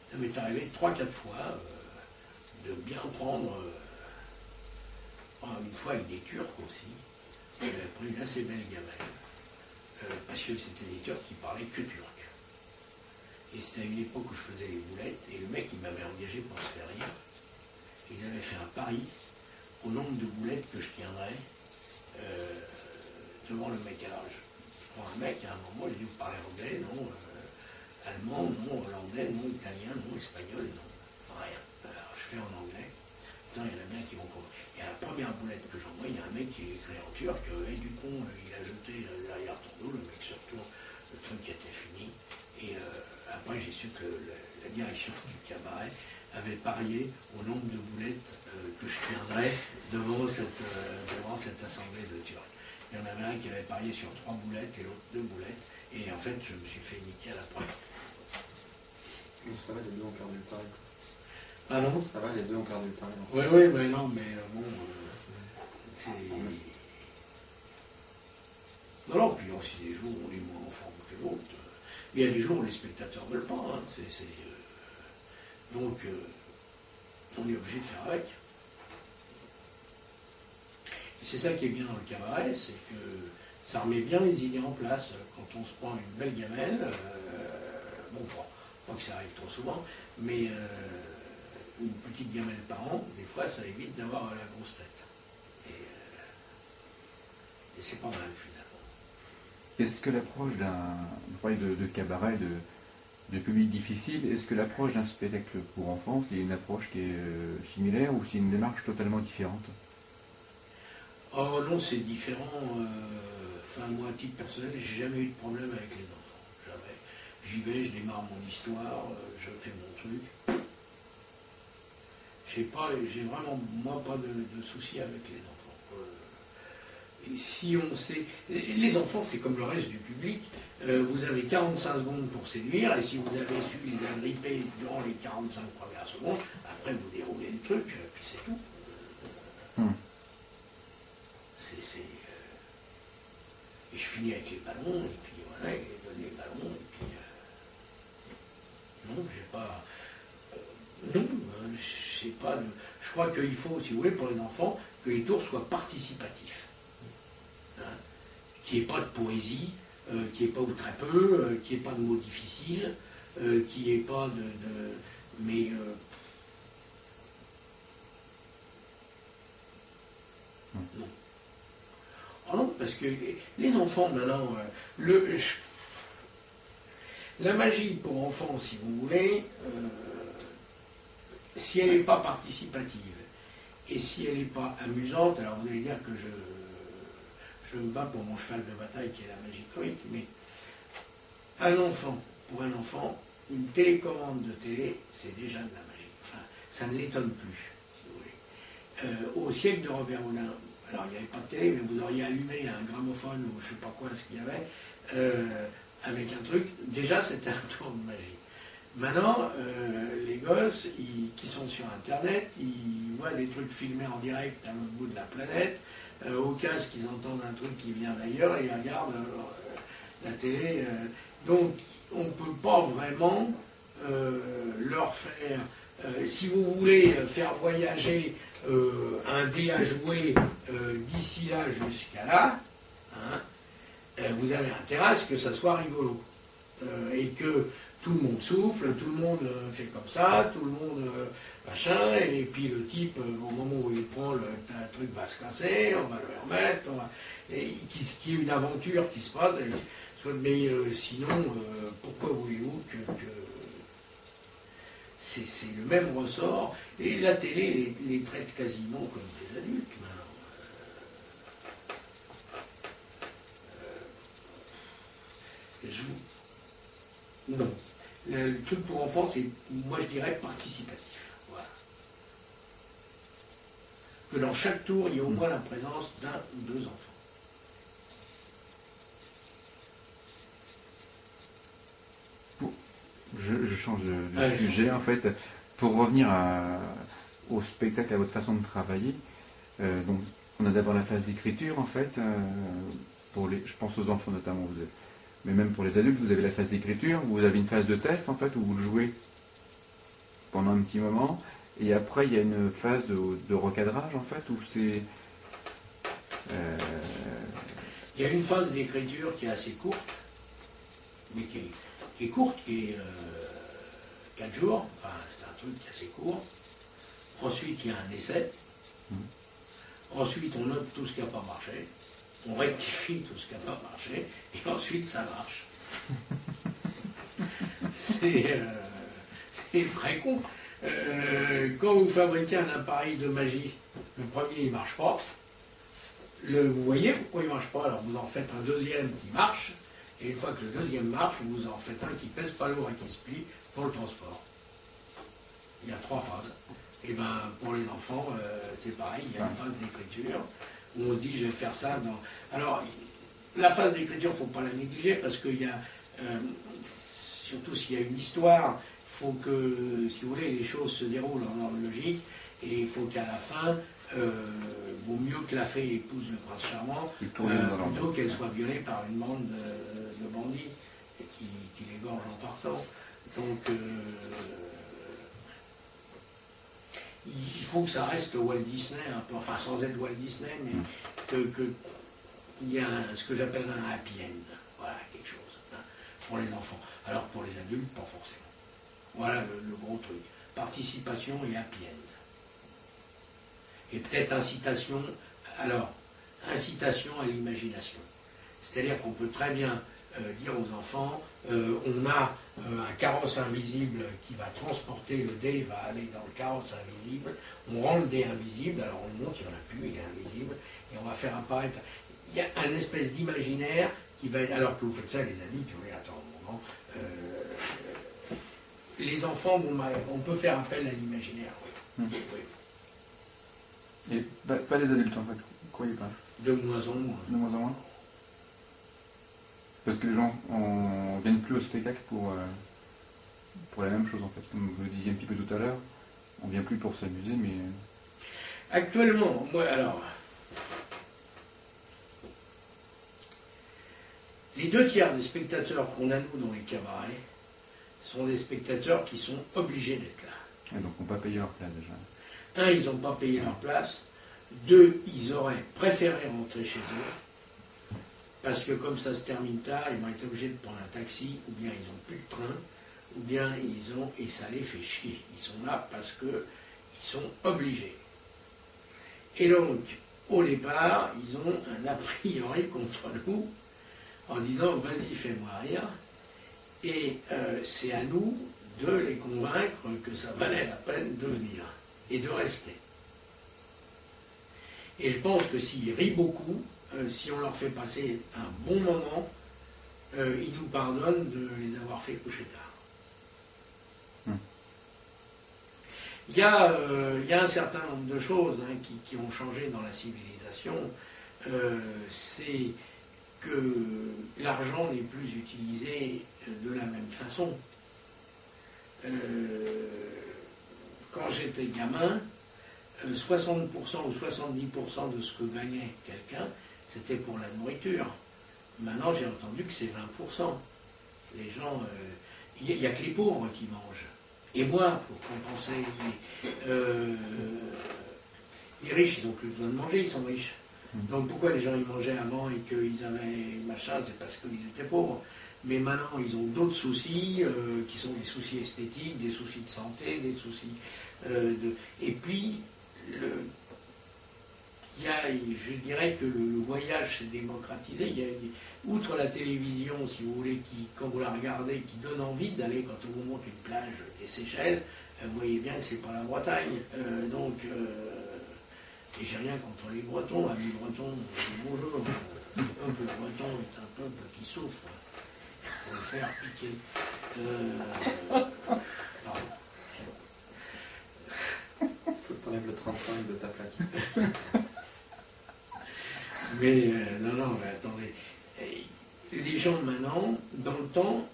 Ça m'est arrivé 3-4 fois de bien prendre, une fois avec des Turcs aussi, j'avais pris une assez belle gamelle, parce que c'était des Turcs qui parlaient que turc. Et c'était à une époque où je faisais les boulettes, et le mec il m'avait engagé pour se faire rire. Ils avaient fait un pari au nombre de boulettes que je tiendrais devant le mec. Alors je prends un mec, à un moment, je dis vous parlez anglais, non, allemand, non, hollandais, non, italien, non, espagnol, non, rien. Alors je fais en anglais. Putain, il y en a bien qui vont comprendre. Et à la première boulette que j'envoie, il y a un mec qui écrit en turc, et du con, il a jeté derrière ton dos, le mec se retourne, le truc était fini. Et après, j'ai su que la direction du cabaret avait parié au nombre de boulettes que je tiendrais devant cette assemblée de Turcs. Il y en avait un qui avait parié sur 3 boulettes et l'autre 2 boulettes. Et en fait, je me suis fait niquer à la première. Ça va, les deux ont perdu le pari. Ah non ? Ça va, les deux ont perdu le pari. Oui, mais non, mais bon, c'est... Non, puis il y a aussi des jours où on est moins en forme que l'autre. Il y a des jours où les spectateurs ne veulent pas. Hein. Donc, on est obligé de faire avec. Et c'est ça qui est bien dans le cabaret, c'est que ça remet bien les idées en place. Quand on se prend une belle gamelle, bon, pas que ça arrive trop souvent, mais une petite gamelle par an, des fois, ça évite d'avoir la grosse tête. Et c'est pas mal, finalement. Est-ce que l'approche de cabaret, de public difficile, est-ce que l'approche d'un spectacle pour enfants, c'est une approche qui est similaire ou c'est une démarche totalement différente ? Oh non, c'est différent. Enfin, moi, à titre personnel, j'ai jamais eu de problème avec les enfants. Jamais. J'y vais, je démarre mon histoire, je fais mon truc. J'ai vraiment, moi, pas de souci avec les enfants. Et si on sait... Les enfants, c'est comme le reste du public. Vous avez 45 secondes pour séduire, et si vous avez su les agripper durant les 45 premières secondes, après vous déroulez le truc, puis c'est tout. Et je finis avec les ballons, et puis voilà, ils donnent les ballons, et puis... non, j'ai pas... non, je sais pas... Je crois qu'il faut, si vous voulez, pour les enfants, que les tours soient participatifs. Hein, qu'il n'y ait pas de poésie, qu'il n'y ait pas ou très peu, qu'il n'y ait pas de mots difficiles, qu'il n'y ait pas mais... non. Oh non, parce que les enfants, maintenant, la magie pour enfants, si vous voulez, si elle n'est pas participative et si elle n'est pas amusante, alors vous allez dire que je me bats pour mon cheval de bataille qui est la magie comique, mais pour un enfant, une télécommande de télé, c'est déjà de la magie. Enfin, ça ne l'étonne plus, si vous voulez. Au siècle de Robert Houdin, alors il n'y avait pas de télé, mais vous auriez allumé un gramophone ou je ne sais pas quoi ce qu'il y avait, avec un truc, déjà c'était un tour de magie. Maintenant, les gosses qui sont sur Internet, ils voient des trucs filmés en direct à l'autre bout de la planète. Au casque, ils entendent un truc qui vient d'ailleurs et ils regardent la télé. Donc, on ne peut pas vraiment leur faire... si vous voulez faire voyager un dé à jouer d'ici là jusqu'à là, hein, vous avez intérêt à ce que ça soit rigolo. Et que tout le monde souffle, tout le monde fait comme ça, tout le monde machin, et puis le type, au moment où il prend le truc va se casser, on va le remettre, et qu'il y ait une aventure qui se passe, mais sinon, pourquoi voulez-vous que c'est le même ressort, et la télé les traite quasiment comme des adultes maintenant. Non. Le truc pour enfants, c'est, moi je dirais, participatif. Voilà. Que dans chaque tour, il y ait au moins la présence d'un ou deux enfants. Je change de sujet, en fait. Pour revenir au spectacle, à votre façon de travailler, donc, on a d'abord la phase d'écriture, en fait, je pense aux enfants notamment, mais même pour les adultes, vous avez la phase d'écriture, vous avez une phase de test, en fait, où vous le jouez pendant un petit moment, et après, il y a une phase de recadrage, en fait, où c'est... Il y a une phase d'écriture qui est assez courte, mais qui est courte, qui est 4 jours, enfin, c'est un truc qui est assez court. Ensuite, il y a un essai. Ensuite, on note tout ce qui n'a pas marché. On rectifie tout ce qui n'a pas marché, et ensuite ça marche. C'est très con. Quand vous fabriquez un appareil de magie, le premier il ne marche pas. Vous voyez pourquoi il ne marche pas, alors vous en faites un deuxième qui marche, et une fois que le deuxième marche, vous en faites un qui pèse pas lourd et qui se plie pour le transport. Il y a 3 phases. Et bien pour les enfants, c'est pareil, il y a une phase d'écriture. Où on se dit je vais faire ça dans... Alors, la phase d'écriture, il ne faut pas la négliger parce qu'il y a, surtout s'il y a une histoire, il faut que, si vous voulez, les choses se déroulent en ordre logique et il faut qu'à la fin, vaut mieux que la fée épouse le prince charmant plutôt qu'elle soit violée par une bande de bandits qui l'égorgent en partant. Donc, il faut que ça reste Walt Disney, un peu, enfin sans être Walt Disney, mais qu'il y a ce que j'appelle un happy end. Voilà, quelque chose, hein, pour les enfants. Alors pour les adultes, pas forcément. Voilà le gros truc. Participation et happy end. Et peut-être incitation à l'imagination. C'est-à-dire qu'on peut très bien dire aux enfants, on a un carrosse invisible qui va transporter le dé, va aller dans le carrosse invisible, on rend le dé invisible, alors on le montre, il n'y en a plus, il est invisible, et on va faire apparaître... Il y a une espèce d'imaginaire qui va... Alors que vous faites ça, les adultes, vous voyez, attends un moment, les enfants, on peut faire appel à l'imaginaire, oui. Et pas les adultes, en fait, vous croyez pas? De moins en moins. De moins en moins. Parce que les gens ne viennent plus au spectacle pour la même chose, en fait. Comme vous le disiez un petit peu tout à l'heure, on ne vient plus pour s'amuser, mais... Actuellement, moi, alors... Les 2 tiers des spectateurs qu'on a, nous, dans les cabarets, sont des spectateurs qui sont obligés d'être là. Et donc, on ne peut pas payer leur place, déjà. 1, ils n'ont pas payé leur place. 2, ils auraient préféré rentrer chez eux. Parce que comme ça se termine tard, ils vont être obligés de prendre un taxi, ou bien ils n'ont plus de train, ou bien et ça les fait chier. Ils sont là parce qu'ils sont obligés. Et donc, au départ, ils ont un a priori contre nous, en disant, vas-y, fais-moi rire, et c'est à nous de les convaincre que ça valait la peine de venir, et de rester. Et je pense que s'ils rient beaucoup, si on leur fait passer un bon moment, ils nous pardonnent de les avoir fait coucher tard. Il y a un certain nombre de choses qui ont changé dans la civilisation. C'est que l'argent n'est plus utilisé de la même façon. quand j'étais gamin, 60% ou 70% de ce que gagnait quelqu'un, c'était pour la nourriture. Maintenant, j'ai entendu que c'est 20%. Les gens, il n'y a que les pauvres qui mangent. Et moi, pour compenser, les riches, ils n'ont plus besoin de manger, ils sont riches. Donc pourquoi les gens ils mangeaient avant et qu'ils avaient machin, c'est parce qu'ils étaient pauvres. Mais maintenant, ils ont d'autres soucis, qui sont des soucis esthétiques, des soucis de santé, des soucis Et puis, je dirais que le voyage s'est démocratisé. Outre la télévision, si vous voulez, quand vous la regardez, qui donne envie d'aller, quand on vous montre une plage des Seychelles, vous voyez bien que c'est pas la Bretagne. Et j'ai rien contre les Bretons, amis bretons, bonjour. Le peuple breton est un peuple qui souffre. Pour le faire piquer. Faut que tu enlèves le 35 de ta plaque. Mais non, mais attendez. Les gens maintenant, dans le temps,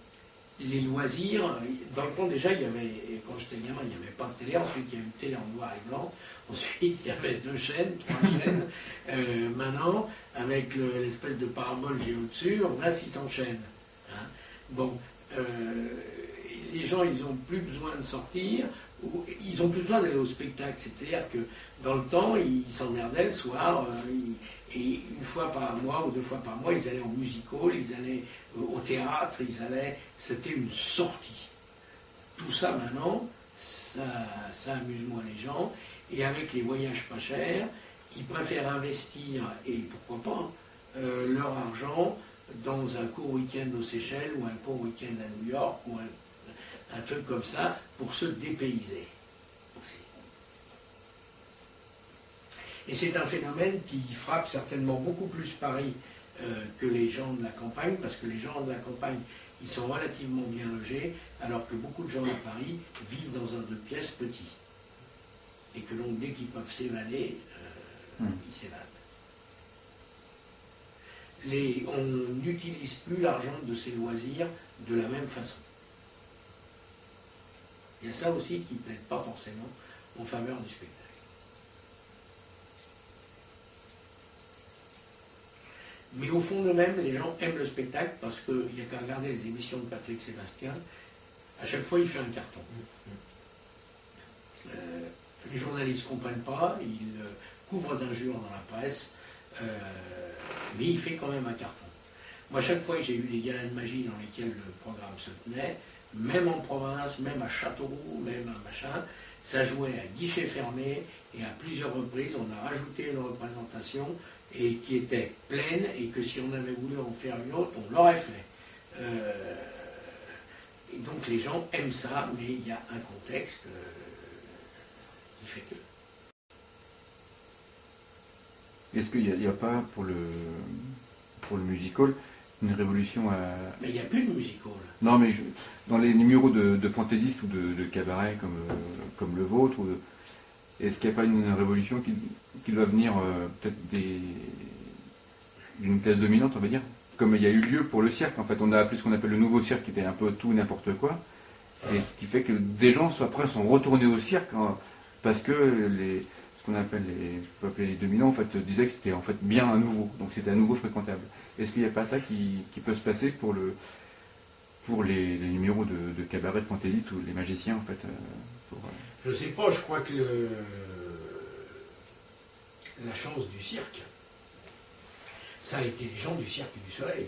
les loisirs, dans le temps déjà, il y avait, quand j'étais gamin, il n'y avait pas de télé, ensuite il y a une télé en noir et blanc, ensuite il y avait 2 chaînes, 3 chaînes. Maintenant, avec l'espèce de parabole que j'ai au-dessus, on a 600 chaînes. Hein. Bon, les gens, ils n'ont plus besoin de sortir, ils n'ont plus besoin d'aller au spectacle. C'est-à-dire que dans le temps, ils s'emmerdaient le soir, et une fois par mois ou 2 fois par mois, ils allaient au music-hall, ils allaient au théâtre, c'était une sortie. Tout ça maintenant, ça amuse moins les gens, et avec les voyages pas chers, ils préfèrent investir, et pourquoi pas, leur argent dans un court week-end aux Seychelles ou un court week-end à New York ou un truc comme ça pour se dépayser aussi. Et c'est un phénomène qui frappe certainement beaucoup plus Paris que les gens de la campagne, parce que les gens de la campagne, ils sont relativement bien logés, alors que beaucoup de gens à Paris vivent dans un 2 pièces petit. Et que donc dès qu'ils peuvent s'évader, ils s'évadent. On n'utilise plus l'argent de ces loisirs de la même façon. Il y a ça aussi qui ne plaît pas forcément en faveur du spectacle. Mais au fond d'eux-mêmes, les gens aiment le spectacle parce qu'il n'y a qu'à regarder les émissions de Patrick Sébastien. À chaque fois, il fait un carton. Les journalistes ne comprennent pas, ils couvrent d'injures dans la presse, mais il fait quand même un carton. Moi, chaque fois que j'ai eu des galas de magie dans lesquels le programme se tenait, même en province, même à Châteauroux, même à machin, ça jouait à guichet fermé, et à plusieurs reprises, on a rajouté une représentation et qui était pleine, et que si on avait voulu en faire une autre, on l'aurait fait. Et donc les gens aiment ça, mais il y a un contexte qui fait que... Est-ce qu'il n'y a pas pour le music-hall une révolution à... Mais il n'y a plus de music-hall. Non, mais dans les numéros de fantaisistes ou de cabaret comme le vôtre, est-ce qu'il n'y a pas une révolution qui doit venir peut-être d'une thèse dominante, on va dire, comme il y a eu lieu pour le cirque. En fait, on a appelé ce qu'on appelle le nouveau cirque, qui était un peu tout n'importe quoi, et ce qui fait que des gens après sont retournés au cirque parce que ce qu'on appelle les dominants en fait disaient que c'était en fait bien un nouveau, donc c'était à nouveau fréquentable. Est-ce qu'il n'y a pas ça qui peut se passer pour les numéros de cabaret de fantaisistes ou les magiciens en fait Je sais pas, je crois que la chance du cirque, ça a été les gens du Cirque du Soleil.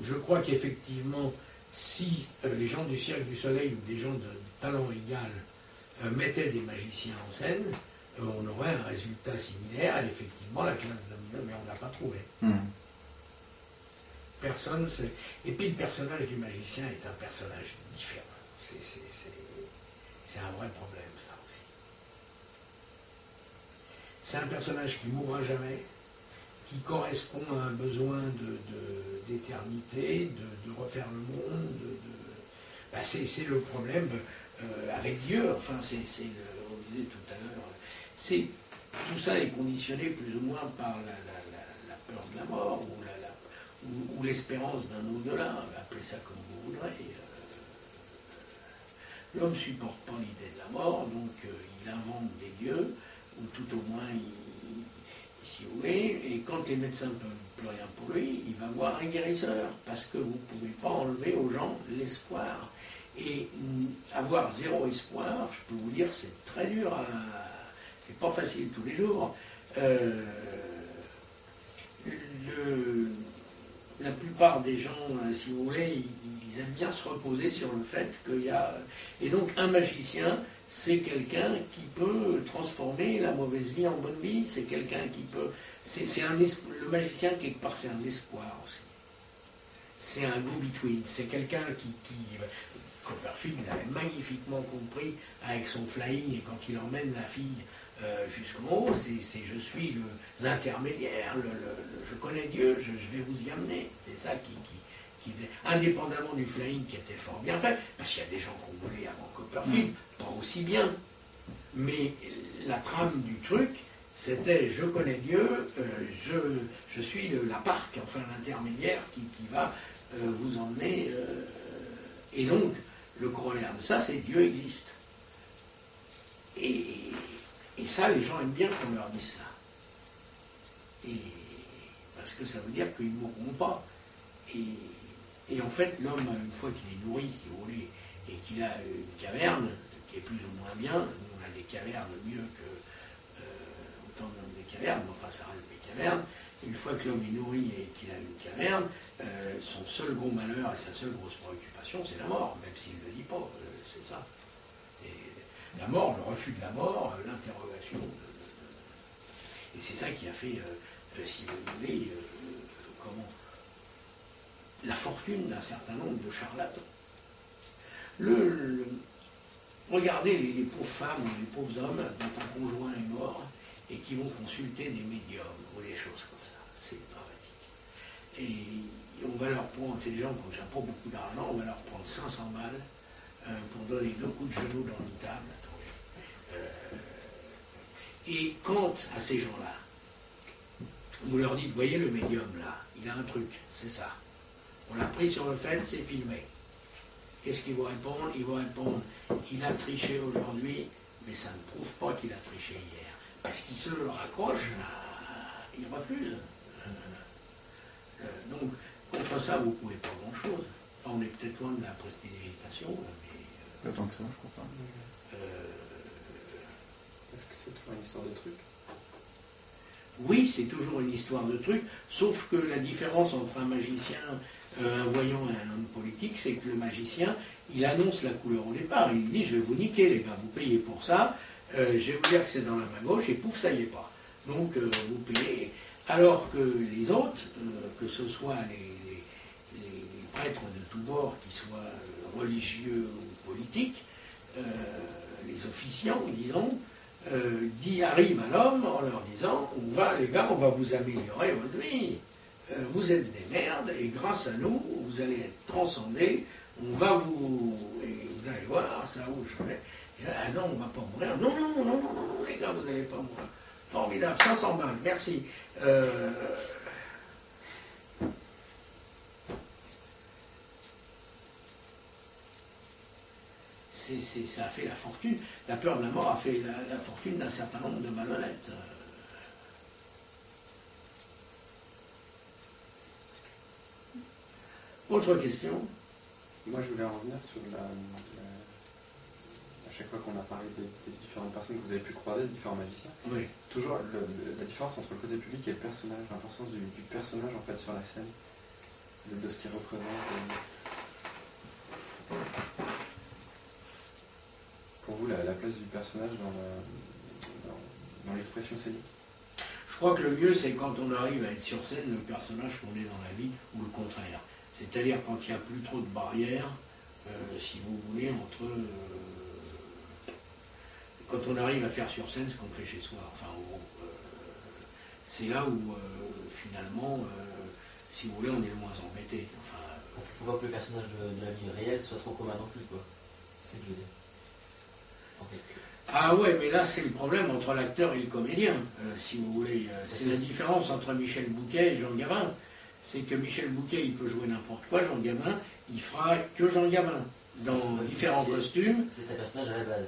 Je crois qu'effectivement, si les gens du Cirque du Soleil ou des gens de talent égal mettaient des magiciens en scène, on aurait un résultat similaire, et effectivement la classe dominante, mais on n'a pas trouvé. Personne, et puis le personnage du magicien est un personnage différent. C'est un vrai problème, ça aussi. C'est un personnage qui mourra jamais, qui correspond à un besoin d'éternité, de refaire le monde. C'est le problème avec Dieu. Enfin, on disait tout à l'heure, tout ça est conditionné plus ou moins par la peur de la mort ou ou l'espérance d'un au-delà, appelez ça comme vous voudrez. L'homme ne supporte pas l'idée de la mort, donc il invente des dieux, ou tout au moins, si vous voulez, et quand les médecins ne peuvent plus rien pour lui, il va voir un guérisseur, parce que vous ne pouvez pas enlever aux gens l'espoir. Et avoir zéro espoir, je peux vous dire, c'est très dur, c'est pas facile tous les jours. La plupart des gens, si vous voulez, ils aiment bien se reposer sur le fait qu'il y a... Et donc un magicien, c'est quelqu'un qui peut transformer la mauvaise vie en bonne vie, c'est quelqu'un qui peut... Le magicien, quelque part, c'est un espoir aussi. C'est un go-between, c'est quelqu'un qui... Copperfield l'avait magnifiquement compris avec son flying, et quand il emmène la fille jusqu'en haut, c'est je suis l'intermédiaire, je connais Dieu, je vais vous y amener. C'est ça qui indépendamment du flying qui était fort bien fait, parce qu'il y a des gens qui ont volé avant Copperfield, pas aussi bien. Mais la trame du truc, c'était je connais Dieu, je suis la parque, enfin l'intermédiaire qui va vous emmener. Et donc, le corollaire de ça, c'est Dieu existe. Et ça, les gens aiment bien qu'on leur dise ça. Parce que ça veut dire qu'ils ne mourront pas. Et en fait, l'homme, une fois qu'il est nourri, si vous voulez, et qu'il a une caverne, qui est plus ou moins bien, nous on a des cavernes mieux que autant de des cavernes, mais enfin ça reste des cavernes. Une fois que l'homme est nourri et qu'il a une caverne, son seul gros malheur et sa seule grosse préoccupation, c'est la mort, même s'il ne le dit pas, c'est ça. Et la mort, le refus de la mort, l'interrogation. Et c'est ça qui a fait, si vous voulez, la fortune d'un certain nombre de charlatans. Regardez les pauvres femmes ou les pauvres hommes dont un conjoint est mort et qui vont consulter des médiums ou des choses comme ça. C'est dramatique. Et on va leur prendre, c'est des gens qui n'ont déjà pas beaucoup d'argent, on va leur prendre 500 balles pour donner 2 coups de genoux dans une table. Et quant à ces gens-là, vous leur dites, voyez le médium là, il a un truc, c'est ça. On l'a pris sur le fait, c'est filmé. Qu'est-ce qu'ils vont répondre? Ils vont répondre, il a triché aujourd'hui, mais ça ne prouve pas qu'il a triché hier. Parce qu'il se le raccroche, il refuse. Donc, contre ça, vous ne pouvez pas grand-chose. Enfin, on est peut-être loin de la prestidigitation, mais... Pas tant que ça, je crois pas. Est-ce que c'est toujours une histoire de truc? Oui, c'est toujours une histoire de truc, sauf que la différence entre un magicien, un voyant et un homme politique, c'est que le magicien, il annonce la couleur au départ, il dit, je vais vous niquer les gars, vous payez pour ça, je vais vous dire que c'est dans la main gauche, et pouf, ça y est pas. Donc, vous payez. Alors que les autres, que ce soit les prêtres de tous bords, qui soient religieux ou politiques, les officiants, disons, arrivent à l'homme en leur disant, les gars, on va vous améliorer votre vie. Vous êtes des merdes, et grâce à nous, vous allez être transcendés, on va vous... Et vous allez voir, ça où je vais... Ah non, on ne va pas mourir. Non, les gars, vous n'allez pas mourir. Formidable, 500 balles, merci. Ça a fait la fortune. La peur de la mort a fait la fortune d'un certain nombre de malhonnêtes. Autre question? Moi, je voulais en revenir sur à chaque fois qu'on a parlé des différentes personnes que vous avez pu croiser, des différents magiciens. Oui. Toujours la différence entre le côté public et le personnage, l'importance du personnage en fait sur la scène, de ce qu'il représente. Pour vous, la place du personnage dans l'expression scénique? Je crois que le mieux, c'est quand on arrive à être sur scène le personnage qu'on est dans la vie, ou le contraire. C'est-à-dire quand il n'y a plus trop de barrières, si vous voulez, entre... quand on arrive à faire sur scène ce qu'on fait chez soi. Enfin, en gros, c'est là où, finalement, si vous voulez, on est le moins embêté. Enfin, il ne faut pas que le personnage de la vie réelle soit trop commun non plus, quoi. C'est ce que je veux dire. En fait. Ah ouais, mais là c'est le problème entre l'acteur et le comédien, si vous voulez. C'est la différence entre Michel Bouquet et Jean Gabin. c'est que Michel Bouquet, il peut jouer n'importe quoi, Jean Gabin, il fera que Jean Gabin, dans différents costumes. C'est un personnage à la base.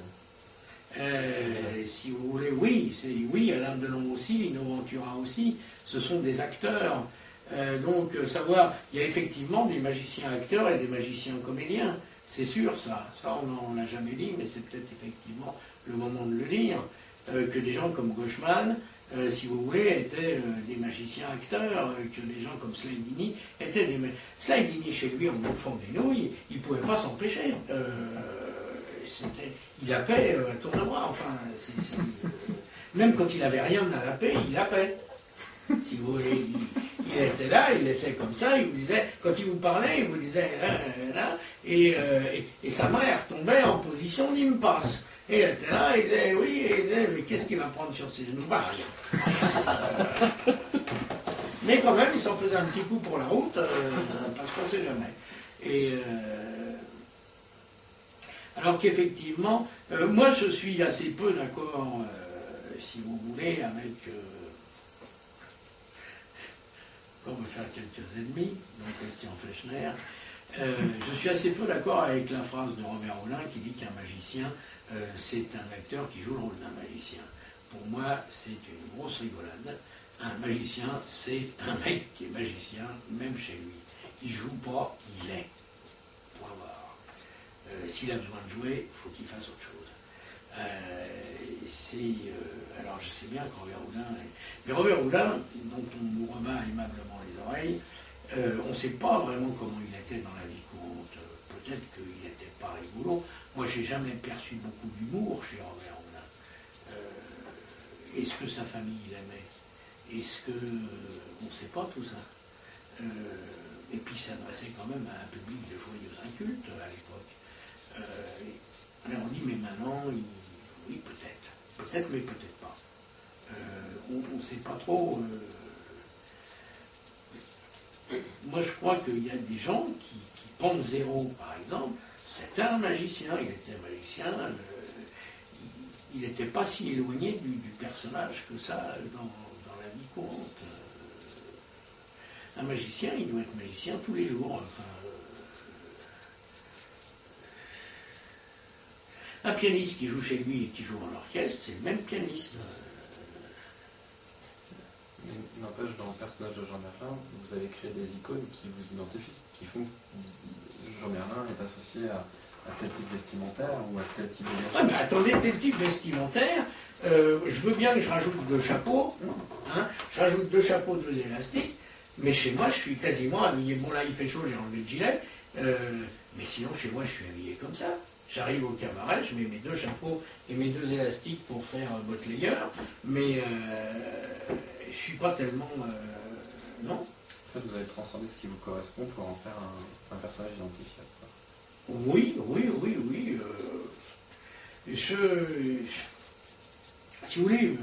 Si vous voulez, oui, oui, Alain Delon aussi, Lino Ventura aussi, ce sont des acteurs. Donc, savoir, il y a effectivement des magiciens acteurs et des magiciens comédiens, c'est sûr, ça on n'en a jamais dit, mais c'est peut-être effectivement le moment de le dire, que des gens comme Gauchman, si vous voulez, étaient des magiciens acteurs, que des gens comme Slidini étaient des... Slidini, chez lui, en bouffant des nouilles, il ne pouvait pas s'empêcher. Il appait à tour de bras, enfin, même quand il n'avait rien à laper, il appait. Si vous voulez, il était là, il était comme ça, il vous disait, quand il vous parlait, il vous disait là, et sa mère tombait en position d'impasse. Et il était là, il disait oui, mais qu'est-ce qu'il va prendre sur ses genoux? Bah rien. Mais quand même, il s'en faisait un petit coup pour la route, parce qu'on ne sait jamais. Et alors qu'effectivement, moi je suis assez peu d'accord, si vous voulez, avec... pour me faire quelques ennemis, donc Christian Fechner, je suis assez peu d'accord avec la phrase de Robert Hollin qui dit qu'un magicien, c'est un acteur qui joue le rôle d'un magicien. Pour moi, c'est une grosse rigolade. Un magicien, c'est un mec qui est magicien, même chez lui. Il joue pas, il est. Point barre. S'il a besoin de jouer, il faut qu'il fasse autre chose. Alors je sais bien que Robert Houdin, mais Robert Houdin, dont on nous rebat aimablement les oreilles, on ne sait pas vraiment comment il était dans la vie courante. Peut-être qu'il n'était pas rigolo. Moi, j'ai jamais perçu beaucoup d'humour chez Robert Houdin. Est-ce que sa famille l'aimait? Est-ce que... on ne sait pas tout ça. Et puis il s'adressait quand même à un public de joyeux incultes à l'époque. Alors on dit, mais maintenant, oui, peut-être. Peut-être, mais peut-être pas. On ne sait pas trop. Moi, je crois qu'il y a des gens qui Panzero, par exemple, c'était un magicien. Il était un magicien. Il n'était pas si éloigné du personnage que ça dans la vie courante. Un magicien, il doit être magicien tous les jours. Enfin, un pianiste qui joue chez lui et qui joue en orchestre, c'est le même pianiste. N'empêche, dans le personnage de Jean Merlin, vous avez créé des icônes qui vous identifient, qui font que Jean Merlin est associé à tel type vestimentaire ou à tel type de... Ah ben attendez, tel type vestimentaire, je veux bien que je rajoute 2 chapeaux, hein, je rajoute 2 chapeaux, 2 élastiques, mais chez moi je suis quasiment habillé. Bon là il fait chaud, j'ai enlevé le gilet, mais sinon chez moi je suis habillé comme ça. J'arrive au cabaret, je mets mes 2 chapeaux et mes 2 élastiques pour faire bootlegger, mais je suis pas tellement... non. En fait, vous avez transformé ce qui vous correspond pour en faire un personnage identifiable. Oui. Si vous voulez,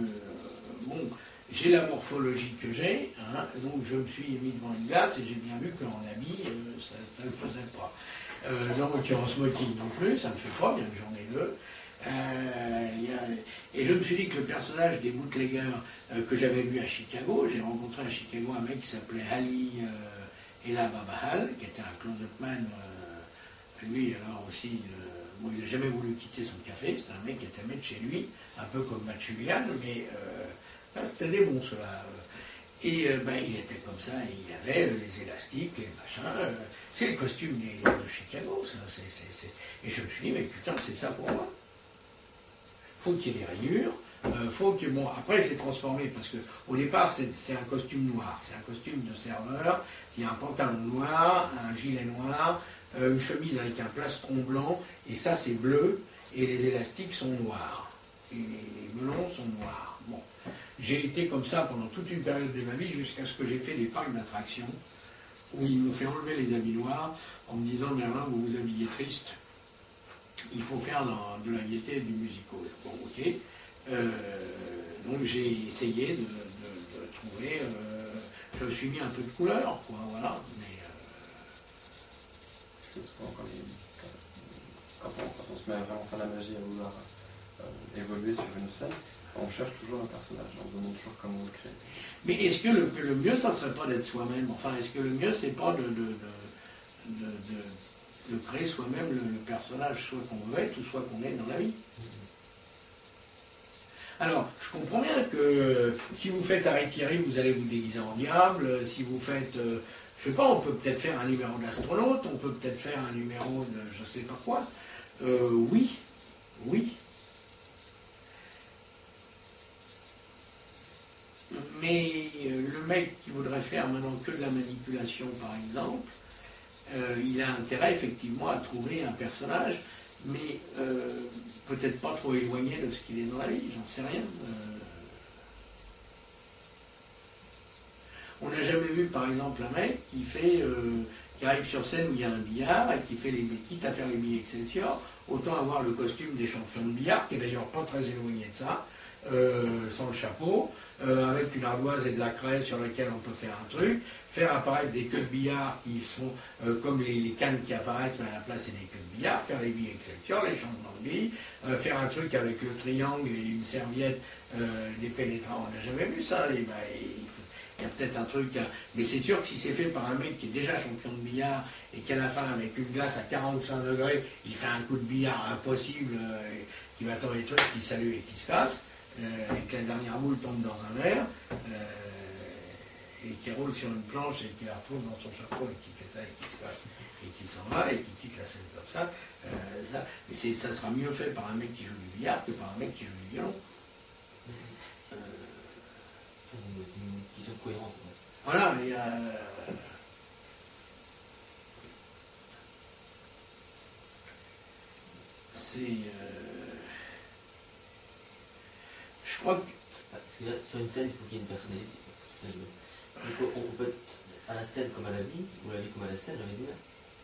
bon, j'ai la morphologie que j'ai, hein, donc je me suis mis devant une glace et j'ai bien vu qu'en habit, ça ne le faisait pas. Donc en smoking non plus, ça ne me fait pas, bien que j'en ai 2. Et je me suis dit que le personnage des bootleggers que j'avais vu à Chicago, j'ai rencontré à Chicago un mec qui s'appelait Ali Ella Babahal, qui était un clone-upman, lui alors aussi, bon, il n'a jamais voulu quitter son café, c'était un mec qui était maître chez lui, un peu comme Machulian, mais c'était des bons ceux-là. Et il était comme ça, et il avait les élastiques, les machins. C'est le costume de Chicago, ça. Et je me suis dit, mais putain, c'est ça pour moi. Faut qu'il y ait des rayures, faut que... Bon, après, je l'ai transformé, parce que au départ, c'est un costume noir. C'est un costume de serveur. Il y a un pantalon noir, un gilet noir, une chemise avec un plastron blanc, et ça, c'est bleu, et les élastiques sont noirs. Et les melons sont noirs. Bon. J'ai été comme ça pendant toute une période de ma vie jusqu'à ce que j'ai fait des parcs d'attractions où ils m'ont fait enlever les habits noirs en me disant Merlin, vous vous habillez triste, il faut faire de la gaieté et du musical. Bon, ok. Donc j'ai essayé de trouver. Je me suis mis un peu de couleur, quoi, voilà. Mais souvent, quand on se met vraiment à faire la magie à vouloir évoluer sur une scène, On cherche toujours un personnage, on se demande toujours comment on le crée. Mais est-ce que le mieux, ça ne serait pas d'être soi-même? Enfin, est-ce que le mieux, c'est pas de créer soi-même le personnage, soit qu'on veut être, ou soit qu'on est dans la vie? Alors, je comprends bien que si vous faites Harry Thierry, vous allez vous déguiser en diable. Si vous faites, je sais pas, on peut peut-être faire un numéro d'astronaute, on peut peut-être faire un numéro de je sais pas quoi. Oui, oui. Mais le mec qui voudrait faire maintenant que de la manipulation, par exemple, il a intérêt effectivement à trouver un personnage, mais peut-être pas trop éloigné de ce qu'il est dans la vie, j'en sais rien. On n'a jamais vu par exemple un mec qui arrive sur scène où il y a un billard et qui fait quitte à faire les billets Excelsior, autant avoir le costume des champions de billard, qui est d'ailleurs pas très éloigné de ça, sans le chapeau, avec une ardoise et de la craie sur laquelle on peut faire un truc, faire apparaître des queues de billard qui sont comme les cannes qui apparaissent, mais à la place c'est des queues de billard, faire les billets Excelsior, les changements de billes, faire un truc avec le triangle et une serviette, des pénétrants, on n'a jamais vu ça, et il y a peut-être un truc, mais c'est sûr que si c'est fait par un mec qui est déjà champion de billard et qu'à la fin, avec une glace à 45 degrés, il fait un coup de billard impossible, qui va tomber les trucs, qui salue et qui se casse, et que la dernière boule tombe dans un verre, et qui roule sur une planche et qui la retrouve dans son chapeau et qui fait ça et qui se casse et qui s'en va et qui quitte la scène comme ça, mais ça sera mieux fait par un mec qui joue du billard que par un mec qui joue du violon. C'est une question de cohérence. Voilà, je crois que... Parce que là, sur une scène, il faut qu'il y ait une personnalité. Donc, on peut être à la scène comme à la vie, ou la vie comme à la scène, j'allais dire.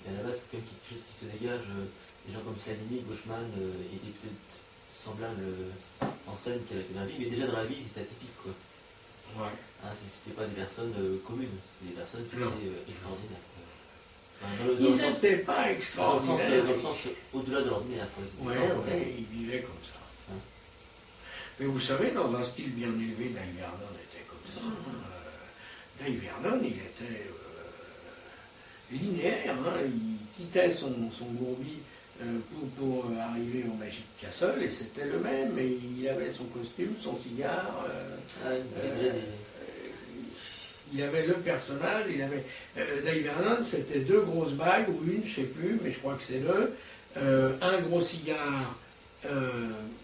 Et à la base, il faut quand même quelque chose qui se dégage. Des gens comme Sladini, Gauchman, étaient peut-être semblables en scène qu'à la vie, mais déjà dans la vie, c'était atypique, quoi. Ouais. Hein, c'était pas des personnes communes, c'était des personnes qui étaient extraordinaires. Ils n'étaient pas extraordinaires. Dans le sens au-delà de l'ordinaire. Oui, ils vivaient comme ça. Hein. Mais vous savez, dans un style bien élevé, Dave Vernon était comme ça. Dave Vernon, il était linéaire. Hein. Il quittait son gourbi pour arriver au Magic Castle, et c'était le même. Et il avait son costume, son cigare. Il avait le personnage, Dave Vernon, c'était 2 grosses bagues, ou une, je ne sais plus, mais je crois que c'est 2. Un gros cigare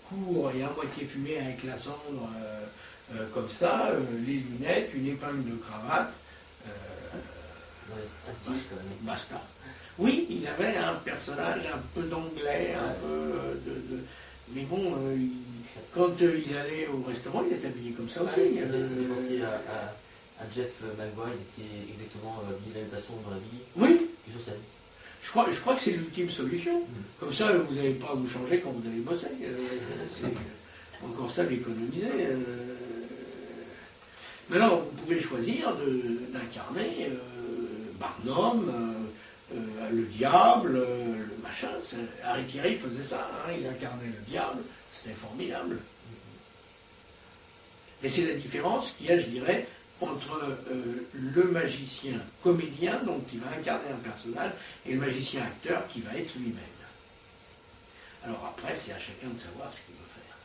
court et à moitié fumé avec la cendre, comme ça, les lunettes, une épingle de cravate. Basta. Oui, il avait un personnage un peu d'anglais, un peu de... Mais bon, quand il allait au restaurant, il était habillé comme ça aussi. C'est pensé à Jeff McBride, qui est exactement habillé de la même façon dans la vie. Oui. Que sur scène. Je crois que c'est l'ultime solution. Comme ça, vous n'avez pas à vous changer quand vous allez bosser. C'est encore ça d'économiser. Maintenant, vous pouvez choisir d'incarner Barnum, le diable, le machin. Harry Thierry faisait ça, hein, il incarnait le diable, c'était formidable. Et c'est la différence qu'il y a, je dirais, entre le magicien comédien, donc qui va incarner un personnage, et le magicien acteur qui va être lui-même. Alors après, c'est à chacun de savoir ce qu'il veut faire.